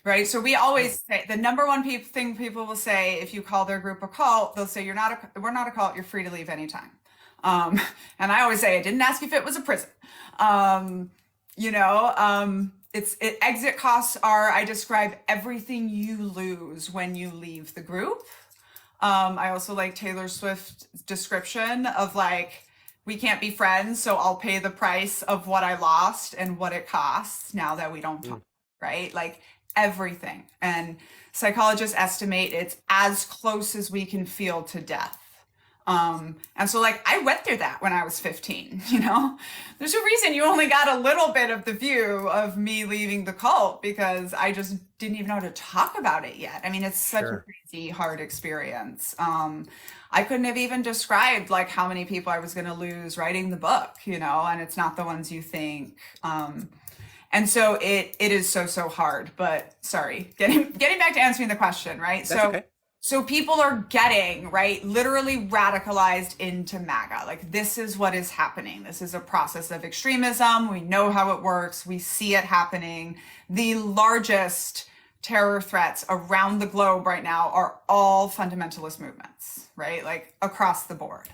Speaker 4: right? So we always say the number one thing people will say, if you call their group a cult, they'll say, we're not a cult, you're free to leave anytime. And I always say, I didn't ask if it was a prison. Exit costs are, I describe everything you lose when you leave the group. I also like Taylor Swift's description of we can't be friends, so I'll pay the price of what I lost and what it costs now that we don't talk, right? Like everything. And psychologists estimate it's as close as we can feel to death. And so like I went through that when I was 15, you know, there's a reason you only got a little bit of the view of me leaving the cult, because I just didn't even know how to talk about it yet. I mean, it's such a crazy, hard experience. I couldn't have even described like how many people I was going to lose writing the book, you know, and it's not the ones you think. And so it is so hard, but sorry, getting back to answering the question, right?
Speaker 2: That's okay.
Speaker 4: So people are getting, right, literally radicalized into MAGA. Like this is what is happening. This is a process of extremism. We know how it works. We see it happening. The largest terror threats around the globe right now are all fundamentalist movements, right? Like across the board.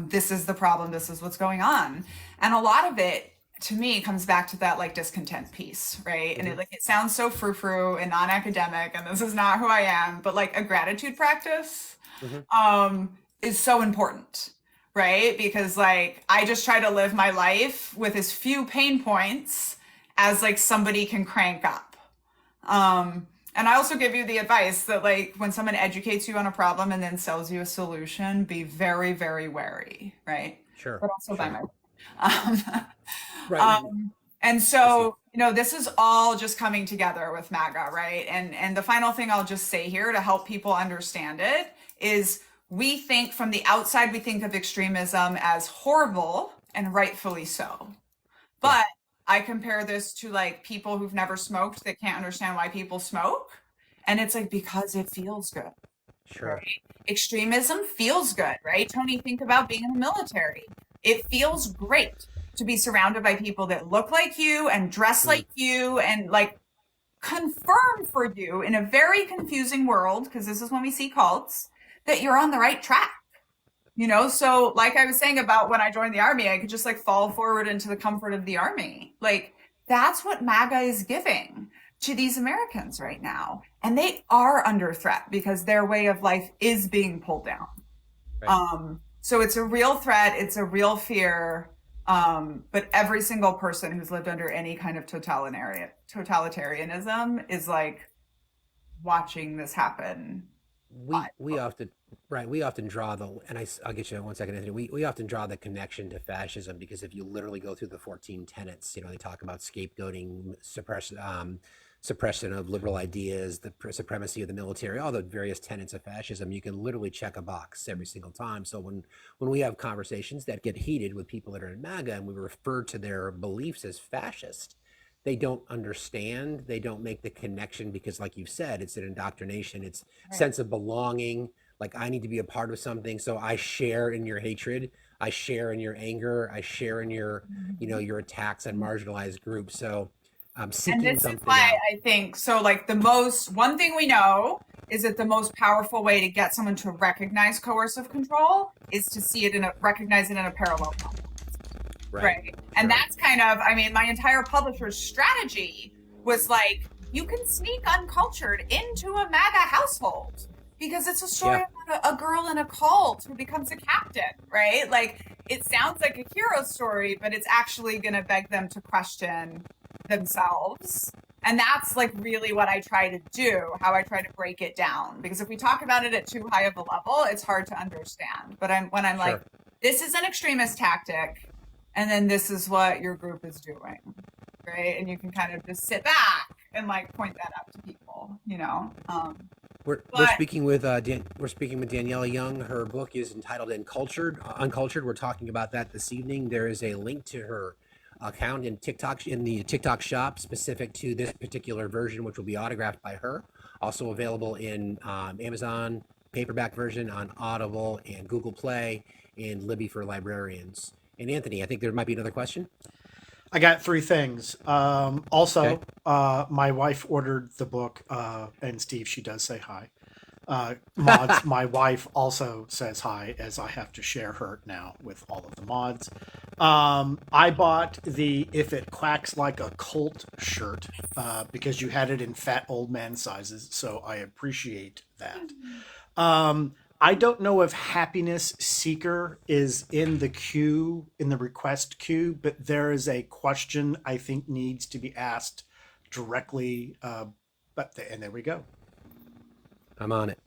Speaker 4: This is the problem. This is what's going on. And a lot of it, to me, comes back to that like discontent piece, right? And it sounds so frou-frou and non-academic, and this is not who I am, but like a gratitude practice is so important, right? Because like I just try to live my life with as few pain points as like somebody can crank up. And I also give you the advice that like when someone educates you on a problem and then sells you a solution, be very, very wary, right?
Speaker 2: Sure.
Speaker 4: But also buy my
Speaker 2: Right.
Speaker 4: And so, you know, this is all just coming together with MAGA, right? And the final thing I'll just say here to help people understand it is we think from the outside, we think of extremism as horrible, and rightfully so. But I compare this to like people who've never smoked that can't understand why people smoke. And it's like, because it feels good.
Speaker 2: Sure.
Speaker 4: Right? Extremism feels good, right? Tony, think about being in the military. It feels great to be surrounded by people that look like you and dress like you and like confirm for you in a very confusing world, because this is when we see cults, that you're on the right track. You know, so like I was saying about when I joined the army, I could just like fall forward into the comfort of the army. Like that's what MAGA is giving to these Americans right now. And they are under threat because their way of life is being pulled down. Right. So it's a real threat. It's a real fear. But every single person who's lived under any kind of totalitarianism is like watching this happen.
Speaker 2: We often draw I'll get you in 1 second, Anthony. We often draw the connection to fascism because if you literally go through the 14 tenets, you know, they talk about scapegoating, suppression of liberal ideas, the supremacy of the military, all the various tenets of fascism. You can literally check a box every single time. So when we have conversations that get heated with people that are in MAGA and we refer to their beliefs as fascist, they don't understand. They don't make the connection because, like you said, it's an indoctrination. It's sense of belonging. Like I need to be a part of something. So I share in your hatred. I share in your anger. I share in your, you know, your attacks on marginalized groups. So seeking
Speaker 4: and this
Speaker 2: something
Speaker 4: is why
Speaker 2: out.
Speaker 4: I think so. Like one thing we know is that the most powerful way to get someone to recognize coercive control is to see it recognize it in a parallel problem. Right. And that's kind of, I mean, my entire publisher's strategy was like, you can sneak UnCULTured into a MAGA household because it's a story about a girl in a cult who becomes a captain, right? Like it sounds like a hero story, but it's actually going to beg them to question themselves. And that's like really what I try to do, how I try to break it down. Because if we talk about it at too high of a level, it's hard to understand. But when I'm like, this is an extremist tactic, and then this is what your group is doing, right? And you can kind of just sit back and like point that out to people, you know.
Speaker 2: We're speaking with Daniella Young. Her book is entitled UnCULTured. We're talking about that this evening. There is a link to her account in the TikTok shop specific to this particular version, which will be autographed by her. Also available in Amazon paperback version, on Audible and Google Play, and Libby for librarians. And Anthony, I think there might be another question.
Speaker 3: I got three things. My wife ordered the book, and Steve, she does say hi. Mods, my wife also says hi, as I have to share her now with all of the mods. I bought the If It Quacks Like a Cult shirt because you had it in fat old man sizes, so I appreciate that. I don't know if happiness seeker is in the queue, in the request queue, but there is a question I think needs to be asked directly. And there we go.
Speaker 2: I'm on it.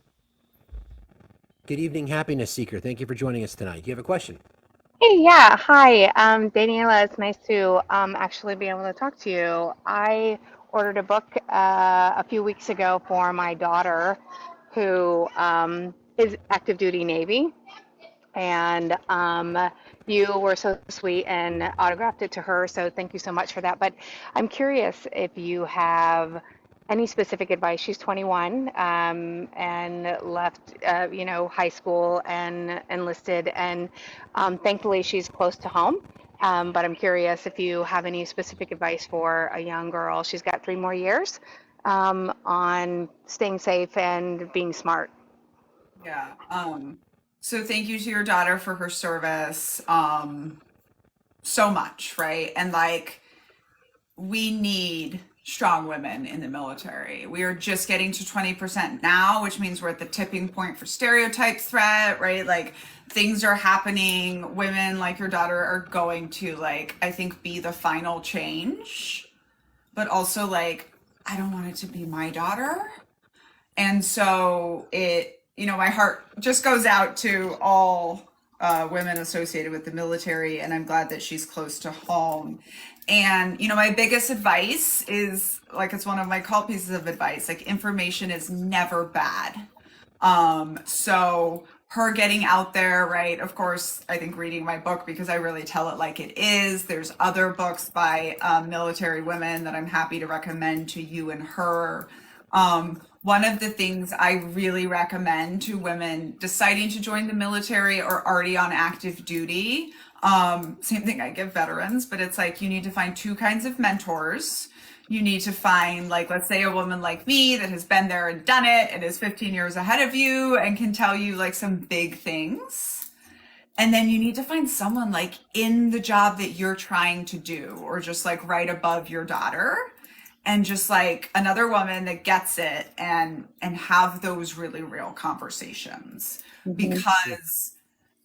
Speaker 2: Good evening, happiness seeker. Thank you for joining us tonight. Do you have a question?
Speaker 9: Hey, yeah, hi. Daniela, it's nice to actually be able to talk to you. I ordered a book a few weeks ago for my daughter who is active duty Navy. And you were so sweet and autographed it to her. So thank you so much for that. But I'm curious if you have any specific advice. She's 21 and left, high school and enlisted. And thankfully, she's close to home. But I'm curious if you have any specific advice for a young girl. She's got 3 more years on staying safe and being smart.
Speaker 4: Yeah. So thank you to your daughter for her service. So much, right? And like, we need strong women in the military. We are just getting to 20% now, which means we're at the tipping point for stereotype threat, right? Like, things are happening. Women like your daughter are going to, like, I think, be the final change. But also, like, I don't want it to be my daughter. And so my heart just goes out to all women associated with the military, and I'm glad that she's close to home. And, my biggest advice is, like, it's one of my cult pieces of advice, like, information is never bad. So her getting out there, right? Of course, I think reading my book, because I really tell it like it is. There's other books by military women that I'm happy to recommend to you and her. One of the things I really recommend to women deciding to join the military or already on active duty, same thing I give veterans, but it's like, you need to find 2 kinds of mentors. You need to find, like, let's say a woman like me that has been there and done it and is 15 years ahead of you and can tell you, like, some big things. And then you need to find someone, like, in the job that you're trying to do, or just, like, right above your daughter. And just, like, another woman that gets it, and have those really real conversations. Because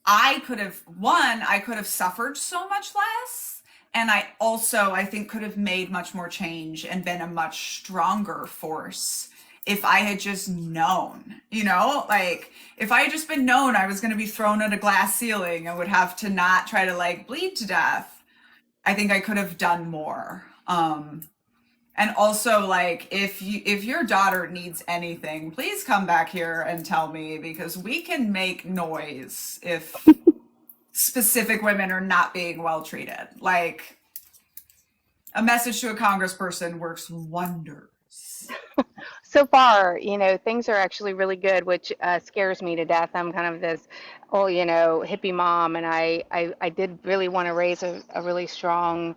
Speaker 4: I could have suffered so much less. And I think could have made much more change and been a much stronger force if I had just known, like, if I had just been known I was going to be thrown at a glass ceiling and would have to not try to, like, bleed to death, I think I could have done more. And also, like, if your daughter needs anything, please come back here and tell me, because we can make noise if specific women are not being well treated. Like, a message to a congressperson works wonders.
Speaker 9: So far, things are actually really good, which scares me to death. I'm kind of this, hippie mom, and I did really want to raise a really strong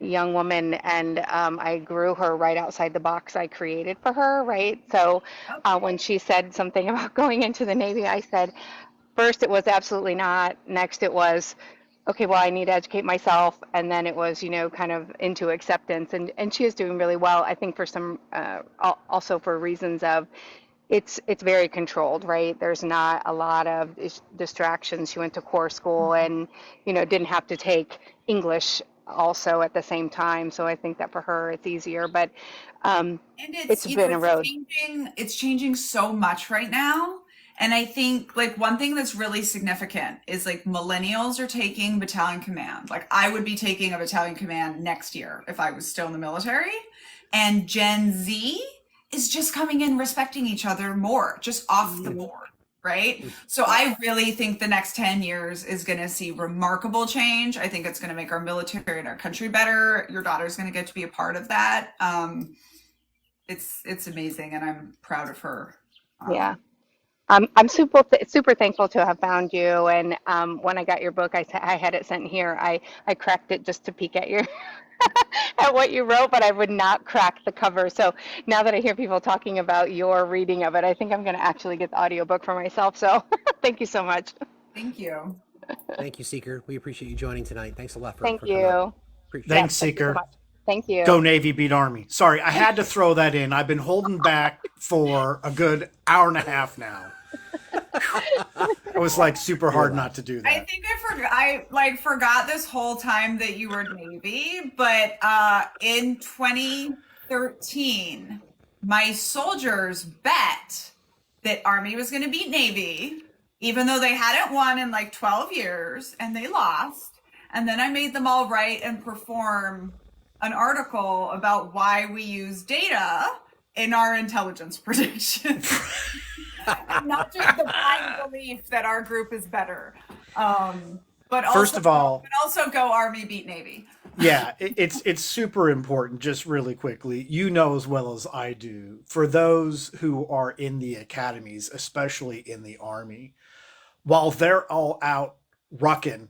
Speaker 9: young woman, and I grew her right outside the box I created for her, right? So when she said something about going into the Navy, I said, first it was absolutely not. Next it was, okay, well, I need to educate myself. And then it was, kind of into acceptance. And she is doing really well, I think, for some, also for reasons of, it's very controlled, right? There's not a lot of distractions. She went to core school and, didn't have to take English also at the same time. So I think that for her it's easier, but
Speaker 4: and
Speaker 9: it's been a road.
Speaker 4: It's changing so much right now. And I think, like, one thing that's really significant is, like, millennials are taking battalion command. Like, I would be taking a battalion command next year if I was still in the military. And Gen Z is just coming in respecting each other more, just off the board. Right? So I really think the next 10 years is going to see remarkable change. I think it's going to make our military and our country better. Your daughter's going to get to be a part of that. It's amazing, and I'm proud of her.
Speaker 9: Yeah. I'm super thankful to have found you. And when I got your book, I had it sent here. I cracked it just to peek at your at what you wrote, but I would not crack the cover. So now that I hear people talking about your reading of it, I think I'm going to actually get the audiobook for myself. So thank you so much.
Speaker 4: Thank you.
Speaker 2: Thank you, Seeker. We appreciate you joining tonight. Thanks a lot for
Speaker 9: Thank
Speaker 2: coming
Speaker 9: you.
Speaker 2: on. Appreciate
Speaker 3: Thanks,
Speaker 9: Thank you
Speaker 3: Seeker.
Speaker 9: so much. Thank you.
Speaker 3: Go Navy, beat Army. Sorry, I had to throw that in. I've been holding back for a good hour and a half now. It was like super hard not to do
Speaker 4: I
Speaker 3: that.
Speaker 4: think I forgot this whole time that you were Navy, but in 2013, my soldiers bet that Army was going to beat Navy, even though they hadn't won in like 12 years, and they lost. And then I made them all write and perform an article about why we use data in our intelligence prediction. Not just the blind belief that our group is better. But also,
Speaker 3: First of all,
Speaker 4: but also go Army beat Navy.
Speaker 3: yeah, it's super important. Just really quickly, you know as well as I do, for those who are in the academies, especially in the Army, while they're all out rucking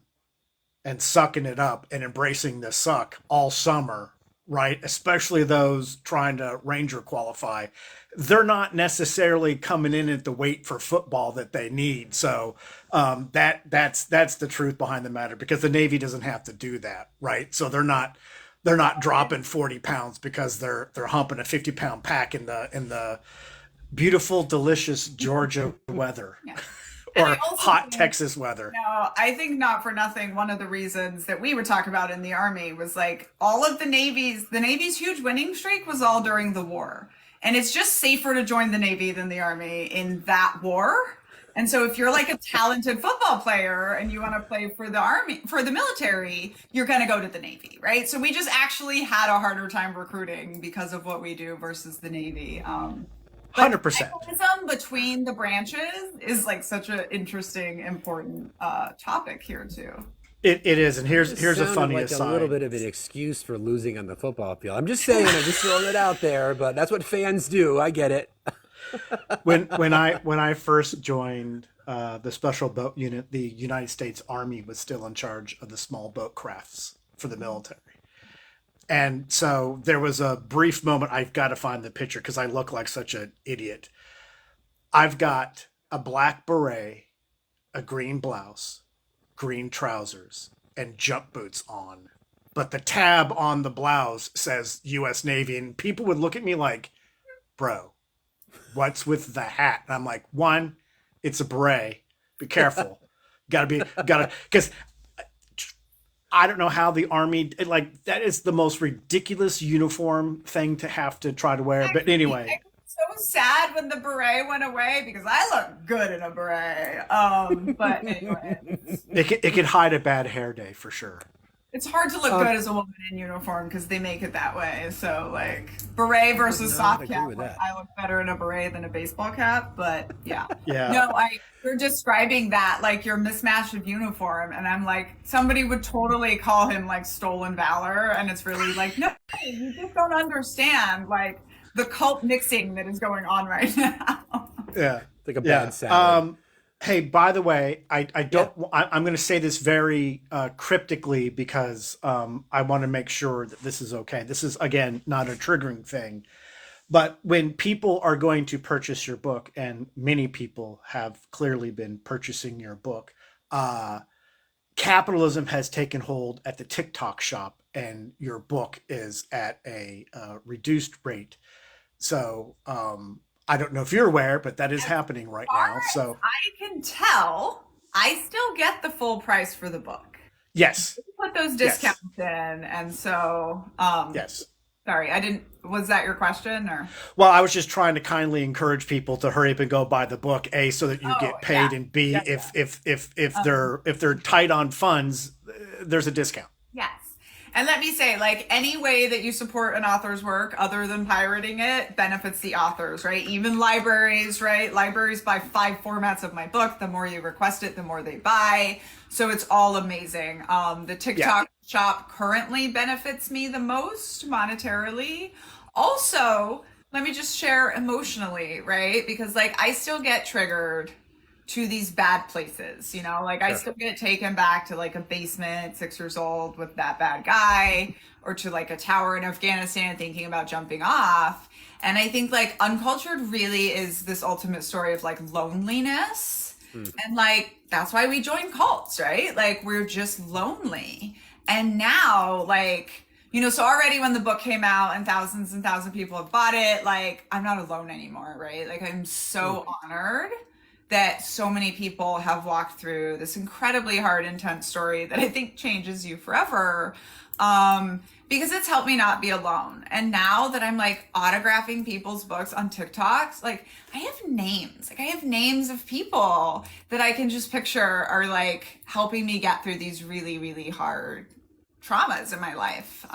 Speaker 3: and sucking it up and embracing the suck all summer, right? Especially those trying to Ranger qualify, they're not necessarily coming in at the weight for football that they need. So that's the truth behind the matter, because the Navy doesn't have to do that, right? So they're not dropping 40 pounds because they're humping a 50-pound pack in the beautiful, delicious Georgia weather.
Speaker 4: Yeah.
Speaker 3: Or hot Texas weather.
Speaker 4: No, I think not for nothing. One of the reasons that we would talk about in the Army was like all of the Navy's huge winning streak was all during the war. And it's just safer to join the Navy than the Army in that war. And so if you're like a talented football player and you want to play for the Army, for the military, you're going to go to the Navy, right? So we just actually had a harder time recruiting because of what we do versus the Navy.
Speaker 3: 100%.
Speaker 4: Tribalism between the branches is like such an interesting, important topic here too.
Speaker 3: It is, and here's a funny
Speaker 2: like
Speaker 3: aside.
Speaker 2: A little bit of an excuse for losing on the football field. I'm just saying, I'm just throwing it out there, but that's what fans do. I get it.
Speaker 3: when I first joined the special boat unit, the United States Army was still in charge of the small boat crafts for the military. And so there was a brief moment. I've got to find the picture because I look like such an idiot. I've got a black beret, a green blouse, green trousers, and jump boots on. But the tab on the blouse says U.S. Navy. And people would look at me like, bro, what's with the hat? And I'm like, one, it's a beret. Be careful. Because I don't know how the Army, like, that is the most ridiculous uniform thing to have to try to wear. But anyway.
Speaker 4: I was so sad when the beret went away because I look good in a beret. But anyway.
Speaker 3: It could hide a bad hair day for sure.
Speaker 4: It's hard to look good as a woman in uniform because they make it that way. So, like, beret versus soft cap. Like, I look better in a beret than a baseball cap, but yeah.
Speaker 3: Yeah.
Speaker 4: No, you're describing that, like, your mismatch of uniform. And I'm like, somebody would totally call him, like, stolen valor. And it's really like, no, you just don't understand, like, the cult mixing that is going on right now.
Speaker 3: Yeah.
Speaker 2: Like a bad salad.
Speaker 3: Hey, by the way, I'm going to say this very cryptically because I want to make sure that this is okay. This is, again, not a triggering thing. But when people are going to purchase your book, and many people have clearly been purchasing your book, capitalism has taken hold at the TikTok shop, and your book is at a reduced rate. So I don't know if you're aware, but that is happening right now. So
Speaker 4: I can tell I still get the full price for the book.
Speaker 3: Yes.
Speaker 4: Put those discounts in. And so,
Speaker 3: yes.
Speaker 4: Sorry, was that your question or?
Speaker 3: Well, I was just trying to kindly encourage people to hurry up and go buy the book, A, so that you get paid, and B, if they're tight on funds, there's a discount.
Speaker 4: Yes. And let me say, like, any way that you support an author's work other than pirating it benefits the authors, right? Even libraries, right? Libraries buy 5 formats of my book. The more you request it, the more they buy. So it's all amazing. The TikTok shop currently benefits me the most monetarily. Also, let me just share emotionally, right? Because, like, I still get triggered to these bad places, you know, like I still get taken back to like a basement 6 years old with that bad guy, or to like a tower in Afghanistan thinking about jumping off. And I think like UnCULTured really is this ultimate story of like loneliness. And like, that's why we join cults, right? Like we're just lonely. And now like, you know, so already when the book came out and thousands of people have bought it, like I'm not alone anymore, right? Like I'm so honored that so many people have walked through this incredibly hard, intense story that I think changes you forever. Because it's helped me not be alone. And now that I'm like autographing people's books on TikToks, like I have names, like I have names of people that I can just picture are like helping me get through these really, really hard traumas in my life.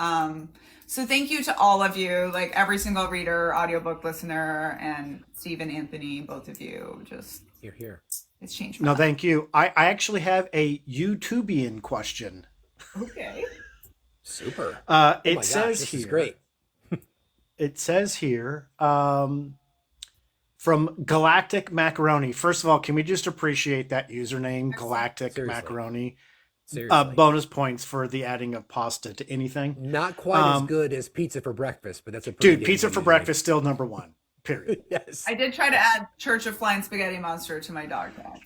Speaker 4: So thank you to all of you, like every single reader, audiobook listener, and Steve and Anthony, both of you. Just
Speaker 2: Here.
Speaker 4: it's changed my
Speaker 3: No,
Speaker 4: life.
Speaker 3: thank you. I actually have a YouTubian question.
Speaker 4: Okay.
Speaker 2: Super.
Speaker 3: It
Speaker 2: my gosh,
Speaker 3: says
Speaker 2: this
Speaker 3: here.
Speaker 2: is great.
Speaker 3: It says here from Galactic Macaroni. First of all, can we just appreciate that username, Galactic
Speaker 2: Seriously.
Speaker 3: Macaroni?
Speaker 2: Seriously.
Speaker 3: Bonus points for the adding of pasta to anything.
Speaker 2: Not quite as good as pizza for breakfast, but that's a pretty
Speaker 3: Dude,
Speaker 2: damn
Speaker 3: pizza
Speaker 2: good
Speaker 3: for
Speaker 2: name.
Speaker 3: breakfast still number one. Period.
Speaker 2: Yes.
Speaker 4: I did try to add Church of Flying Spaghetti Monster to my dog tag.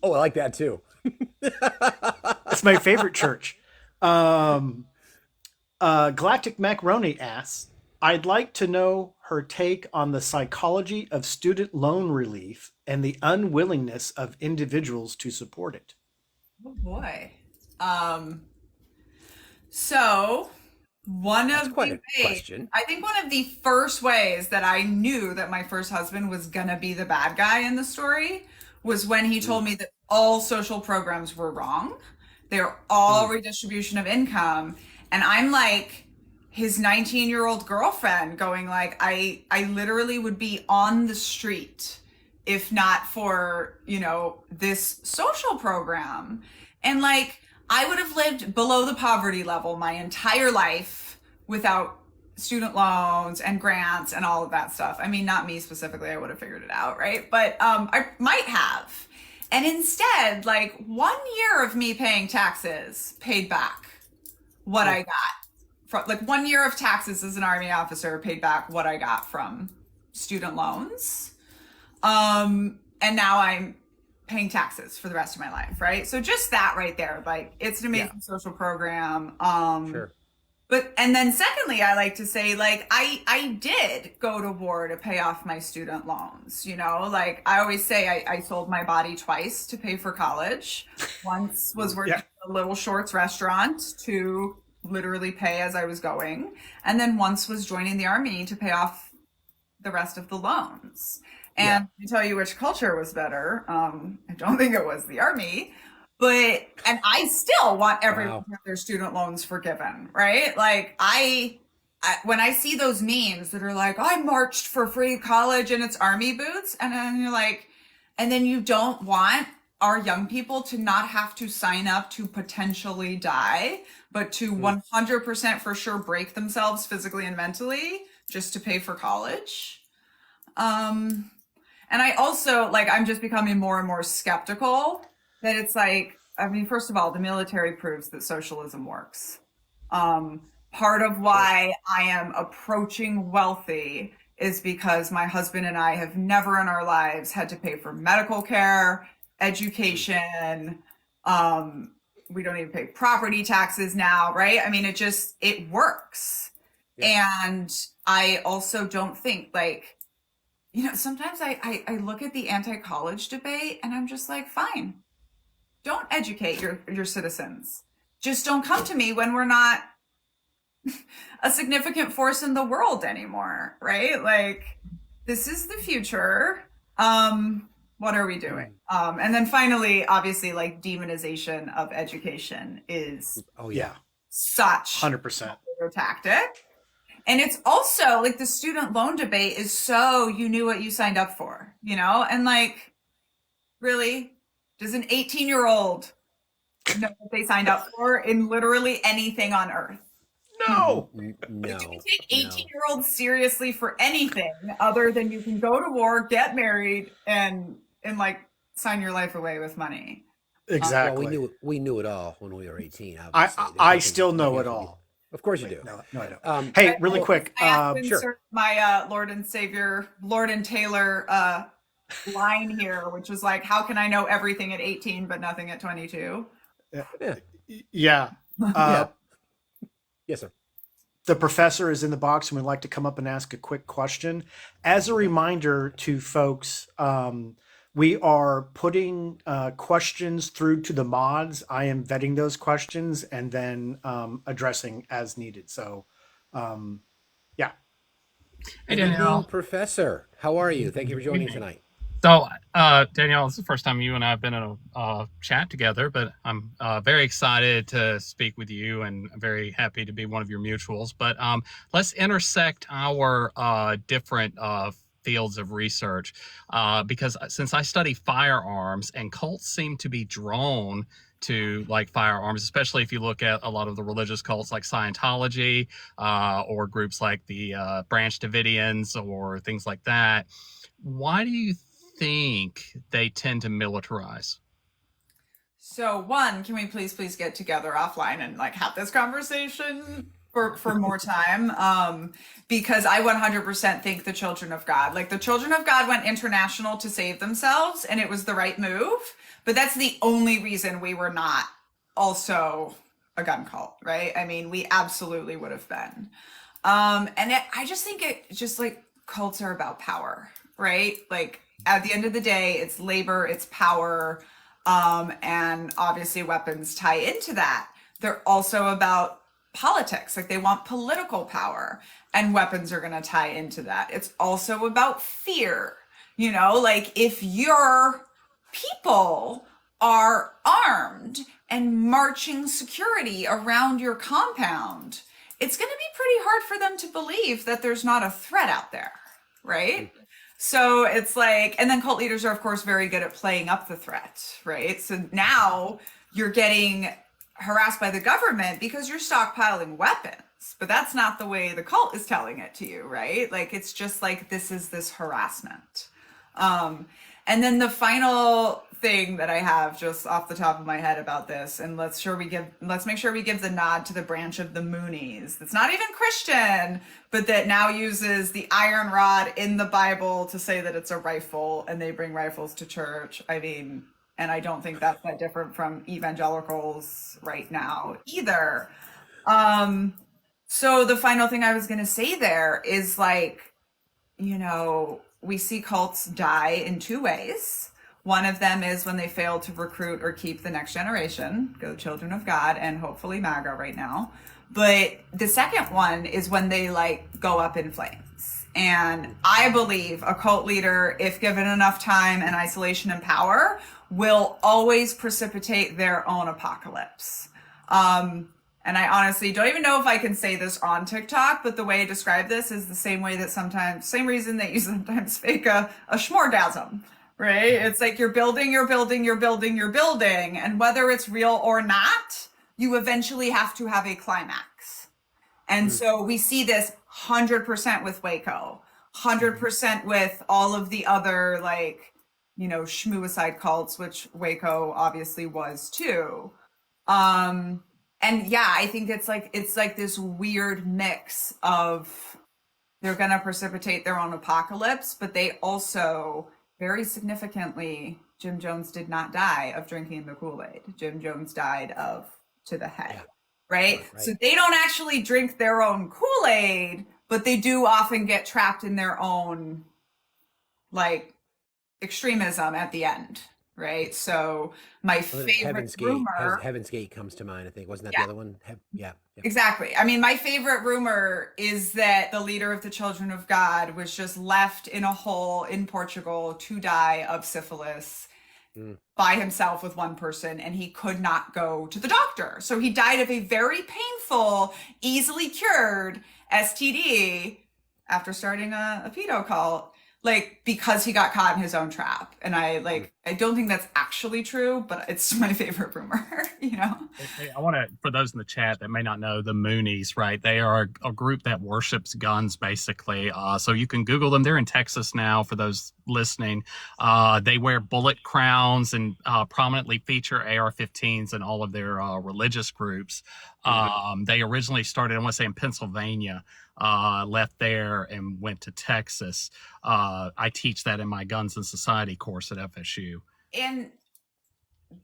Speaker 2: Oh, I like that too.
Speaker 3: That's my favorite church. Galactic Macaroni asks, I'd like to know her take on the psychology of student loan relief and the unwillingness of individuals to support it.
Speaker 4: Oh boy. So one of
Speaker 2: quite
Speaker 4: the
Speaker 2: a
Speaker 4: ways,
Speaker 2: question.
Speaker 4: I think one of the first ways that I knew that my first husband was gonna be the bad guy in the story was when he told me that all social programs were wrong. They're all redistribution of income. And I'm like his 19-year-old girlfriend going like, I literally would be on the street if not for, you know, this social program. And like, I would have lived below the poverty level my entire life without student loans and grants and all of that stuff. I mean, not me specifically, I would have figured it out, right? But I might have. And instead, like 1 year of me paying taxes paid back what I got from, like 1 year of taxes as an Army officer paid back what I got from student loans. And now I'm paying taxes for the rest of my life, right? So just that right there, like it's an amazing social program.
Speaker 2: Sure.
Speaker 4: But, and then secondly, I like to say, like, I did go to war to pay off my student loans, you know, like I always say I sold my body twice to pay for college. Once was working at a Little Shorts restaurant to literally pay as I was going. And then once was joining the Army to pay off the rest of the loans. And to tell you which culture was better, I don't think it was the Army. But, and I still want everyone to have their student loans forgiven, right? Like I, when I see those memes that are like, I marched for free college and it's Army boots. And then you're like, and then you don't want our young people to not have to sign up to potentially die, but to 100% for sure break themselves physically and mentally just to pay for college. And I also, like, I'm just becoming more and more skeptical that it's like, I mean, first of all, the military proves that socialism works. Part of why I am approaching wealthy is because my husband and I have never in our lives had to pay for medical care, education. We don't even pay property taxes now, right? I mean, it works. And I also don't think like, you know, sometimes I look at the anti-college debate and I'm just like, fine, don't educate your citizens. Just don't come to me when we're not a significant force in the world anymore, right? Like, this is the future. What are we doing? And then finally, obviously, like demonization of education is such
Speaker 3: 100%
Speaker 4: a tactic. And it's also like the student loan debate is so you knew what you signed up for, you know? And like, really? Does an 18-year-old know what they signed up for in literally anything on earth?
Speaker 3: No.
Speaker 2: No.
Speaker 4: Do we take 18-year-olds seriously for anything other than you can go to war, get married, and like sign your life away with money?
Speaker 3: Exactly.
Speaker 2: Well, we knew it all when we were 18.
Speaker 3: I still know it all.
Speaker 2: Of course you do.
Speaker 3: No, I don't. Hey, really quick.
Speaker 4: I have to insert my Lord and Savior, Lord and Taylor line here, which was like, how can I know everything at 18 but nothing at 22?
Speaker 3: Yeah.
Speaker 2: Yes, sir.
Speaker 3: The professor is in the box and would like to come up and ask a quick question. As a reminder to folks, We are putting questions through to the mods. I am vetting those questions and then addressing as needed. So, yeah.
Speaker 10: Hey,
Speaker 2: Good evening,
Speaker 10: Danielle.
Speaker 2: Professor. How are you? Thank you for joining
Speaker 10: Evening.
Speaker 2: tonight.
Speaker 10: So, Danielle, this is the first time you and I have been in a chat together, but I'm very excited to speak with you and very happy to be one of your mutuals. But let's intersect our different fields of research because since I study firearms and cults seem to be drawn to like firearms, especially if you look at a lot of the religious cults like Scientology or groups like the Branch Davidians or things like that. Why do you think they tend to militarize?
Speaker 4: So one, can we please get together offline and like have this conversation for more time? Because I 100% think the children of God, like the children of God went international to save themselves and it was the right move, but that's the only reason we were not also a gun cult, right? I mean, we absolutely would have been. I just think it just like cults are about power, right? Like at the end of the day, it's labor, it's power, and obviously weapons tie into that. They're also about politics, like they want political power, and weapons are going to tie into that. It's also about fear, you know, like if your people are armed and marching security around your compound, it's going to be pretty hard for them to believe that there's not a threat out there, right? So it's like, and then cult leaders are, of course, very good at playing up the threat, right? So now you're getting harassed by the government because you're stockpiling weapons, but that's not the way the cult is telling it to you, right? Like, it's just like, this is this harassment. And then the final thing that I have just off the top of my head about this, and let's make sure we give the nod to the branch of the Moonies that's not even Christian, but that now uses the iron rod in the Bible to say that it's a rifle, and they bring rifles to church. I mean, and I don't think that's that different from evangelicals right now either. So the final thing I was going to say there is like, you know, we see cults die in two ways. One of them is when they fail to recruit or keep the next generation, go Children of God and hopefully MAGA right now. But the second one is when they like go up in flames. And I believe a cult leader, if given enough time and isolation and power, will always precipitate their own apocalypse. And I honestly don't even know if I can say this on TikTok, but the way I describe this is the same way that same reason that you sometimes fake a schmorgasm, right? It's like you're building. And whether it's real or not, you eventually have to have a climax. And so we see this 100% with Waco, 100% with all of the other like, you know, schmooicide cults, which Waco obviously was too. And yeah, I think it's like this weird mix of they're going to precipitate their own apocalypse, but they also very significantly, Jim Jones did not die of drinking the Kool-Aid. Jim Jones died of to the head, right? So they don't actually drink their own Kool-Aid, but they do often get trapped in their own like extremism at the end. Right. So my favorite rumor.
Speaker 2: Heaven's Gate comes to mind, I think. Wasn't that the other one? Yeah.
Speaker 4: Exactly. I mean, my favorite rumor is that the leader of the Children of God was just left in a hole in Portugal to die of syphilis by himself with one person, and he could not go to the doctor. So he died of a very painful, easily cured STD after starting a pedo cult. Like, because he got caught in his own trap. And I don't think that's actually true, but it's my favorite rumor, you know?
Speaker 10: I want to, for those in the chat that may not know, the Moonies, right? They are a group that worships guns, basically. So you can Google them. They're in Texas now, for those listening. They wear bullet crowns and prominently feature AR-15s in all of their religious groups. They originally started, I want to say, in Pennsylvania. Left there and went to Texas. I teach that in my Guns and Society course at FSU.
Speaker 4: And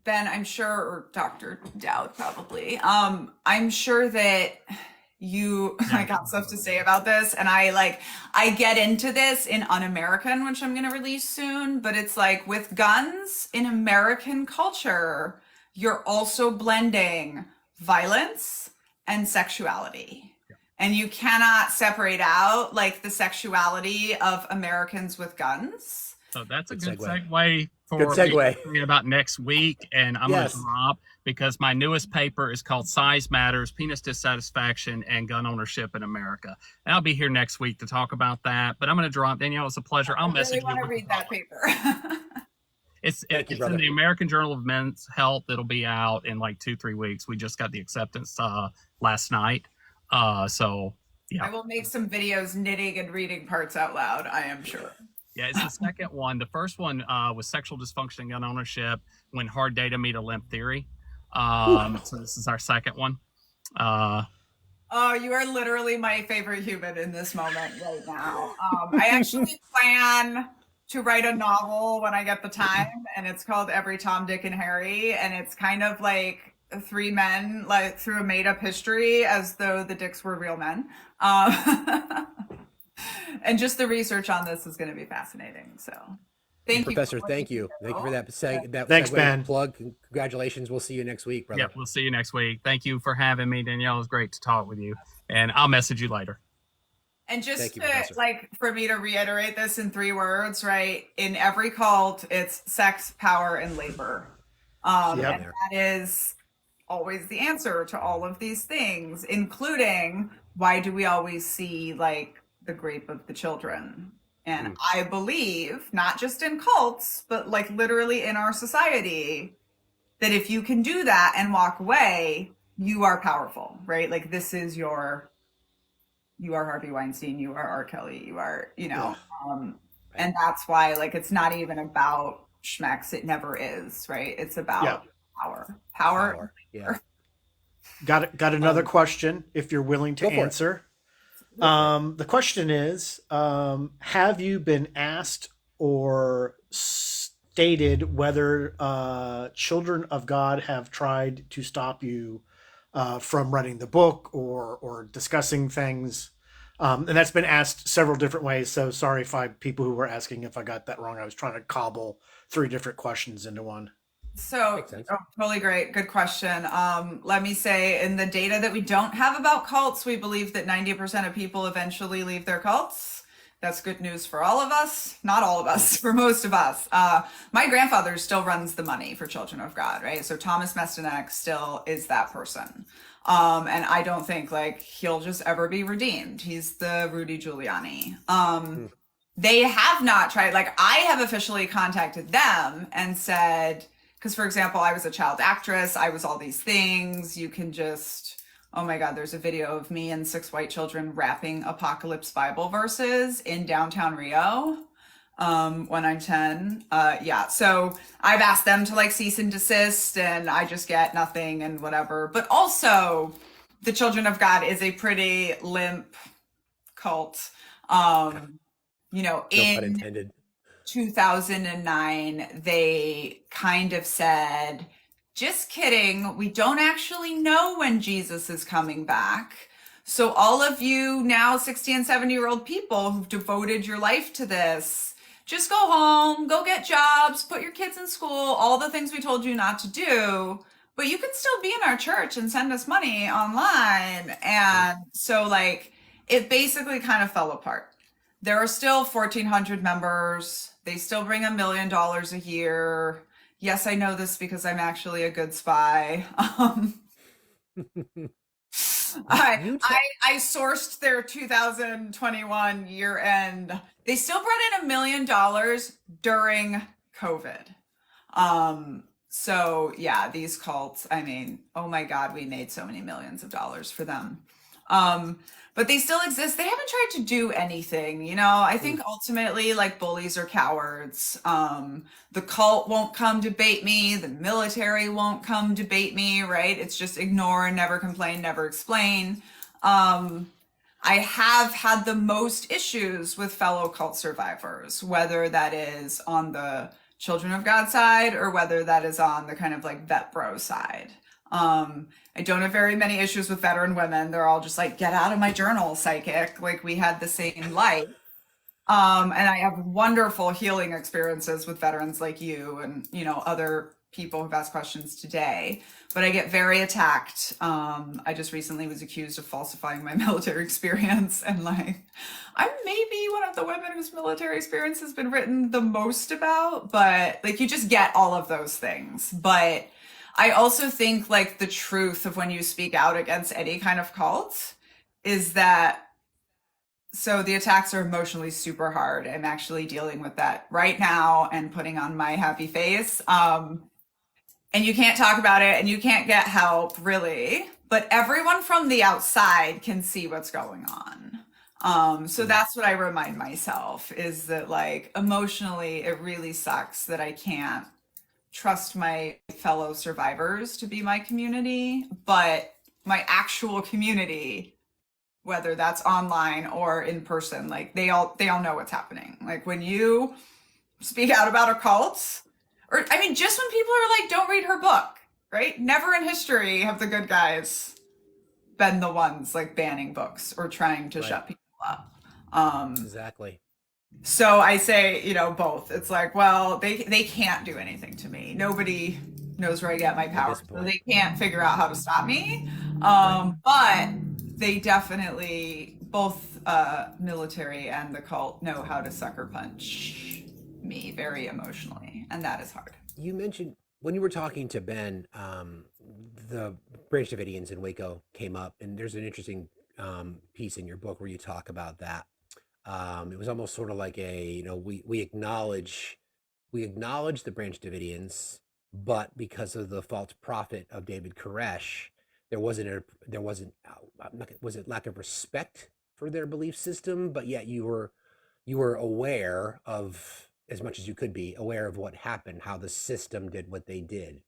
Speaker 4: Ben, I'm sure, or Dr. Dowd probably, I'm sure that, I got stuff to say about this, and I get into this in Un-American, which I'm going to release soon, but it's like with guns in American culture, you're also blending violence and sexuality. And you cannot separate out like the sexuality of Americans with guns.
Speaker 10: So that's a
Speaker 2: Good
Speaker 10: good
Speaker 2: segue.
Speaker 10: segue for
Speaker 2: Good segue.
Speaker 10: about next week. And I'm going to drop, because my newest paper is called Size Matters, Penis Dissatisfaction, and Gun Ownership in America. And I'll be here next week to talk about that. But I'm going to drop. Danielle, it's a pleasure. I'll message you.
Speaker 4: I really want to read that paper.
Speaker 10: It's in the American Journal of Men's Health. It'll be out in like 2-3 weeks. We just got the acceptance last night. So yeah,
Speaker 4: I will make some videos knitting and reading parts out loud, I am sure.
Speaker 10: Yeah, it's the second one. The first one was sexual dysfunction and gun ownership when hard data meet a limp theory. So this is our second one.
Speaker 4: Oh, you are literally my favorite human in this moment right now. I actually plan to write a novel when I get the time, and it's called Every Tom, Dick, and Harry, and it's kind of like 3 men like through a made-up history as though the dicks were real men. And just the research on this is going to be fascinating. So thank you,
Speaker 2: Professor. Thank you for that.
Speaker 3: Thanks, Ben.
Speaker 2: Plug. Congratulations. We'll see you next week, brother.
Speaker 10: Yeah, we'll see you next week. Thank you for having me, Danielle. It was great to talk with you, and I'll message you later.
Speaker 4: And just for me to reiterate this in 3 words, right? In every cult, it's sex, power, and labor. And that is always the answer to all of these things, including why do we always see like the grape of the children? And I believe, not just in cults, but like literally in our society, that if you can do that and walk away, you are powerful, right? Like this is you are Harvey Weinstein, you are R. Kelly, you are, and that's why like it's not even about schmecks. It never is, right? It's about power.
Speaker 2: Yeah.
Speaker 3: Got another question if you're willing to answer. The question is, have you been asked or stated whether children of God have tried to stop you from writing the book or discussing things? And that's been asked several different ways. So sorry if people who were asking if I got that wrong. I was trying to cobble 3 different questions into one.
Speaker 4: So, totally great. Good question. Let me say, in the data that we don't have about cults, we believe that 90% of people eventually leave their cults. That's good news for all of us. Not all of us, for most of us. My grandfather still runs the money for Children of God, right? So Thomas Mestyanek still is that person. And I don't think like he'll just ever be redeemed. He's the Rudy Giuliani. They have not tried, like I have officially contacted them and said, because, for example, I was a child actress. I was all these things. You can just, oh my God, there's a video of me and 6 white children rapping apocalypse Bible verses in downtown Rio when I'm 10. So I've asked them to like cease and desist, and I just get nothing and whatever. But also, the Children of God is a pretty limp cult.
Speaker 2: No pun intended.
Speaker 4: 2009, they kind of said, just kidding, we don't actually know when Jesus is coming back. So all of you now 60 and 70-year-old people who've devoted your life to this, just go home, go get jobs, put your kids in school, all the things we told you not to do, but you can still be in our church and send us money online. And so like, it basically kind of fell apart. There are still 1,400 members. They still bring $1 million a year. Yes, I know this because I'm actually a good spy. I sourced their 2021 year end. They still brought in $1 million during COVID. So yeah, these cults, I mean, oh my God, we made so many millions of dollars for them. But they still exist. They haven't tried to do anything, I think ultimately like bullies are cowards. The cult won't come debate me. The military won't come debate me, right? It's just ignore, never complain, never explain. I have had the most issues with fellow cult survivors, whether that is on the Children of God side or whether that is on the kind of like vet bro side. I don't have very many issues with veteran women. They're all just like, get out of my journal, psychic. Like we had the same life. And I have wonderful healing experiences with veterans like you and, you know, other people who've asked questions today, but I get very attacked. I just recently was accused of falsifying my military experience, and like, I'm maybe one of the women whose military experience has been written the most about, but like, you just get all of those things. But I also think like the truth of when you speak out against any kind of cult is that, so the attacks are emotionally super hard. I'm actually dealing with that right now and putting on my happy face. And you can't talk about it and you can't get help really, but everyone from the outside can see what's going on. So that's what I remind myself, is that like emotionally, it really sucks that I can't trust my fellow survivors to be my community, but my actual community, whether that's online or in person, like they all know what's happening. Like when you speak out about a cult, or I mean, just when people are like, don't read her book, right? Never in history have the good guys been the ones like banning books or trying to shut people up.
Speaker 2: Exactly.
Speaker 4: So I say, you know, both. It's like, well, they can't do anything to me. Nobody knows where I get my power, so they can't figure out how to stop me. But they definitely, both military and the cult, know how to sucker punch me very emotionally, and that is hard.
Speaker 2: You mentioned when you were talking to Ben, the Branch Davidians in Waco came up, and there's an interesting piece in your book where you talk about that. It was almost sort of like a, you know, we acknowledge the Branch Davidians, but because of the false prophet of David Koresh, was it lack of respect for their belief system, but yet you were aware of, as much as you could be aware of what happened, how the system did what they did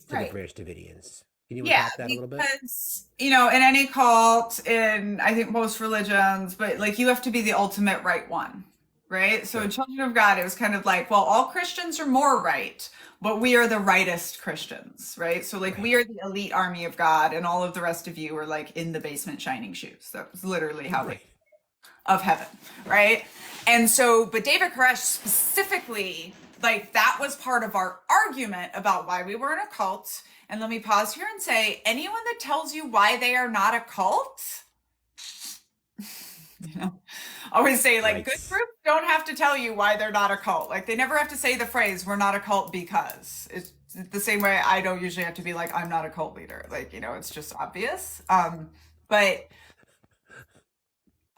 Speaker 2: to the Branch Davidians. Can you unpack that a little bit?
Speaker 4: Because, you know, in any cult, in I think most religions, but like you have to be the ultimate right one, right? So in Children of God, it was kind of like, well, all Christians are more right, but we are the rightest Christians, right? So like we are the elite army of God, and all of the rest of you are like in the basement shining shoes. That was literally how they of heaven, right? And so, but David Koresh specifically, like that was part of our argument about why we were in a cult. And let me pause here and say, anyone that tells you why they are not a cult, you know, always say like good groups don't have to tell you why they're not a cult. Like they never have to say the phrase, we're not a cult because. It's the same way I don't usually have to be like, I'm not a cult leader. Like, you know, it's just obvious. But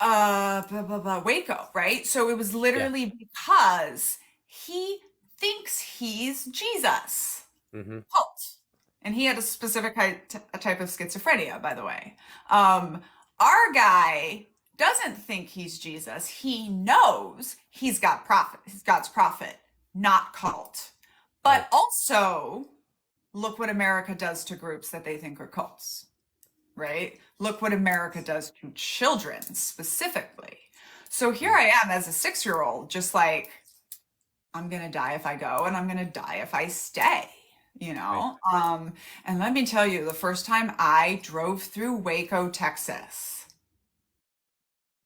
Speaker 4: Waco, right? So it was literally because he thinks he's Jesus. Cult. And he had a specific type of schizophrenia, by the way. Our guy doesn't think he's Jesus. He knows he's God's prophet, not cult. But also, look what America does to groups that they think are cults, right? Look what America does to children specifically. So here I am as a 6-year-old, just like, I'm going to die if I go, and I'm going to die if I stay. You know, and let me tell you, the first time I drove through Waco, Texas,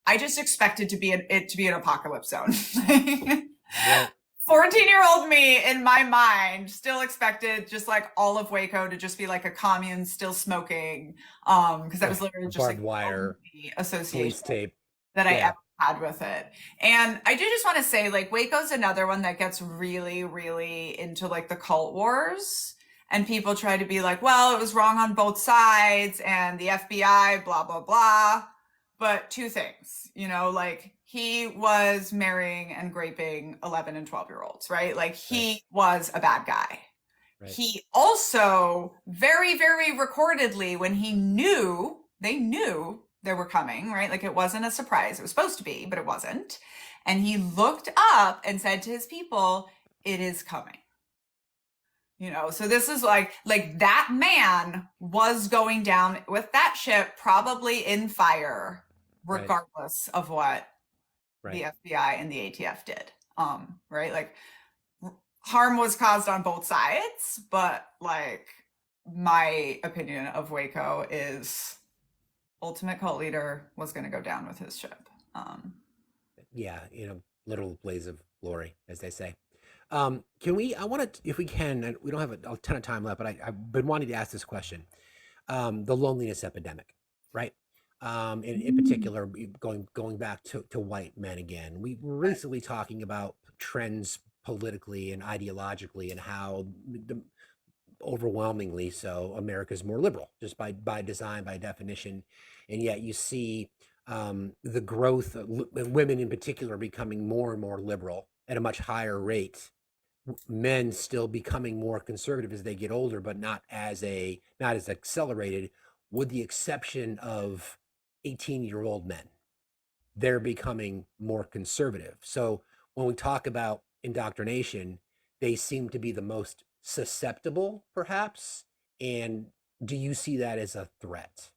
Speaker 4: I just expected it to be an apocalypse zone. 14-year-old me in my mind still expected just like all of Waco to just be like a commune still smoking. Because that was literally just like
Speaker 2: wire
Speaker 4: association
Speaker 2: tape
Speaker 4: that I ever had with it. And I do just want to say, like, Waco's another one that gets really, really into like the cult wars, and people try to be like, well, it was wrong on both sides and the FBI, blah, blah, blah. But two things, you know, like he was marrying and raping 11 and 12-year-olds, right? Like he was a bad guy. He also very, very recordedly, when they knew they were coming, right? Like it wasn't a surprise. It was supposed to be, but it wasn't. And he looked up and said to his people, it is coming. You know, so this is like that man was going down with that ship, probably in fire, regardless of what the FBI and the ATF did. Right? Like harm was caused on both sides, but like my opinion of Waco is ultimate cult leader was going to go down with his ship.
Speaker 2: Yeah, little blaze of glory, as they say. I want to, if we can, and we don't have a ton of time left, but I've been wanting to ask this question. The loneliness epidemic, right? In particular, going back to white men again. We were recently talking about trends politically and ideologically, and how overwhelmingly so America's more liberal, just by design, by definition, and yet you see the growth of women in particular becoming more and more liberal at a much higher rate. Men still becoming more conservative as they get older, but not as accelerated, with the exception of 18-year-old men. They're becoming more conservative. So when we talk about indoctrination, they seem to be the most susceptible, perhaps. And do you see that as a threat?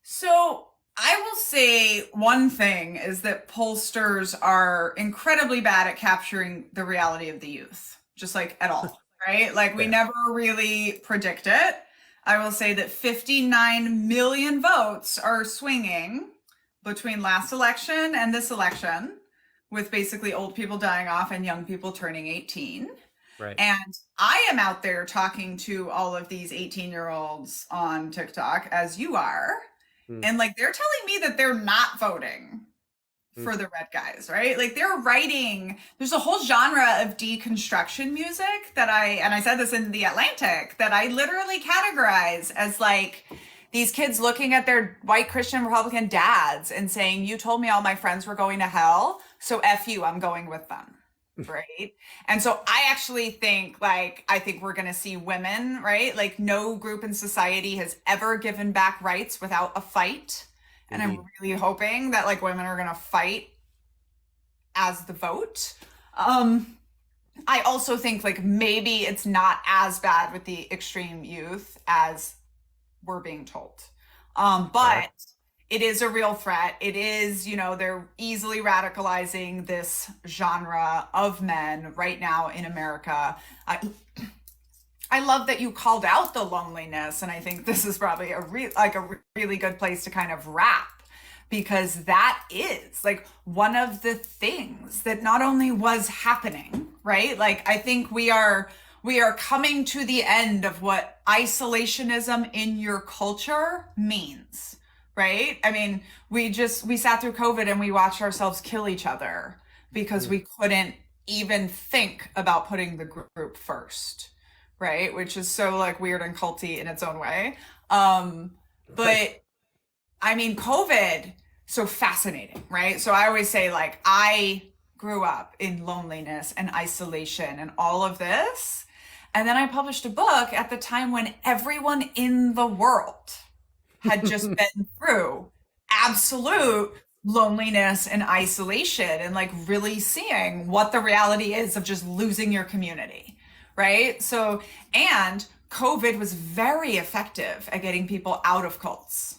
Speaker 4: So I will say one thing is that pollsters are incredibly bad at capturing the reality of the youth, just like at all, right? Like we never really predict it. I will say that 59 million votes are swinging between last election and this election, with basically old people dying off and young people turning 18.
Speaker 2: Right.
Speaker 4: And I am out there talking to all of these 18-year-olds on TikTok, as you are. And like, they're telling me that they're not voting for the red guys, right? Like they're writing, there's a whole genre of deconstruction music that I said this in The Atlantic, that I literally categorize as like these kids looking at their white Christian Republican dads and saying, you told me all my friends were going to hell, so F you, I'm going with them. Right. And so I actually think I think we're going to see women, right? Like no group in society has ever given back rights without a fight. And I'm really hoping that like women are going to fight as the vote. I also think like maybe it's not as bad with the extreme youth as we're being told. But it is a real threat. It is, they're easily radicalizing this genre of men right now in America. I love that you called out the loneliness, and I think this is probably a really good place to kind of wrap, because that is like one of the things that not only was happening, right? Like I think we are coming to the end of what isolationism in your culture means. Right? I mean, we sat through COVID and we watched ourselves kill each other because we couldn't even think about putting the group first, right? Which is so like weird and culty in its own way. But I mean, COVID, so fascinating, right? So I always say like, I grew up in loneliness and isolation and all of this. And then I published a book at the time when everyone in the world had just been through absolute loneliness and isolation, and like really seeing what the reality is of just losing your community, right? So, and COVID was very effective at getting people out of cults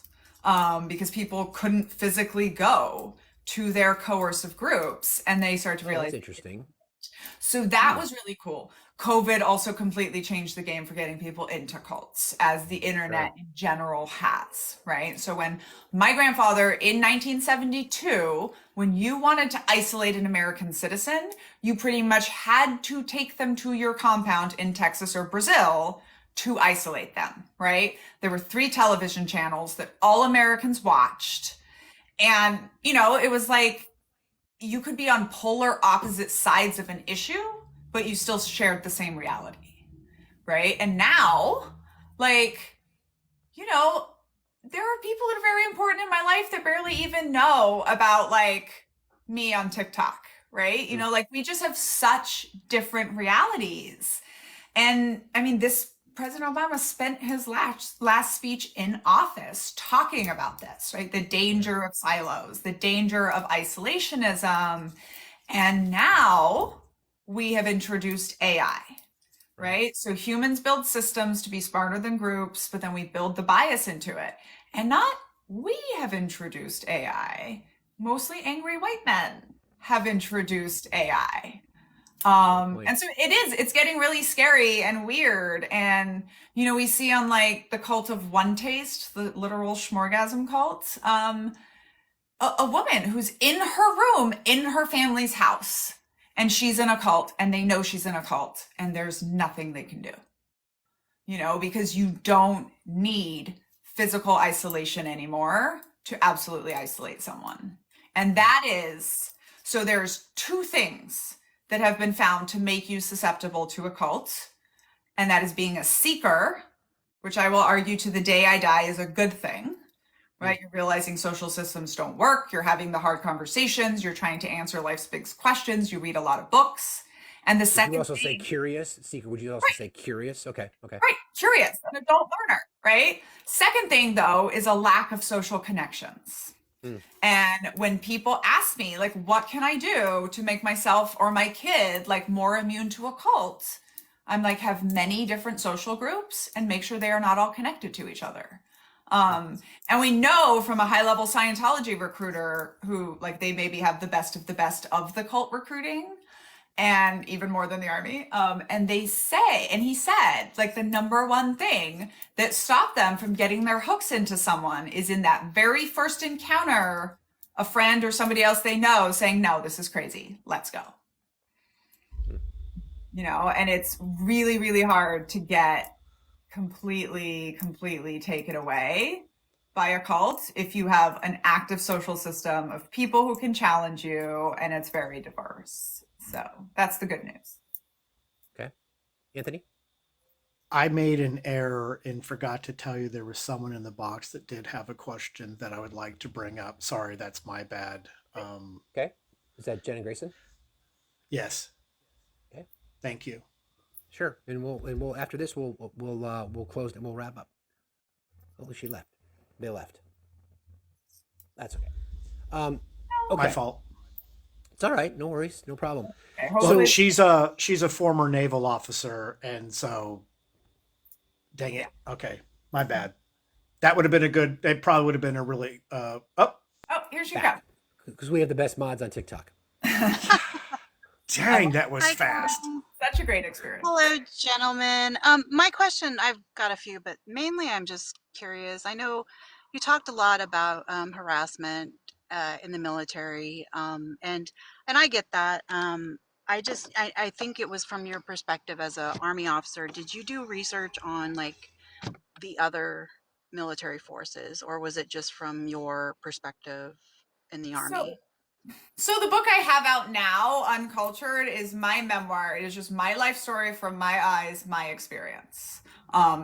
Speaker 4: because people couldn't physically go to their coercive groups, and they start to realize.
Speaker 2: That's interesting.
Speaker 4: So that was really cool. COVID also completely changed the game for getting people into cults, as the internet in general has, right? So when my grandfather in 1972, when you wanted to isolate an American citizen, you pretty much had to take them to your compound in Texas or Brazil to isolate them, right? There were 3 television channels that all Americans watched. And, it was like, you could be on polar opposite sides of an issue, but you still shared the same reality, right? And now, like, there are people that are very important in my life that barely even know about, like, me on TikTok, right? Like, we just have such different realities. And, I mean, President Obama spent his last speech in office talking about this, right? The danger of silos, the danger of isolationism. And now we have introduced AI, right? So humans build systems to be smarter than groups, but then we build the bias into it. And not we have introduced AI, mostly angry white men have introduced AI. And so it's getting really scary and weird. And, we see on like the cult of one taste, the literal schmorgasm cult, a woman who's in her room, in her family's house, and she's in a cult and they know she's in a cult and there's nothing they can do, because you don't need physical isolation anymore to absolutely isolate someone. And so there's two things that have been found to make you susceptible to a cult. And that is being a seeker, which I will argue to the day I die is a good thing, right? You're realizing social systems don't work. You're having the hard conversations. You're trying to answer life's big questions. You read a lot of books. And the second
Speaker 2: Would you also
Speaker 4: thing,
Speaker 2: say curious? Seeker, would you also say curious? Okay.
Speaker 4: right, curious, an adult learner, right? Second thing, though, is a lack of social connections. And when people ask me, like, what can I do to make myself or my kid like more immune to a cult? I'm like, have many different social groups and make sure they are not all connected to each other. And we know from a high-level Scientology recruiter who, like, they maybe have the best of the cult recruiting, and even more than the army. And he said, like, the number one thing that stopped them from getting their hooks into someone is in that very first encounter, a friend or somebody else they know saying, no, this is crazy. Let's go. And it's really, really hard to get completely taken away by a cult if you have an active social system of people who can challenge you, and it's very diverse. So that's the good news.
Speaker 2: Okay. Anthony?
Speaker 3: I made an error and forgot to tell you there was someone in the box that did have a question that I would like to bring up. Sorry, that's my bad.
Speaker 2: Okay. Is that Jen and Grayson?
Speaker 3: Yes.
Speaker 2: Okay.
Speaker 3: Thank you.
Speaker 2: Sure. And we'll after this we'll close and we'll wrap up. Oh, she left. They left. That's okay. Okay.
Speaker 3: My fault.
Speaker 2: It's all right. No worries. No problem.
Speaker 4: Okay,
Speaker 3: So she's a former naval officer, and so dang it. Okay, my bad. That would have been it probably would have been a really
Speaker 4: Oh, here she
Speaker 2: back.
Speaker 4: goes.
Speaker 2: Because we have the best mods on TikTok.
Speaker 3: Dang, that was
Speaker 11: Hi,
Speaker 3: fast.
Speaker 4: Such a great experience.
Speaker 11: hello, gentlemen. My question, I've got a few, but mainly I'm just curious. I know you talked a lot about harassment in the military, and I get that. I think it was from your perspective as an Army officer. Did you do research on like the other military forces, or was it just from your perspective in the Army?
Speaker 4: So the book I have out now, UnCULTured, is my memoir. It is just my life story from my eyes, my experience.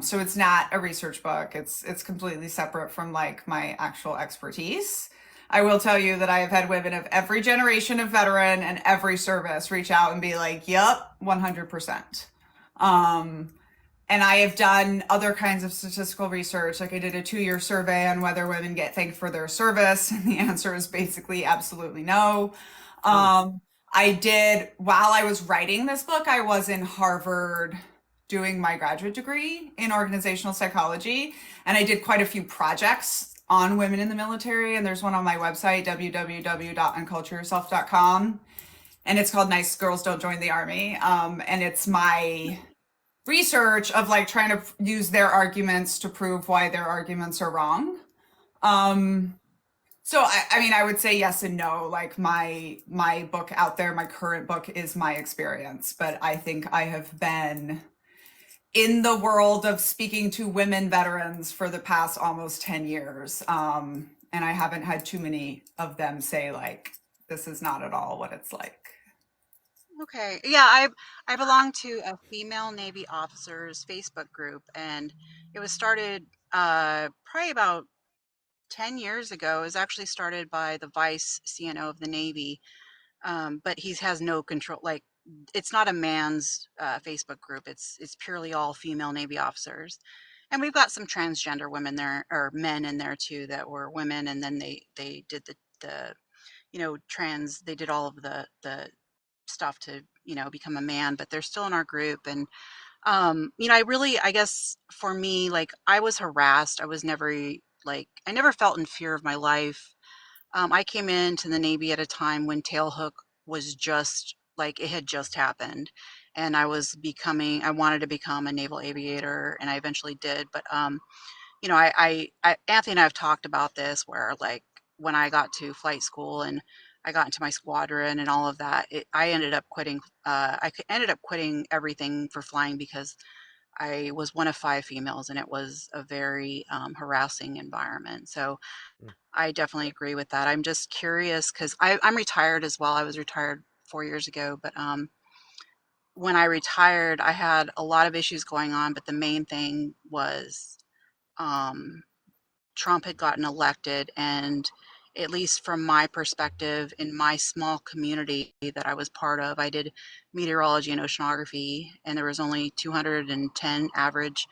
Speaker 4: So it's not a research book. It's completely separate from like my actual expertise. I will tell you that I have had women of every generation of veteran and every service reach out and be like, yep, 100%. And I have done other kinds of statistical research. Like I did a 2-year survey on whether women get thanked for their service. And the answer is basically absolutely no. I did, while I was writing this book, I was in Harvard doing my graduate degree in organizational psychology. And I did quite a few projects on women in the military. And there's one on my website, www.uncultureyourself.com. And it's called Nice Girls Don't Join the Army. And it's my research of like trying to use their arguments to prove why their arguments are wrong. So I mean, I would say yes and no. Like my book out there, my current book is my experience, but I think I have been in the world of speaking to women veterans for the past almost 10 years. And I haven't had too many of them say like, this is not at all what it's like.
Speaker 11: Okay. Yeah, I belong to a female Navy officers Facebook group, and it was started probably about 10 years ago. It was actually started by the vice CNO of the Navy, but he has no control. Like, it's not a man's Facebook group. It's purely all female Navy officers, and we've got some transgender women there, or men in there too, that were women, and then they did the trans. They did all of the stuff to become a man, but they're still in our group. And I guess for me, like, I was harassed. I was never I never felt in fear of my life. I came into the Navy at a time when tailhook was just like it had just happened, and I wanted to become a naval aviator, and I eventually did. But Anthony and I have talked about this, where like when I got to flight school and I got into my squadron and all of that, I ended up quitting. Ended up quitting everything for flying because I was one of 5 females, and it was a very harassing environment. So I definitely agree with that. I'm just curious because I'm retired as well. I was retired 4 years ago, but when I retired, I had a lot of issues going on, but the main thing was um, Trump had gotten elected, and at least from my perspective, in my small community that I was part of, I did meteorology and oceanography, and there was only 210 average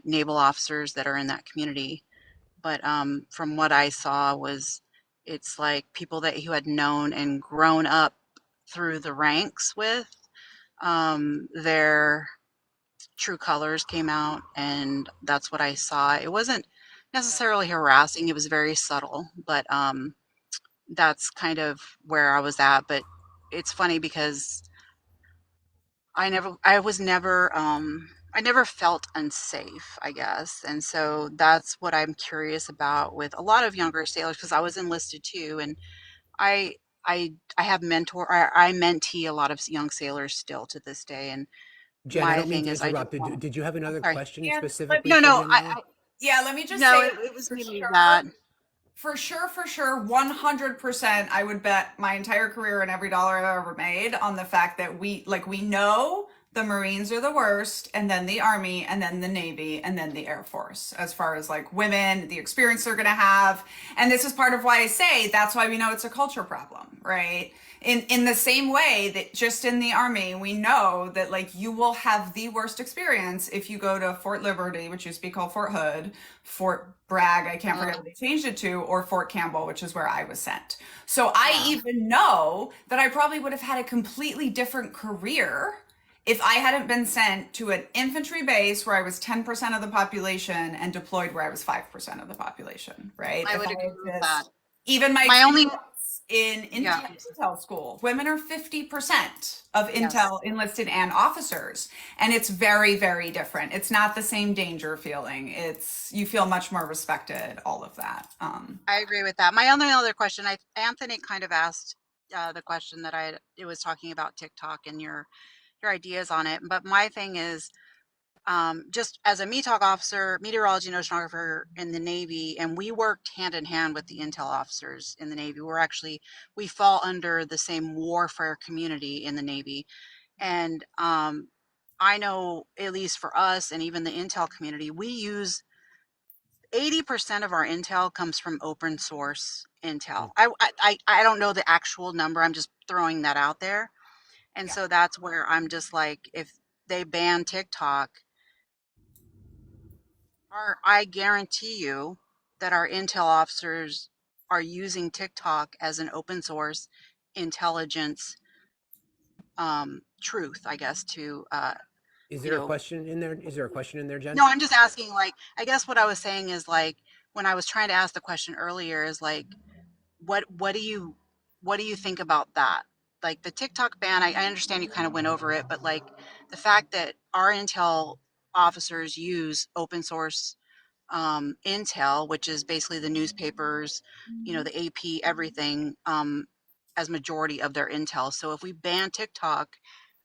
Speaker 11: naval officers that are in that community. But from what I saw it's like people that you had known and grown up through the ranks with, their true colors came out, and that's what I saw. It wasn't necessarily harassing, it was very subtle, but that's kind of where I was at. But it's funny because I never felt unsafe, I guess. And so that's what I'm curious about with a lot of younger sailors, because I was enlisted too. And I, I have I mentee a lot of young sailors still to this day. And
Speaker 2: Jen, I
Speaker 11: my
Speaker 2: don't mean
Speaker 11: thing
Speaker 2: to
Speaker 11: is, I
Speaker 2: interrupt.
Speaker 11: just want to,
Speaker 2: Did you have
Speaker 11: I'm
Speaker 2: another
Speaker 11: sorry.
Speaker 2: question
Speaker 4: Yeah, let
Speaker 2: specifically
Speaker 4: me,
Speaker 11: No,
Speaker 2: for
Speaker 11: no,
Speaker 2: Danielle?
Speaker 4: yeah, let me just
Speaker 11: no,
Speaker 4: say
Speaker 11: it was
Speaker 4: for
Speaker 11: maybe
Speaker 4: sure,
Speaker 11: that.
Speaker 4: for sure, 100%, I would bet my entire career and every dollar I've ever made on the fact that we know the Marines are the worst, and then the Army, and then the Navy, and then the Air Force, as far as like women, the experience they're gonna have. And this is part of why I say that's why we know it's a culture problem, right? In the same way that just in the Army, we know that like you will have the worst experience if you go to Fort Liberty, which used to be called Fort Hood, Fort Bragg, I can't forget what they changed it to, or Fort Campbell, which is where I was sent. So I
Speaker 11: Wow.
Speaker 4: even know that I probably would have had a completely different career if I hadn't been sent to an infantry base where I was 10% of the population and deployed where I was 5% of the population, right?
Speaker 11: I
Speaker 4: If
Speaker 11: would
Speaker 4: I
Speaker 11: agree
Speaker 4: had
Speaker 11: with that.
Speaker 4: even my
Speaker 11: My only,
Speaker 4: experience in
Speaker 11: yeah,
Speaker 4: intel school, women are 50% of
Speaker 11: yes.
Speaker 4: intel enlisted and officers. And it's very, very different. It's not the same danger feeling. You feel much more respected, all of that.
Speaker 11: I agree with that. My only other question, Anthony kind of asked the question that it was talking about TikTok and your ideas on it. But my thing is, just as a METOC officer, meteorology and oceanographer in the Navy, and we worked hand in hand with the intel officers in the Navy. We fall under the same warfare community in the Navy. And I know, at least for us and even the intel community, we use 80% of our intel comes from open source intel. I don't know the actual number. I'm just throwing that out there. And
Speaker 4: Yeah.
Speaker 11: so that's where I'm just like, if they ban TikTok, I guarantee you that our intel officers are using TikTok as an open source intelligence truth, I guess, to
Speaker 2: Is
Speaker 11: you
Speaker 2: there a
Speaker 11: know.
Speaker 2: question in there? Is there a question in there, Jen?
Speaker 11: No, I'm just asking, like, I guess what I was saying is, like, when I was trying to ask the question earlier is like, what do you think about that? Like the TikTok ban, I understand you kind of went over it, but like the fact that our intel officers use open source intel, which is basically the newspapers, the AP, everything, as majority of their intel. So if we ban TikTok,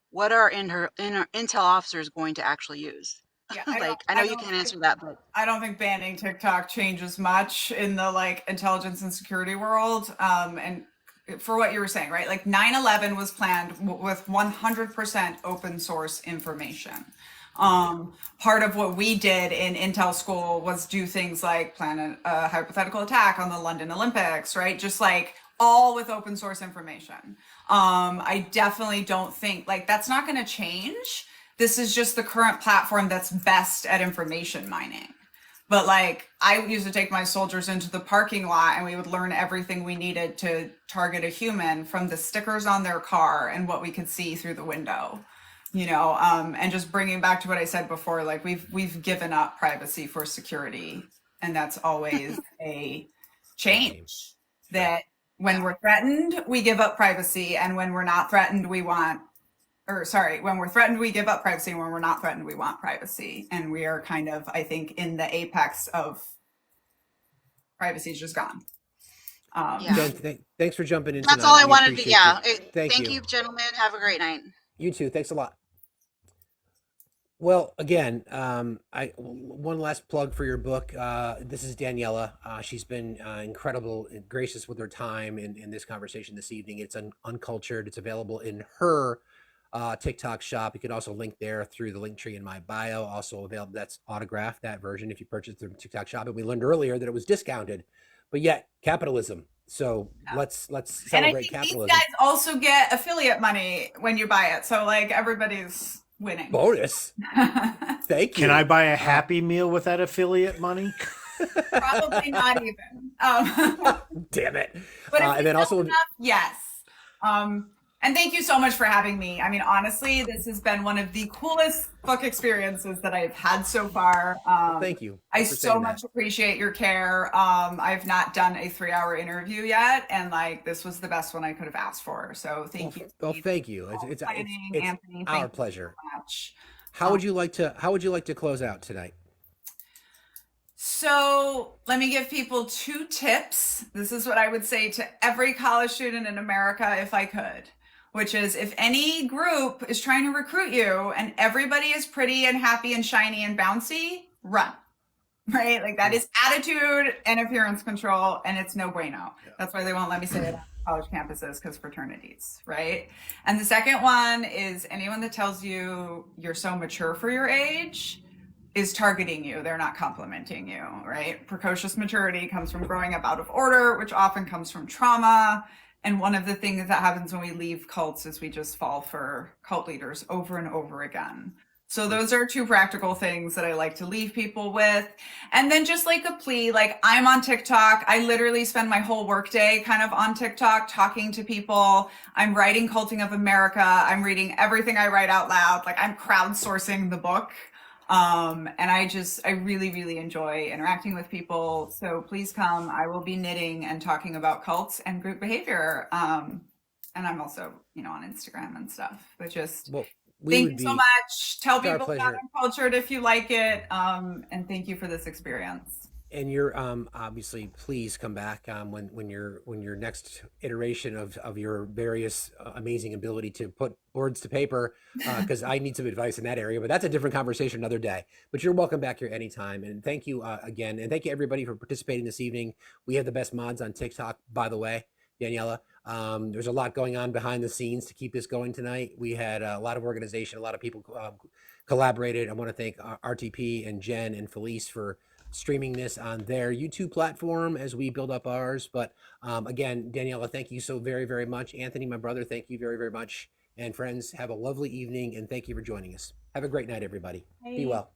Speaker 11: what are intel officers going to actually use?
Speaker 4: Yeah,
Speaker 11: Like, I know you can't answer that, but
Speaker 4: I don't think banning TikTok changes much in the like intelligence and security world. And for what you were saying, right? Like 9/11 was planned with 100% open source information. Part of what we did in Intel school was do things like plan a hypothetical attack on the London Olympics, right? Just like all with open source information. I definitely don't think like that's not going to change. This is just the current platform that's best at information mining. But like I used to take my soldiers into the parking lot and we would learn everything we needed to target a human from the stickers on their car and what we could see through the window. And just bringing back to what I said before, like we've given up privacy for security, and that's always a change that When we're threatened, we give up privacy. And when we're not threatened, when we're threatened, we give up privacy. And when we're not threatened, we want privacy. And we are kind of, I think, in the apex of privacy is just gone.
Speaker 11: Yeah.
Speaker 2: Jen, thanks for jumping in
Speaker 11: That's
Speaker 2: tonight.
Speaker 11: all I
Speaker 2: We
Speaker 11: wanted to,
Speaker 2: appreciate
Speaker 11: yeah.
Speaker 2: you.
Speaker 11: Thank you, gentlemen. Have a great night.
Speaker 2: You too. Thanks a lot. Well, again, one last plug for your book. This is Daniella. She's been incredible and gracious with her time in this conversation this evening. It's UnCULTured. It's available in her TikTok shop. You can also link there through the link tree in my bio. Also available. That's autographed, that version, if you purchase through the TikTok shop. And we learned earlier that it was discounted, but yet capitalism. So let's celebrate
Speaker 4: and I think
Speaker 2: capitalism.
Speaker 4: These guys also get affiliate money when you buy it. So like everybody's winning.
Speaker 2: Bonus. Thank you.
Speaker 3: Can I buy a Happy Meal with that affiliate money?
Speaker 4: Probably not even.
Speaker 2: Damn it.
Speaker 4: But if
Speaker 2: and then also
Speaker 4: enough, yes. And thank you so much for having me. I mean, honestly, this has been one of the coolest book experiences that I've had so far.
Speaker 2: Thank you.
Speaker 4: I so much appreciate your care. I've not done a 3-hour interview yet, and like this was the best one I could have asked for. So thank you.
Speaker 2: Well, thank you. It's
Speaker 4: Anthony,
Speaker 2: our pleasure.
Speaker 4: So much.
Speaker 2: How would you like to close out tonight?
Speaker 4: So let me give people 2 tips. This is what I would say to every college student in America if I could, which is if any group is trying to recruit you and everybody is pretty and happy and shiny and bouncy, run, right? Like that is attitude and appearance control, and it's no bueno. That's why they won't let me say it on college campuses, because fraternities, right? And the second one is anyone that tells you you're so mature for your age is targeting you. They're not complimenting you, right? Precocious maturity comes from growing up out of order, which often comes from trauma. And one of the things that happens when we leave cults is we just fall for cult leaders over and over again. So those are 2 practical things that I like to leave people with. And then just like a plea, like I'm on TikTok. I literally spend my whole workday kind of on TikTok talking to people. I'm writing Culting of America. I'm reading everything I write out loud. Like I'm crowdsourcing the book. And I really, really enjoy interacting with people. So please come. I will be knitting and talking about cults and group behavior. And I'm also, on Instagram and stuff, but just thank you so much. Tell people about UnCULTured if you like it. And thank you for this experience.
Speaker 2: And you're obviously please come back when your next iteration of your various amazing ability to put words to paper, because I need some advice in that area, but that's a different conversation another day. But you're welcome back here anytime. And thank you again, and thank you everybody for participating this evening. We have the best mods on TikTok, by the way, Daniella. There's a lot going on behind the scenes to keep this going tonight. We had a lot of organization, a lot of people collaborated. I want to thank RTP and Jen and Felice for streaming this on their YouTube platform as we build up ours. But again, Daniella, thank you so very, very much. Anthony, my brother, thank you very, very much. And friends, have a lovely evening, and thank you for joining us. Have a great night, everybody. Be well.